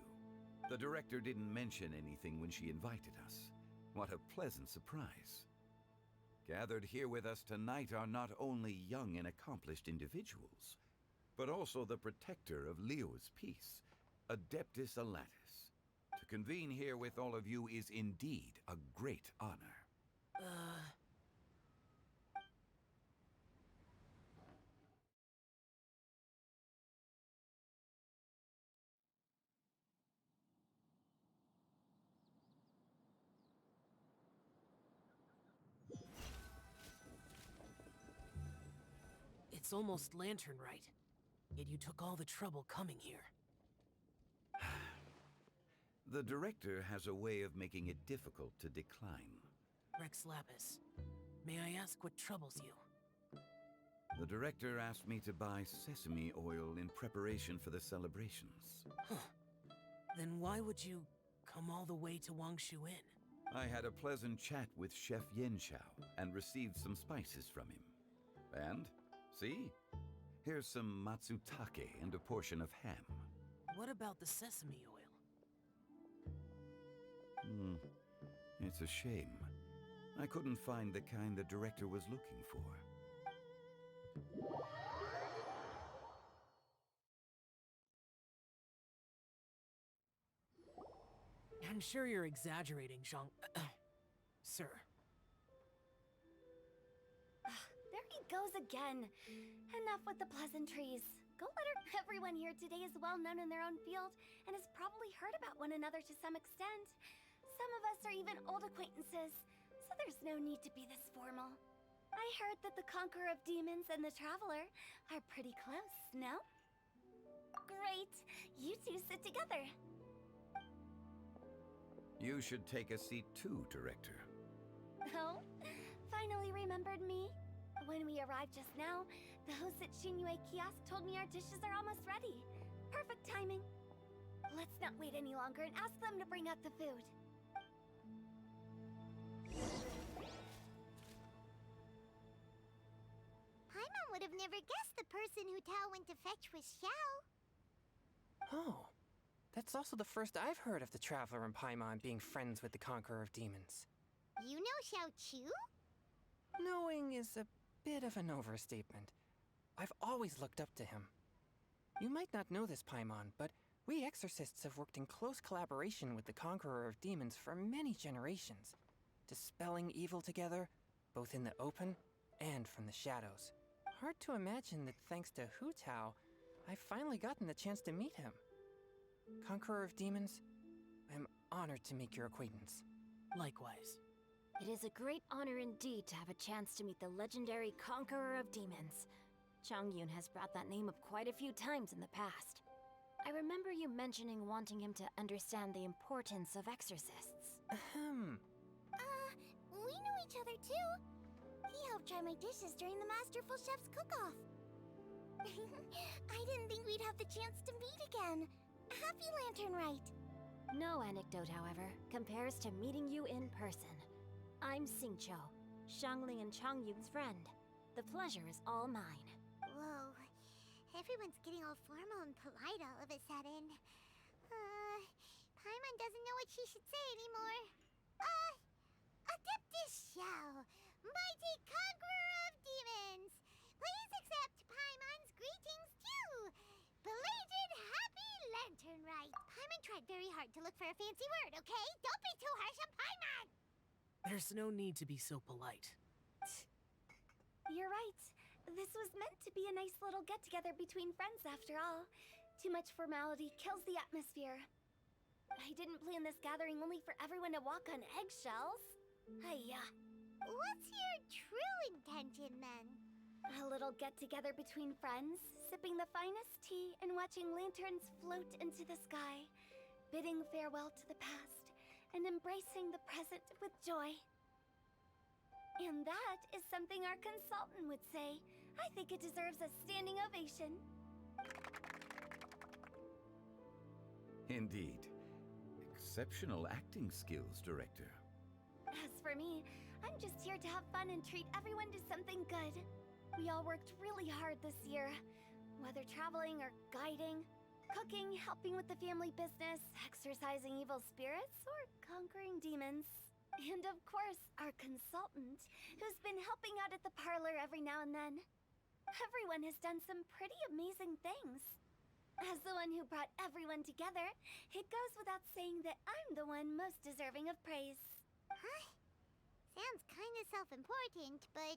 The director didn't mention anything when she invited us. What a pleasant surprise. Gathered here with us tonight are not only young and accomplished individuals, but also the protector of Liyue's peace, Adeptus Alatus. To convene here with all of you is indeed a great honor. It's almost Lantern Rite, yet you took all the trouble coming here. The director has a way of making it difficult to decline. Rex Lapis, may I ask what troubles you? The director asked me to buy sesame oil in preparation for the celebrations. Then why would you come all the way to Wangshu Inn? I had a pleasant chat with Chef Yanxiao and received some spices from him. And, see? Here's some matsutake and a portion of ham. What about the sesame oil? It's a shame. I couldn't find the kind the director was looking for. I'm sure you're exaggerating, Zhang... Sir. There he goes again. Enough with the pleasantries. Go let her. Everyone here today is well known in their own field and has probably heard about one another to some extent. Some of us are even old acquaintances, so there's no need to be this formal. I heard that the Conqueror of Demons and the Traveler are pretty close, no? Great! You two sit together. You should take a seat too, Director. Oh? Finally remembered me? When we arrived just now, the host at Xinyue Kiosk told me our dishes are almost ready. Perfect timing. Let's not wait any longer and ask them to bring out the food. Paimon would have never guessed the person Hu Tao went to fetch was Xiao. Oh, that's also the first I've heard of the Traveler and Paimon being friends with the Conqueror of Demons. You know Xiao Chu? Knowing is a bit of an overstatement. I've always looked up to him. You might not know this, Paimon, but we exorcists have worked in close collaboration with the Conqueror of Demons for many generations, dispelling evil together, both in the open and from the shadows. Hard to imagine that thanks to Hu Tao, I've finally gotten the chance to meet him. Conqueror of Demons, I'm honored to make your acquaintance. Likewise. It is a great honor indeed to have a chance to meet the legendary Conqueror of Demons. Changyun has brought that name up quite a few times in the past. I remember you mentioning wanting him to understand the importance of exorcists. Ahem. We know each other too. He helped try my dishes during the Masterful Chef's cook-off. I didn't think we'd have the chance to meet again. Happy Lantern Rite. No anecdote, however, compares to meeting you in person. I'm Xingqiu, Shangling and Changyun's friend. The pleasure is all mine. Whoa. Everyone's getting all formal and polite all of a sudden. Paimon doesn't know what she should say anymore. Adeptus Xiao, mighty conqueror of demons, please accept Paimon's greetings too. Belated Happy Lantern Rite. Paimon tried very hard to look for a fancy word, okay? Don't be too harsh on Paimon! There's no need to be so polite. You're right. This was meant to be a nice little get-together between friends after all. Too much formality kills the atmosphere. I didn't plan this gathering only for everyone to walk on eggshells. Hiya. What's your true intention then? A little get-together between friends, sipping the finest tea and watching lanterns float into the sky, bidding farewell to the past and embracing the present with joy. And that is something our consultant would say. I think it deserves a standing ovation. Indeed. Exceptional acting skills, Director. As for me, I'm just here to have fun and treat everyone to something good. We all worked really hard this year, whether traveling or guiding, cooking, helping with the family business, exorcising evil spirits, or conquering demons. And of course, our consultant, who's been helping out at the parlor every now and then. Everyone has done some pretty amazing things. As the one who brought everyone together, it goes without saying that I'm the one most deserving of praise. Huh? Sounds kinda self-important, but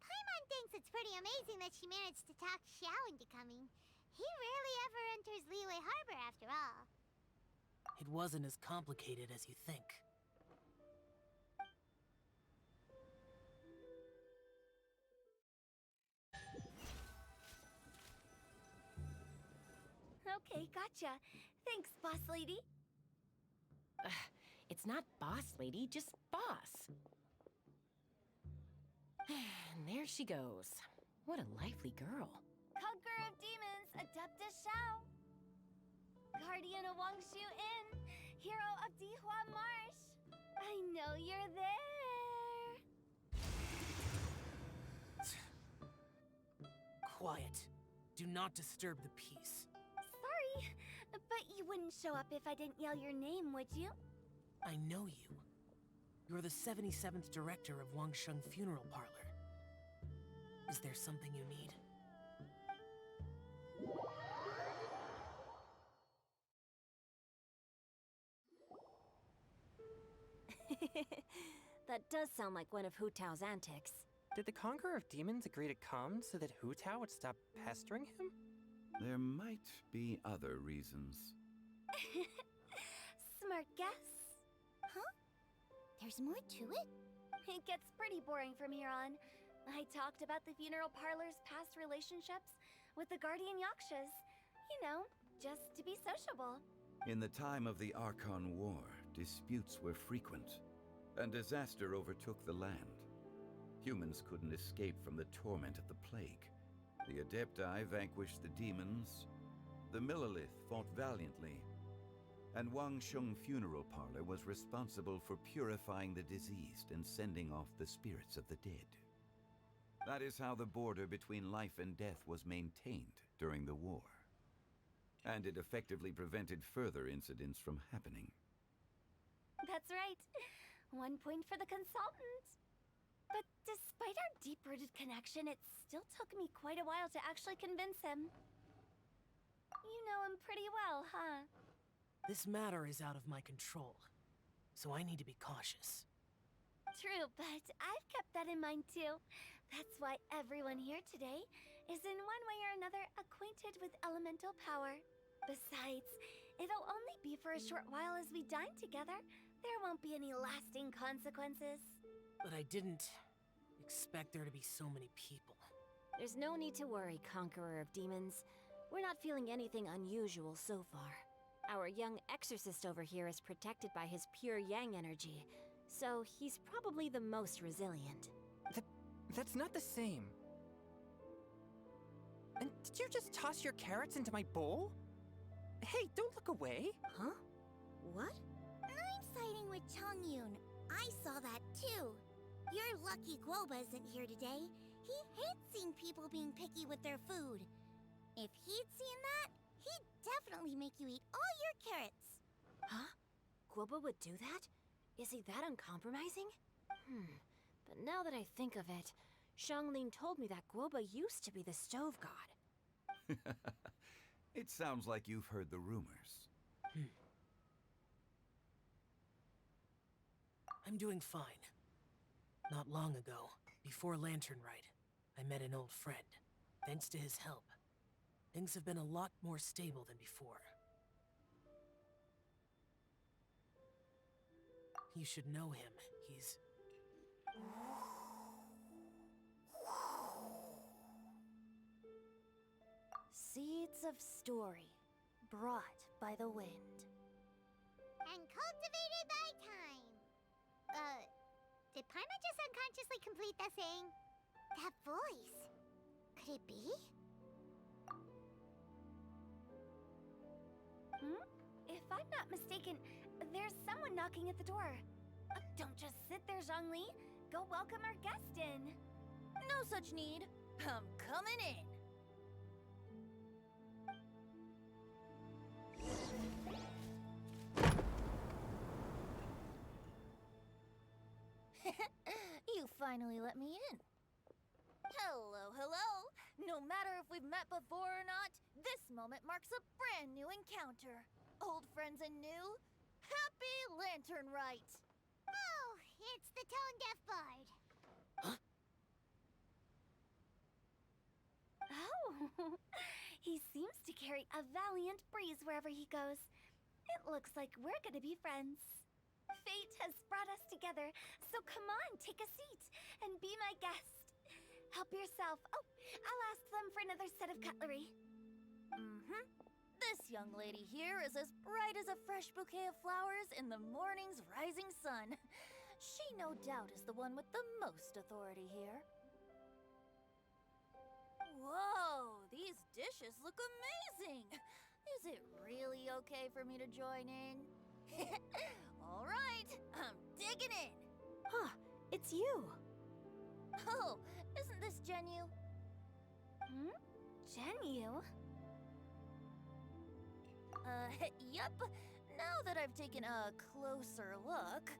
Paimon thinks it's pretty amazing that she managed to talk Xiao into coming. He rarely ever enters Liyue Harbor after all. It wasn't as complicated as you think. Okay, gotcha. Thanks, boss lady. It's not boss lady, just boss. And there she goes. What a lively girl. Conqueror of Demons, Adeptus Xiao. Guardian of Wangshu Inn, hero of Dihua Marsh. I know you're there. Quiet. Do not disturb the peace. Sorry, but you wouldn't show up if I didn't yell your name, would you? I know you. You're the 77th director of Wangsheng Funeral Parlor. Is there something you need? That does sound like one of Hu Tao's antics. Did the Conqueror of Demons agree to come so that Hu Tao would stop pestering him? There might be other reasons. Smart guess. Huh? There's more to it? It gets pretty boring from here on. I talked about the funeral parlor's past relationships with the guardian yakshas. You know, just to be sociable. In the time of the Archon War, disputes were frequent, and disaster overtook the land. Humans couldn't escape from the torment of the plague. The Adepti vanquished the demons, the Millelith fought valiantly, and Wangsheng Funeral Parlor was responsible for purifying the diseased and sending off the spirits of the dead. That is how the border between life and death was maintained during the war. And it effectively prevented further incidents from happening. That's right. 1 point for the consultant. But despite our deep-rooted connection, it still took me quite a while to actually convince him. You know him pretty well, huh? This matter is out of my control, so I need to be cautious. True, but I've kept that in mind too. That's why everyone here today is in one way or another acquainted with elemental power. Besides, it'll only be for a short while as we dine together. There won't be any lasting consequences. But I didn't expect there to be so many people. There's no need to worry, Conqueror of Demons. We're not feeling anything unusual so far. Our young exorcist over here is protected by his pure yang energy, so he's probably the most resilient. That's not the same. And did you just toss your carrots into my bowl? Hey, don't look away. Huh? What? I'm siding with Chongyun. I saw that too. You're lucky Guoba isn't here today. He hates seeing people being picky with their food. If he'd seen that, he'd definitely make you eat all your carrots. Huh? Guoba would do that? Is he that uncompromising? But now that I think of it, Xianglin told me that Guoba used to be the stove god. It sounds like you've heard the rumors. I'm doing fine. Not long ago, before Lantern Rite, I met an old friend. Thanks to his help, things have been a lot more stable than before. You should know him. He's... Seeds of story, brought by the wind. And cultivated by time. Did Paimon just unconsciously complete that saying? That voice. Could it be? If I'm not mistaken, there's someone knocking at the door. Don't just sit there, Zhongli. Go welcome our guest in. No such need. I'm coming in. You finally let me in. Hello, hello. No matter if we've met before or not, this moment marks a brand new encounter. Old friends and new. Happy Lantern Rite. Oh, it's the tone-deaf bard. Oh, he seems to carry a valiant breeze wherever he goes. It looks like we're gonna be friends. Fate has brought us together, so come on, take a seat and be my guest. Help yourself. Oh, I'll ask them for another set of cutlery. This young lady here is as bright as a fresh bouquet of flowers in the morning's rising sun. She no doubt is the one with the most authority here. Whoa, these dishes look amazing. Is it really okay for me to join in? All right, I'm digging in. Huh, it's you. Oh, isn't this Genyu? Genyu? Yup. Now that I've taken a closer look,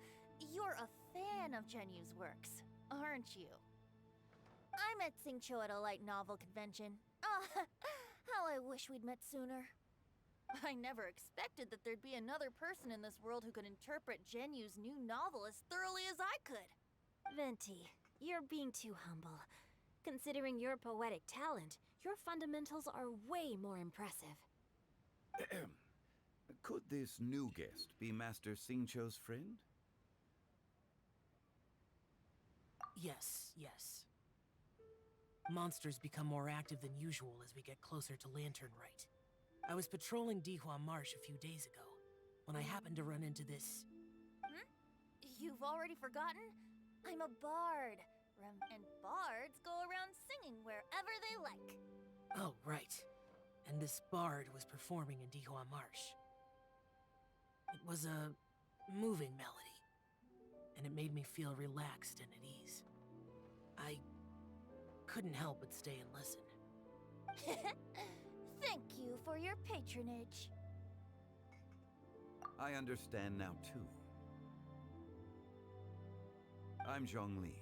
you're a fan of Genyu's works, aren't you? I met Xingqiu at a light novel convention. How I wish we'd met sooner. I never expected that there'd be another person in this world who could interpret Genyu's new novel as thoroughly as I could. Venti, you're being too humble. Considering your poetic talent, your fundamentals are way more impressive. Could this new guest be Master Xingqiu's friend? Yes. Monsters become more active than usual as we get closer to Lantern Rite. I was patrolling Dihua Marsh a few days ago, when I happened to run into this... You've already forgotten? I'm a bard, and bards go around singing wherever they like. Oh, right. And this bard was performing in Dihua Marsh. It was a moving melody, and it made me feel relaxed and at ease. couldn't help but stay and listen. Thank you for your patronage. I understand now, too. I'm Zhongli,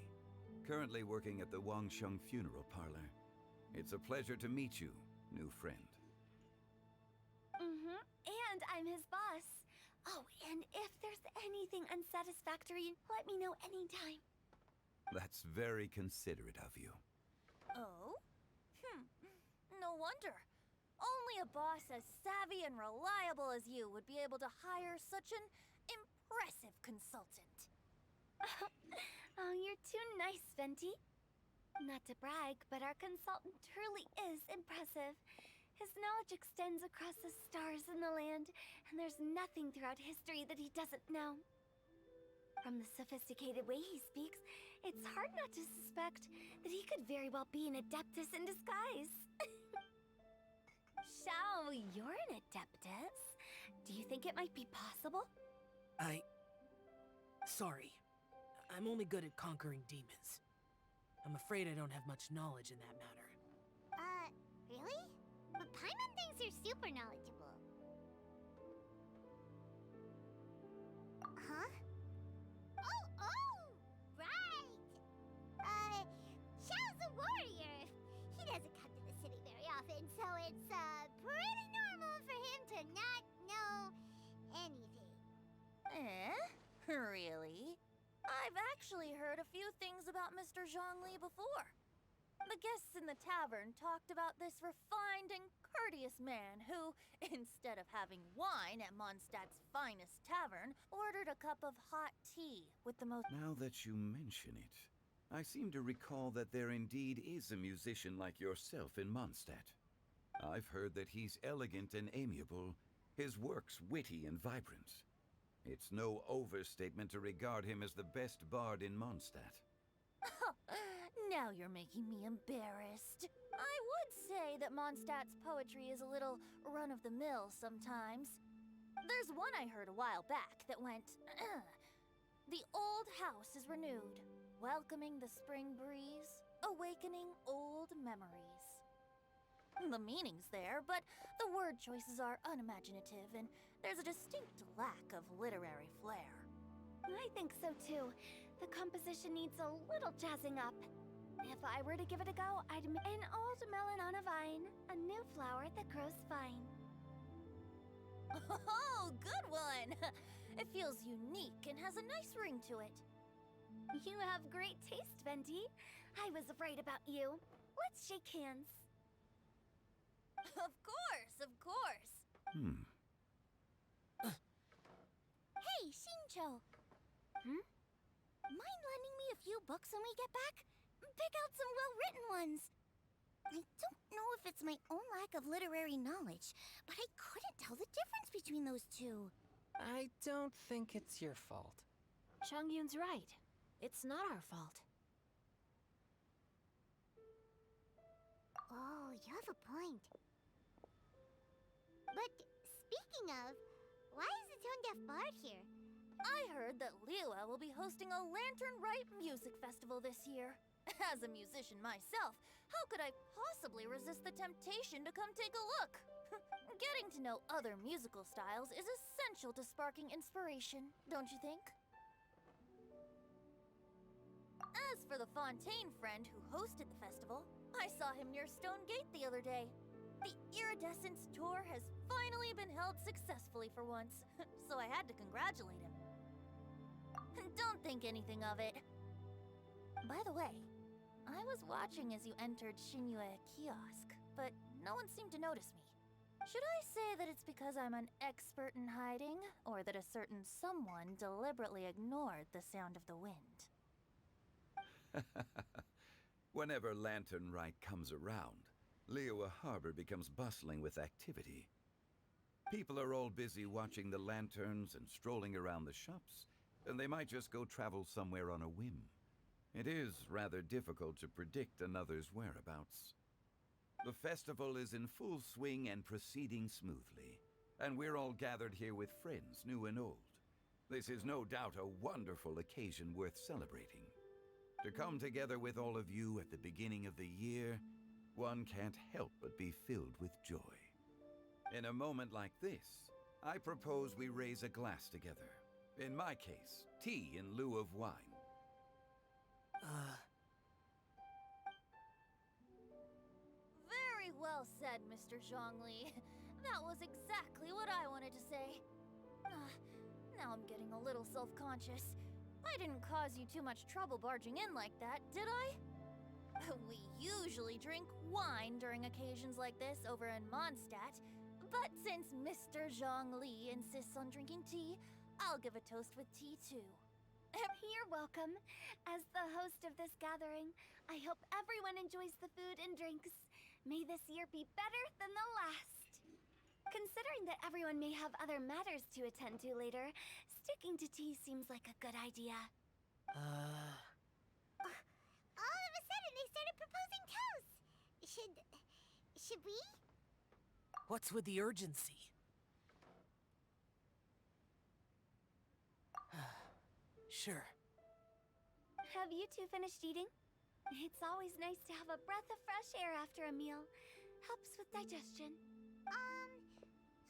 currently working at the Wangsheng Funeral Parlor. It's a pleasure to meet you, new friend. And I'm his boss. Oh, and if there's anything unsatisfactory, let me know anytime. That's very considerate of you. Oh? No wonder. Only a boss as savvy and reliable as you would be able to hire such an impressive consultant. Oh, you're too nice, Venti. Not to brag, but our consultant truly is impressive. His knowledge extends across the stars and the land, and there's nothing throughout history that he doesn't know. From the sophisticated way he speaks, it's hard not to suspect that he could very well be an Adeptus in disguise. Xiao, you're an Adeptus. Do you think it might be possible? Sorry. I'm only good at conquering demons. I'm afraid I don't have much knowledge in that matter. Really? But Paimon thinks you're super knowledgeable. Huh? Oh, right! Xiao's a warrior. He doesn't come to the city very often, so it's, pretty normal for him to not know anything. Really? I've actually heard a few things about Mr. Zhongli before. The guests in the tavern talked about this refined and courteous man who, instead of having wine at Mondstadt's finest tavern, ordered a cup of hot tea with the most— Now that you mention it, I seem to recall that there indeed is a musician like yourself in Mondstadt. I've heard that he's elegant and amiable, his works witty and vibrant. It's no overstatement to regard him as the best bard in Mondstadt. Now you're making me embarrassed. I would say that Mondstadt's poetry is a little run-of-the-mill sometimes. There's one I heard a while back that went, "The old house is renewed, welcoming the spring breeze, awakening old memories." The meaning's there, but the word choices are unimaginative, and there's a distinct lack of literary flair. I think so too. The composition needs a little jazzing up. If I were to give it a go, I'd make an old melon on a vine, a new flower that grows fine. Oh, good one! It feels unique and has a nice ring to it. You have great taste, Venti. I was right about you. Let's shake hands. Of course, of course. Hey, Shincho. Mind lending me a few books when we get back? Pick out some well-written ones. I don't know if it's my own lack of literary knowledge, but I couldn't tell the difference between those two. I don't think it's your fault. Changyun's right. It's not our fault. Oh, you have a point. But speaking of, why is the tone-deaf bard here? I heard that Liwa will be hosting a Lantern-Rite music festival this year. As a musician myself, how could I possibly resist the temptation to come take a look? Getting to know other musical styles is essential to sparking inspiration, don't you think? As for the Fontaine friend who hosted the festival, I saw him near Stone Gate the other day. The Iridescence tour has finally been held successfully for once, so I had to congratulate him. Don't think anything of it. By the way, I was watching as you entered Shinyue Kiosk, but no one seemed to notice me. Should I say that it's because I'm an expert in hiding, or that a certain someone deliberately ignored the sound of the wind? Whenever Lantern Rite comes around, Liyue Harbor becomes bustling with activity. People are all busy watching the lanterns and strolling around the shops, and they might just go travel somewhere on a whim. It is rather difficult to predict another's whereabouts. The festival is in full swing and proceeding smoothly, and we're all gathered here with friends, new and old. This is no doubt a wonderful occasion worth celebrating. To come together with all of you at the beginning of the year, one can't help but be filled with joy. In a moment like this, I propose we raise a glass together. In my case, tea in lieu of wine. Very well said, Mr. Zhongli. That was exactly what I wanted to say. Now I'm getting a little self-conscious. I didn't cause you too much trouble barging in like that, did I? We usually drink wine during occasions like this over in Mondstadt, but since Mr. Zhongli insists on drinking tea, I'll give a toast with tea too. You're welcome. As the host of this gathering, I hope everyone enjoys the food and drinks. May this year be better than the last. Considering that everyone may have other matters to attend to later, sticking to tea seems like a good idea. All of a sudden, they started proposing toasts. Should we? What's with the urgency? Sure. Have you two finished eating? It's always nice to have a breath of fresh air after a meal. Helps with digestion.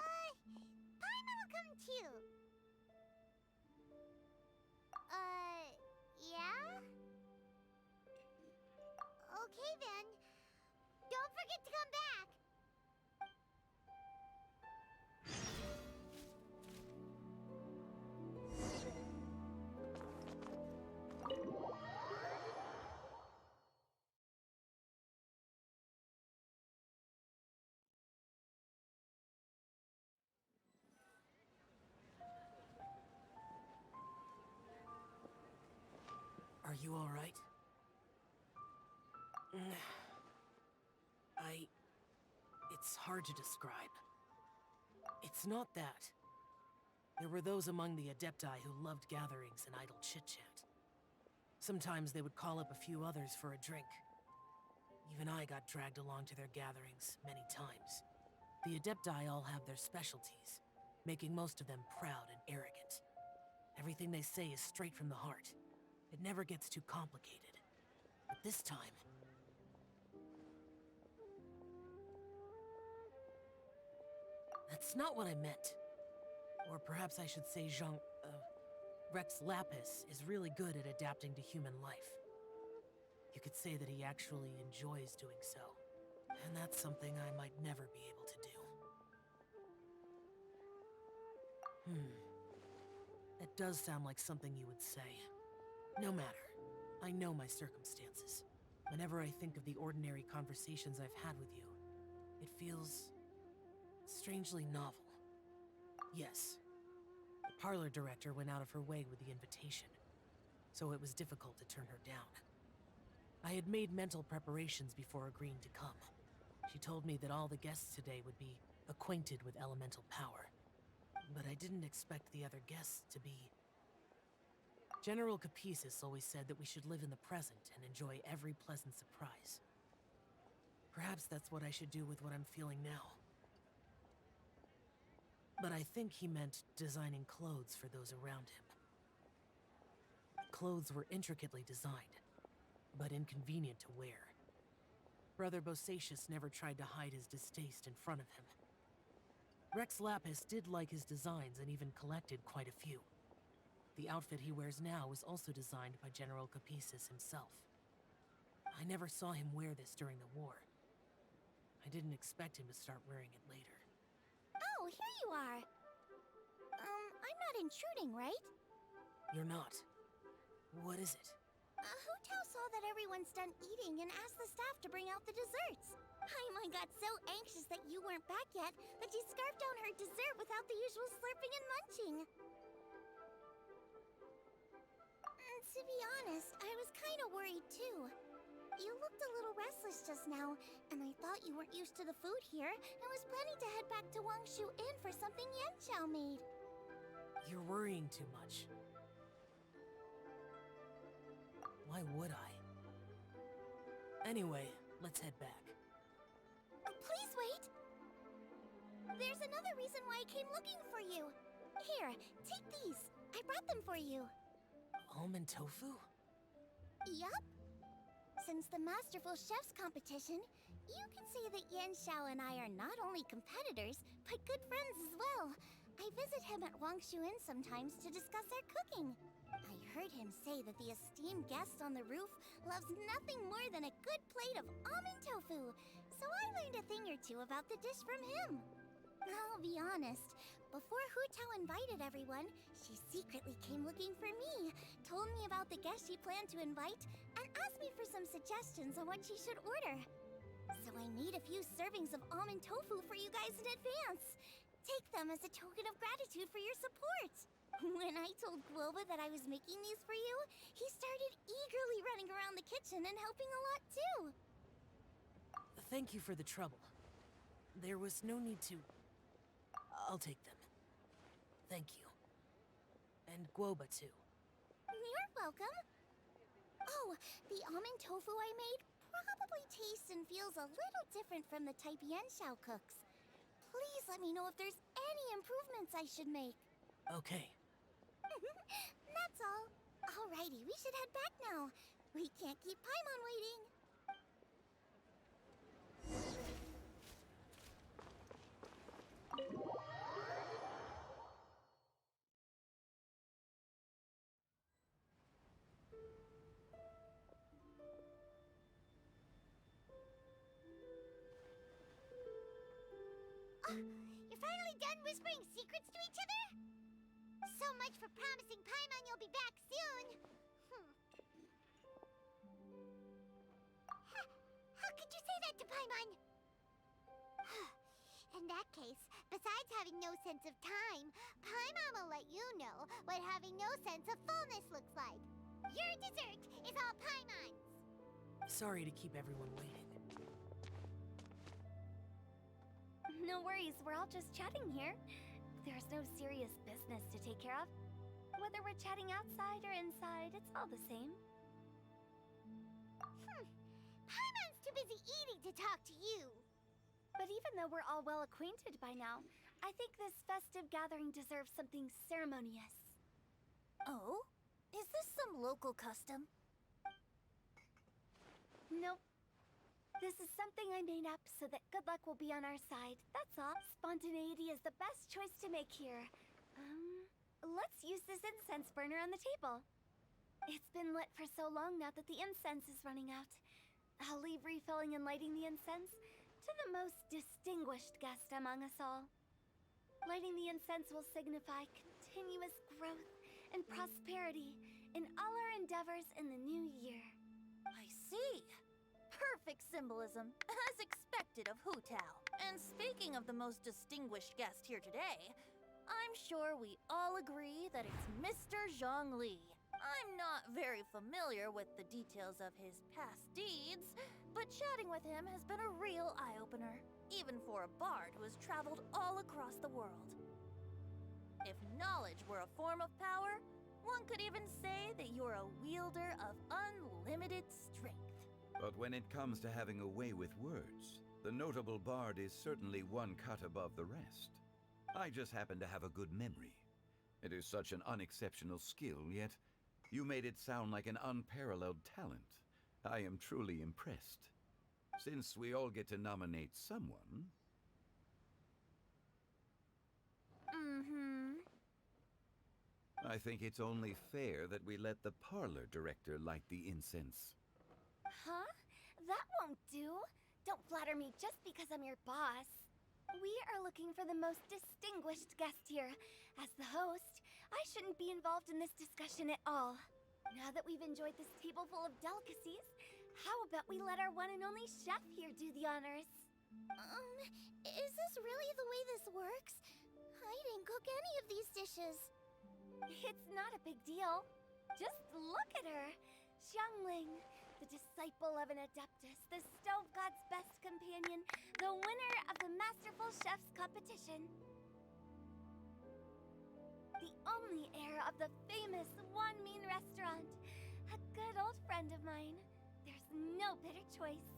Paimon will come too. Yeah? Okay then. Don't forget to come back. Are you all right? It's hard to describe. It's not that. There were those among the Adepti who loved gatherings and idle chit-chat. Sometimes they would call up a few others for a drink. Even I got dragged along to their gatherings many times. The Adepti all have their specialties, making most of them proud and arrogant. Everything they say is straight from the heart. It never gets too complicated. But this time... That's not what I meant. Or perhaps I should say Rex Lapis is really good at adapting to human life. You could say that he actually enjoys doing so. And that's something I might never be able to do. That does sound like something you would say. No matter. I know my circumstances. Whenever I think of the ordinary conversations I've had with you, it feels... strangely novel. Yes. The parlor director went out of her way with the invitation, so it was difficult to turn her down. I had made mental preparations before agreeing to come. She told me that all the guests today would be acquainted with elemental power, but I didn't expect the other guests to be... General Capisis always said that we should live in the present and enjoy every pleasant surprise. Perhaps that's what I should do with what I'm feeling now. But I think he meant designing clothes for those around him. Clothes were intricately designed, but inconvenient to wear. Brother Bosacius never tried to hide his distaste in front of him. Rex Lapis did like his designs and even collected quite a few. The outfit he wears now was also designed by General Capisis himself. I never saw him wear this during the war. I didn't expect him to start wearing it later. Oh, here you are. I'm not intruding, right? You're not. What is it? Hu Tao saw that everyone's done eating and asked the staff to bring out the desserts. Paimon got so anxious that you weren't back yet that she scarfed down her dessert without the usual slurping and munching. To be honest, I was kind of worried too. You looked a little restless just now, and I thought you weren't used to the food here and was planning to head back to Wangshu Inn for something Yanqiao made. You're worrying too much. Why would I? Anyway, let's head back. Please wait! There's another reason why I came looking for you. Here, take these. I brought them for you. Almond tofu? Yup. Since the Masterful Chef's competition, you can say that Yan Xiao and I are not only competitors, but good friends as well. I visit him at Wangshuin sometimes to discuss our cooking. I heard him say that the esteemed guest on the roof loves nothing more than a good plate of almond tofu, so I learned a thing or two about the dish from him. I'll be honest, before Hu Tao invited everyone, she secretly came looking for me, told me about the guests she planned to invite, and asked me for some suggestions on what she should order. So I made a few servings of almond tofu for you guys in advance. Take them as a token of gratitude for your support. When I told Guoba that I was making these for you, he started eagerly running around the kitchen and helping a lot too. Thank you for the trouble. There was no need to... I'll take them. Thank you. And Guoba too. You're welcome. Oh, the almond tofu I made probably tastes and feels a little different from the type Yan Xiao cooks. Please let me know if there's any improvements I should make. Okay. That's all. Alrighty, we should head back now. We can't keep Paimon waiting. You're finally done whispering secrets to each other? So much for promising Paimon you'll be back soon. How could you say that to Paimon? In that case, besides having no sense of time, Paimon will let you know what having no sense of fullness looks like. Your dessert is all Paimon's. Sorry to keep everyone waiting. No worries, we're all just chatting here. There's no serious business to take care of. Whether we're chatting outside or inside, it's all the same. Paimon's too busy eating to talk to you. But even though we're all well acquainted by now, I think this festive gathering deserves something ceremonious. Oh? Is this some local custom? Nope. This is something I made up so that good luck will be on our side. That's all. Spontaneity is the best choice to make here. Let's use this incense burner on the table. It's been lit for so long now that the incense is running out. I'll leave refilling and lighting the incense to the most distinguished guest among us all. Lighting the incense will signify continuous growth and prosperity in all our endeavors in the new year. I see. Perfect symbolism, as expected of Hu Tao. And speaking of the most distinguished guest here today, I'm sure we all agree that it's Mr. Zhongli. I'm not very familiar with the details of his past deeds, but chatting with him has been a real eye-opener, even for a bard who has traveled all across the world. If knowledge were a form of power, one could even say that you're a wielder of unlimited strength. But when it comes to having a way with words, the notable bard is certainly one cut above the rest. I just happen to have a good memory. It is such an unexceptional skill, yet you made it sound like an unparalleled talent. I am truly impressed. Since we all get to nominate someone... I think it's only fair that we let the parlor director light the incense. Huh? That won't do. Don't flatter me just because I'm your boss. We are looking for the most distinguished guest here. As the host, I shouldn't be involved in this discussion at all. Now that we've enjoyed this table full of delicacies, how about we let our one and only chef here do the honors? Is this really the way this works? I didn't cook any of these dishes. It's not a big deal. Just look at her. Xiangling, the disciple of an adeptus, the stove god's best companion, the winner of the Masterful Chef's competition. The only heir of the famous One Mean restaurant. A good old friend of mine. There's no better choice.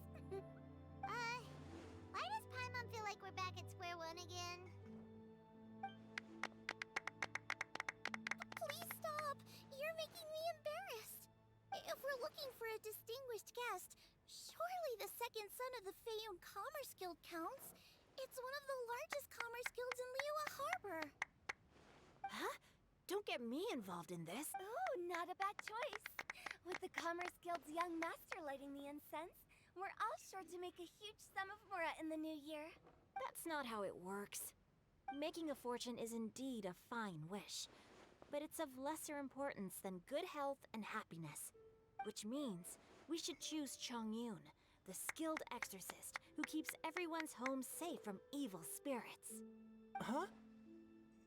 Why does Paimon feel like we're back at square one again? Please stop! You're making me embarrassed. If we're looking only the second son of the Feiyun Commerce Guild counts, it's one of the largest commerce guilds in Liyue Harbor. Huh? Don't get me involved in this. Oh, not a bad choice. With the Commerce Guild's young master lighting the incense, we're all sure to make a huge sum of mora in the new year. That's not how it works. Making a fortune is indeed a fine wish, but it's of lesser importance than good health and happiness. Which means we should choose Chongyun, the skilled exorcist who keeps everyone's home safe from evil spirits. Huh?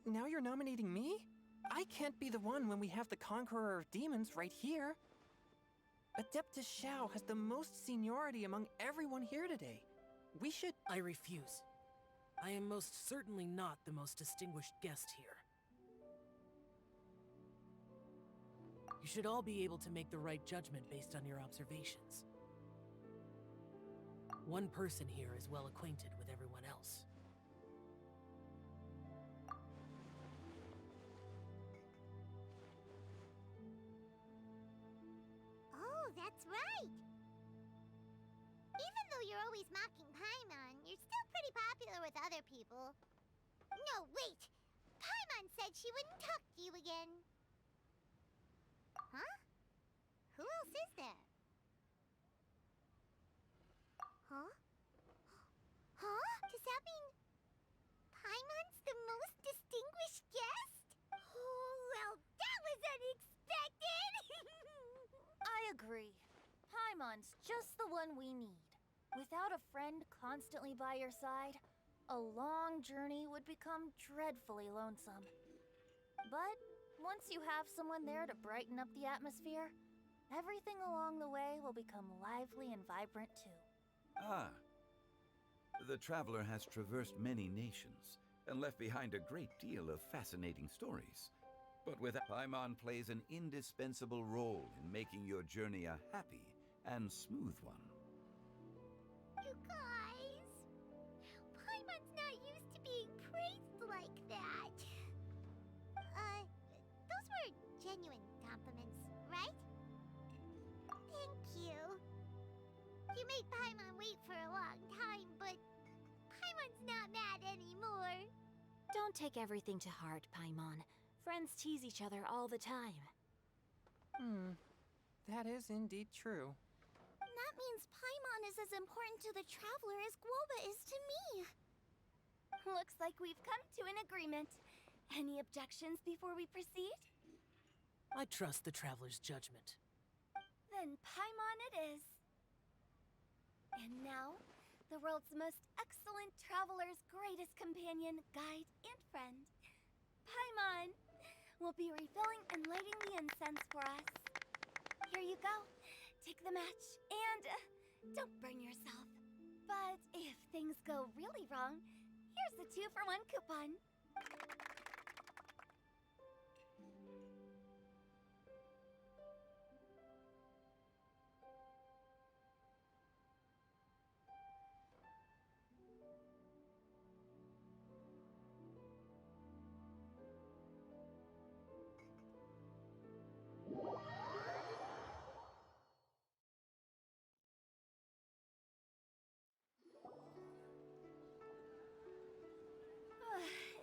Now you're nominating me? I can't be the one when we have the Conqueror of Demons right here. Adeptus Xiao has the most seniority among everyone here today. We should... I refuse. I am most certainly not the most distinguished guest here. You should all be able to make the right judgment based on your observations. One person here is well acquainted with everyone else. Oh, that's right! Even though you're always mocking Paimon, you're still pretty popular with other people. No, wait! Paimon said she wouldn't talk to you again. Huh? Who else is there? Huh? Huh? Does that mean Paimon's the most distinguished guest? Oh, well, that was unexpected! I agree. Paimon's just the one we need. Without a friend constantly by your side, a long journey would become dreadfully lonesome. But once you have someone there to brighten up the atmosphere, everything along the way will become lively and vibrant too. Ah. The traveler has traversed many nations and left behind a great deal of fascinating stories. But with Paimon plays an indispensable role in making your journey a happy and smooth one. You guys, Paimon's not used to being praised like that. Those were genuine compliments, right? Thank you. You made Paimon wait for a long time, but Paimon's not mad anymore. Don't take everything to heart, Paimon. Friends tease each other all the time. That is indeed true. That means Paimon is as important to the traveler as Guoba is to me. Looks like we've come to an agreement. Any objections before we proceed? I trust the traveler's judgment. Then Paimon it is. And now, the world's most excellent traveler's greatest companion, guide, and friend, Paimon, will be refilling and lighting the incense for us. Here you go. Take the match, and don't burn yourself. But if things go really wrong, here's the 2-for-1 coupon.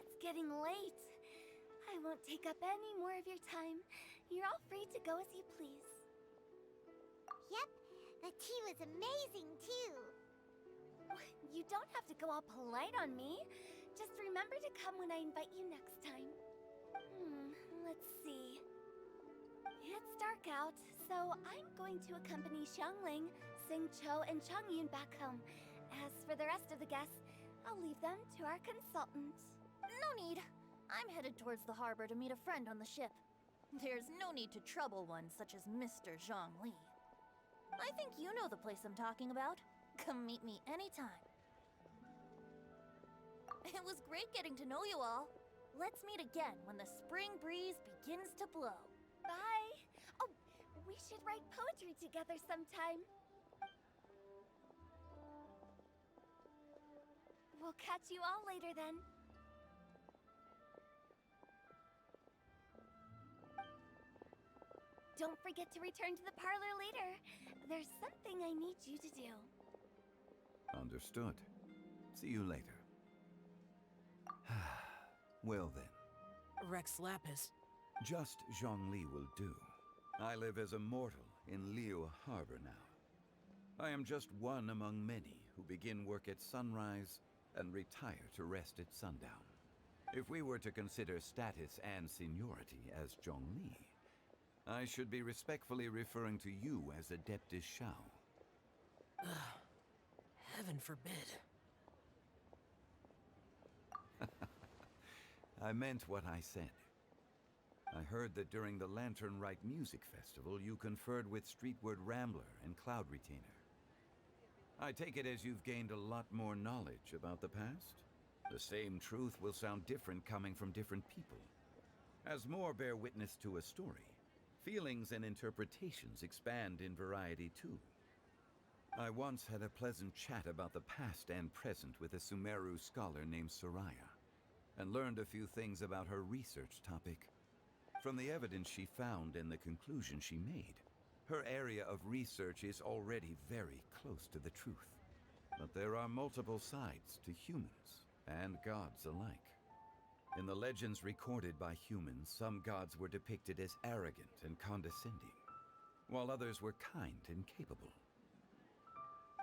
It's getting late. I won't take up any more of your time. You're all free to go as you please. Yep, the tea was amazing too. You don't have to go all polite on me. Just remember to come when I invite you next time. Let's see. It's dark out, so I'm going to accompany Xiangling, Xingqiu, and Chongyun back home. As for the rest of the guests, I'll leave them to our consultant. No need. I'm headed towards the harbor to meet a friend on the ship. There's no need to trouble one such as Mr. Zhongli. I think you know the place I'm talking about. Come meet me anytime. It was great getting to know you all. Let's meet again when the spring breeze begins to blow. Bye! Oh, we should write poetry together sometime. We'll catch you all later then. Don't forget to return to the parlor later. There's something I need you to do. Understood. See you later. Well then. Rex Lapis. Just Zhongli will do. I live as a mortal in Liu Harbor now. I am just one among many who begin work at sunrise and retire to rest at sundown. If we were to consider status and seniority as Zhongli, I should be respectfully referring to you as Adeptus Shao. Heaven forbid. I meant what I said. I heard that during the Lantern Rite Music Festival, you conferred with Streetward Rambler and Cloud Retainer. I take it as you've gained a lot more knowledge about the past? The same truth will sound different coming from different people. As more bear witness to a story, feelings and interpretations expand in variety too. I once had a pleasant chat about the past and present with a Sumeru scholar named Soraya, and learned a few things about her research topic. From the evidence she found and the conclusion she made, her area of research is already very close to the truth. But there are multiple sides to humans and gods alike. In the legends recorded by humans, some gods were depicted as arrogant and condescending, while others were kind and capable.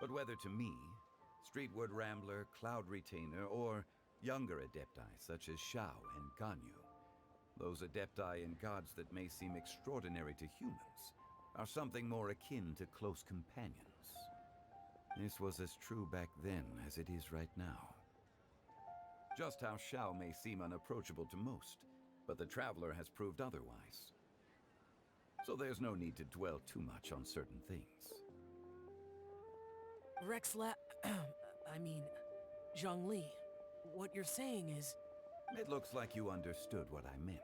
But whether to me, Streetward Rambler, Cloud Retainer, or younger adepti such as Shao and Ganyu, those adepti and gods that may seem extraordinary to humans are something more akin to close companions. This was as true back then as it is right now. Just how Shao may seem unapproachable to most, but the Traveler has proved otherwise. So there's no need to dwell too much on certain things. Zhongli, what you're saying is... It looks like you understood what I meant.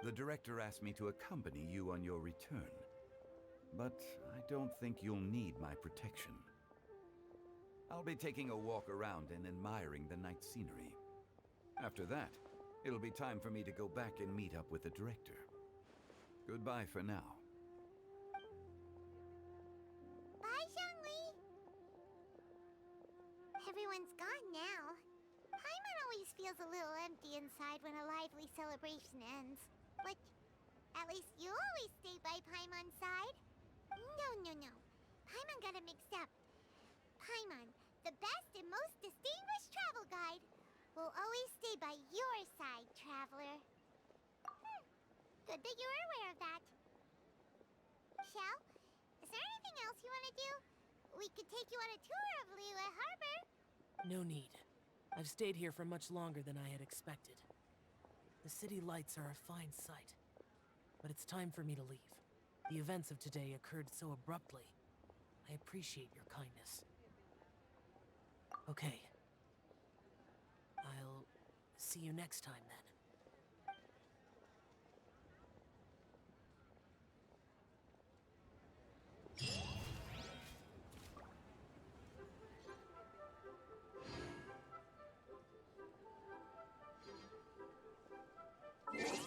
The director asked me to accompany you on your return, but I don't think you'll need my protection. I'll be taking a walk around and admiring the night scenery. After that, it'll be time for me to go back and meet up with the director. Goodbye for now. Bye, Zhongli. Everyone's gone now. Paimon always feels a little empty inside when a lively celebration ends. But at least you always stay by Paimon's side. No. Paimon got it mixed up. Paimon, the best and most distinguished travel guide, will always stay by your side, Traveler. Good that you're aware of that. Shao, is there anything else you want to do? We could take you on a tour of Liyue Harbor. No need. I've stayed here for much longer than I had expected. The city lights are a fine sight, but it's time for me to leave. The events of today occurred so abruptly. I appreciate your kindness. Okay. I'll see you next time then. Huh?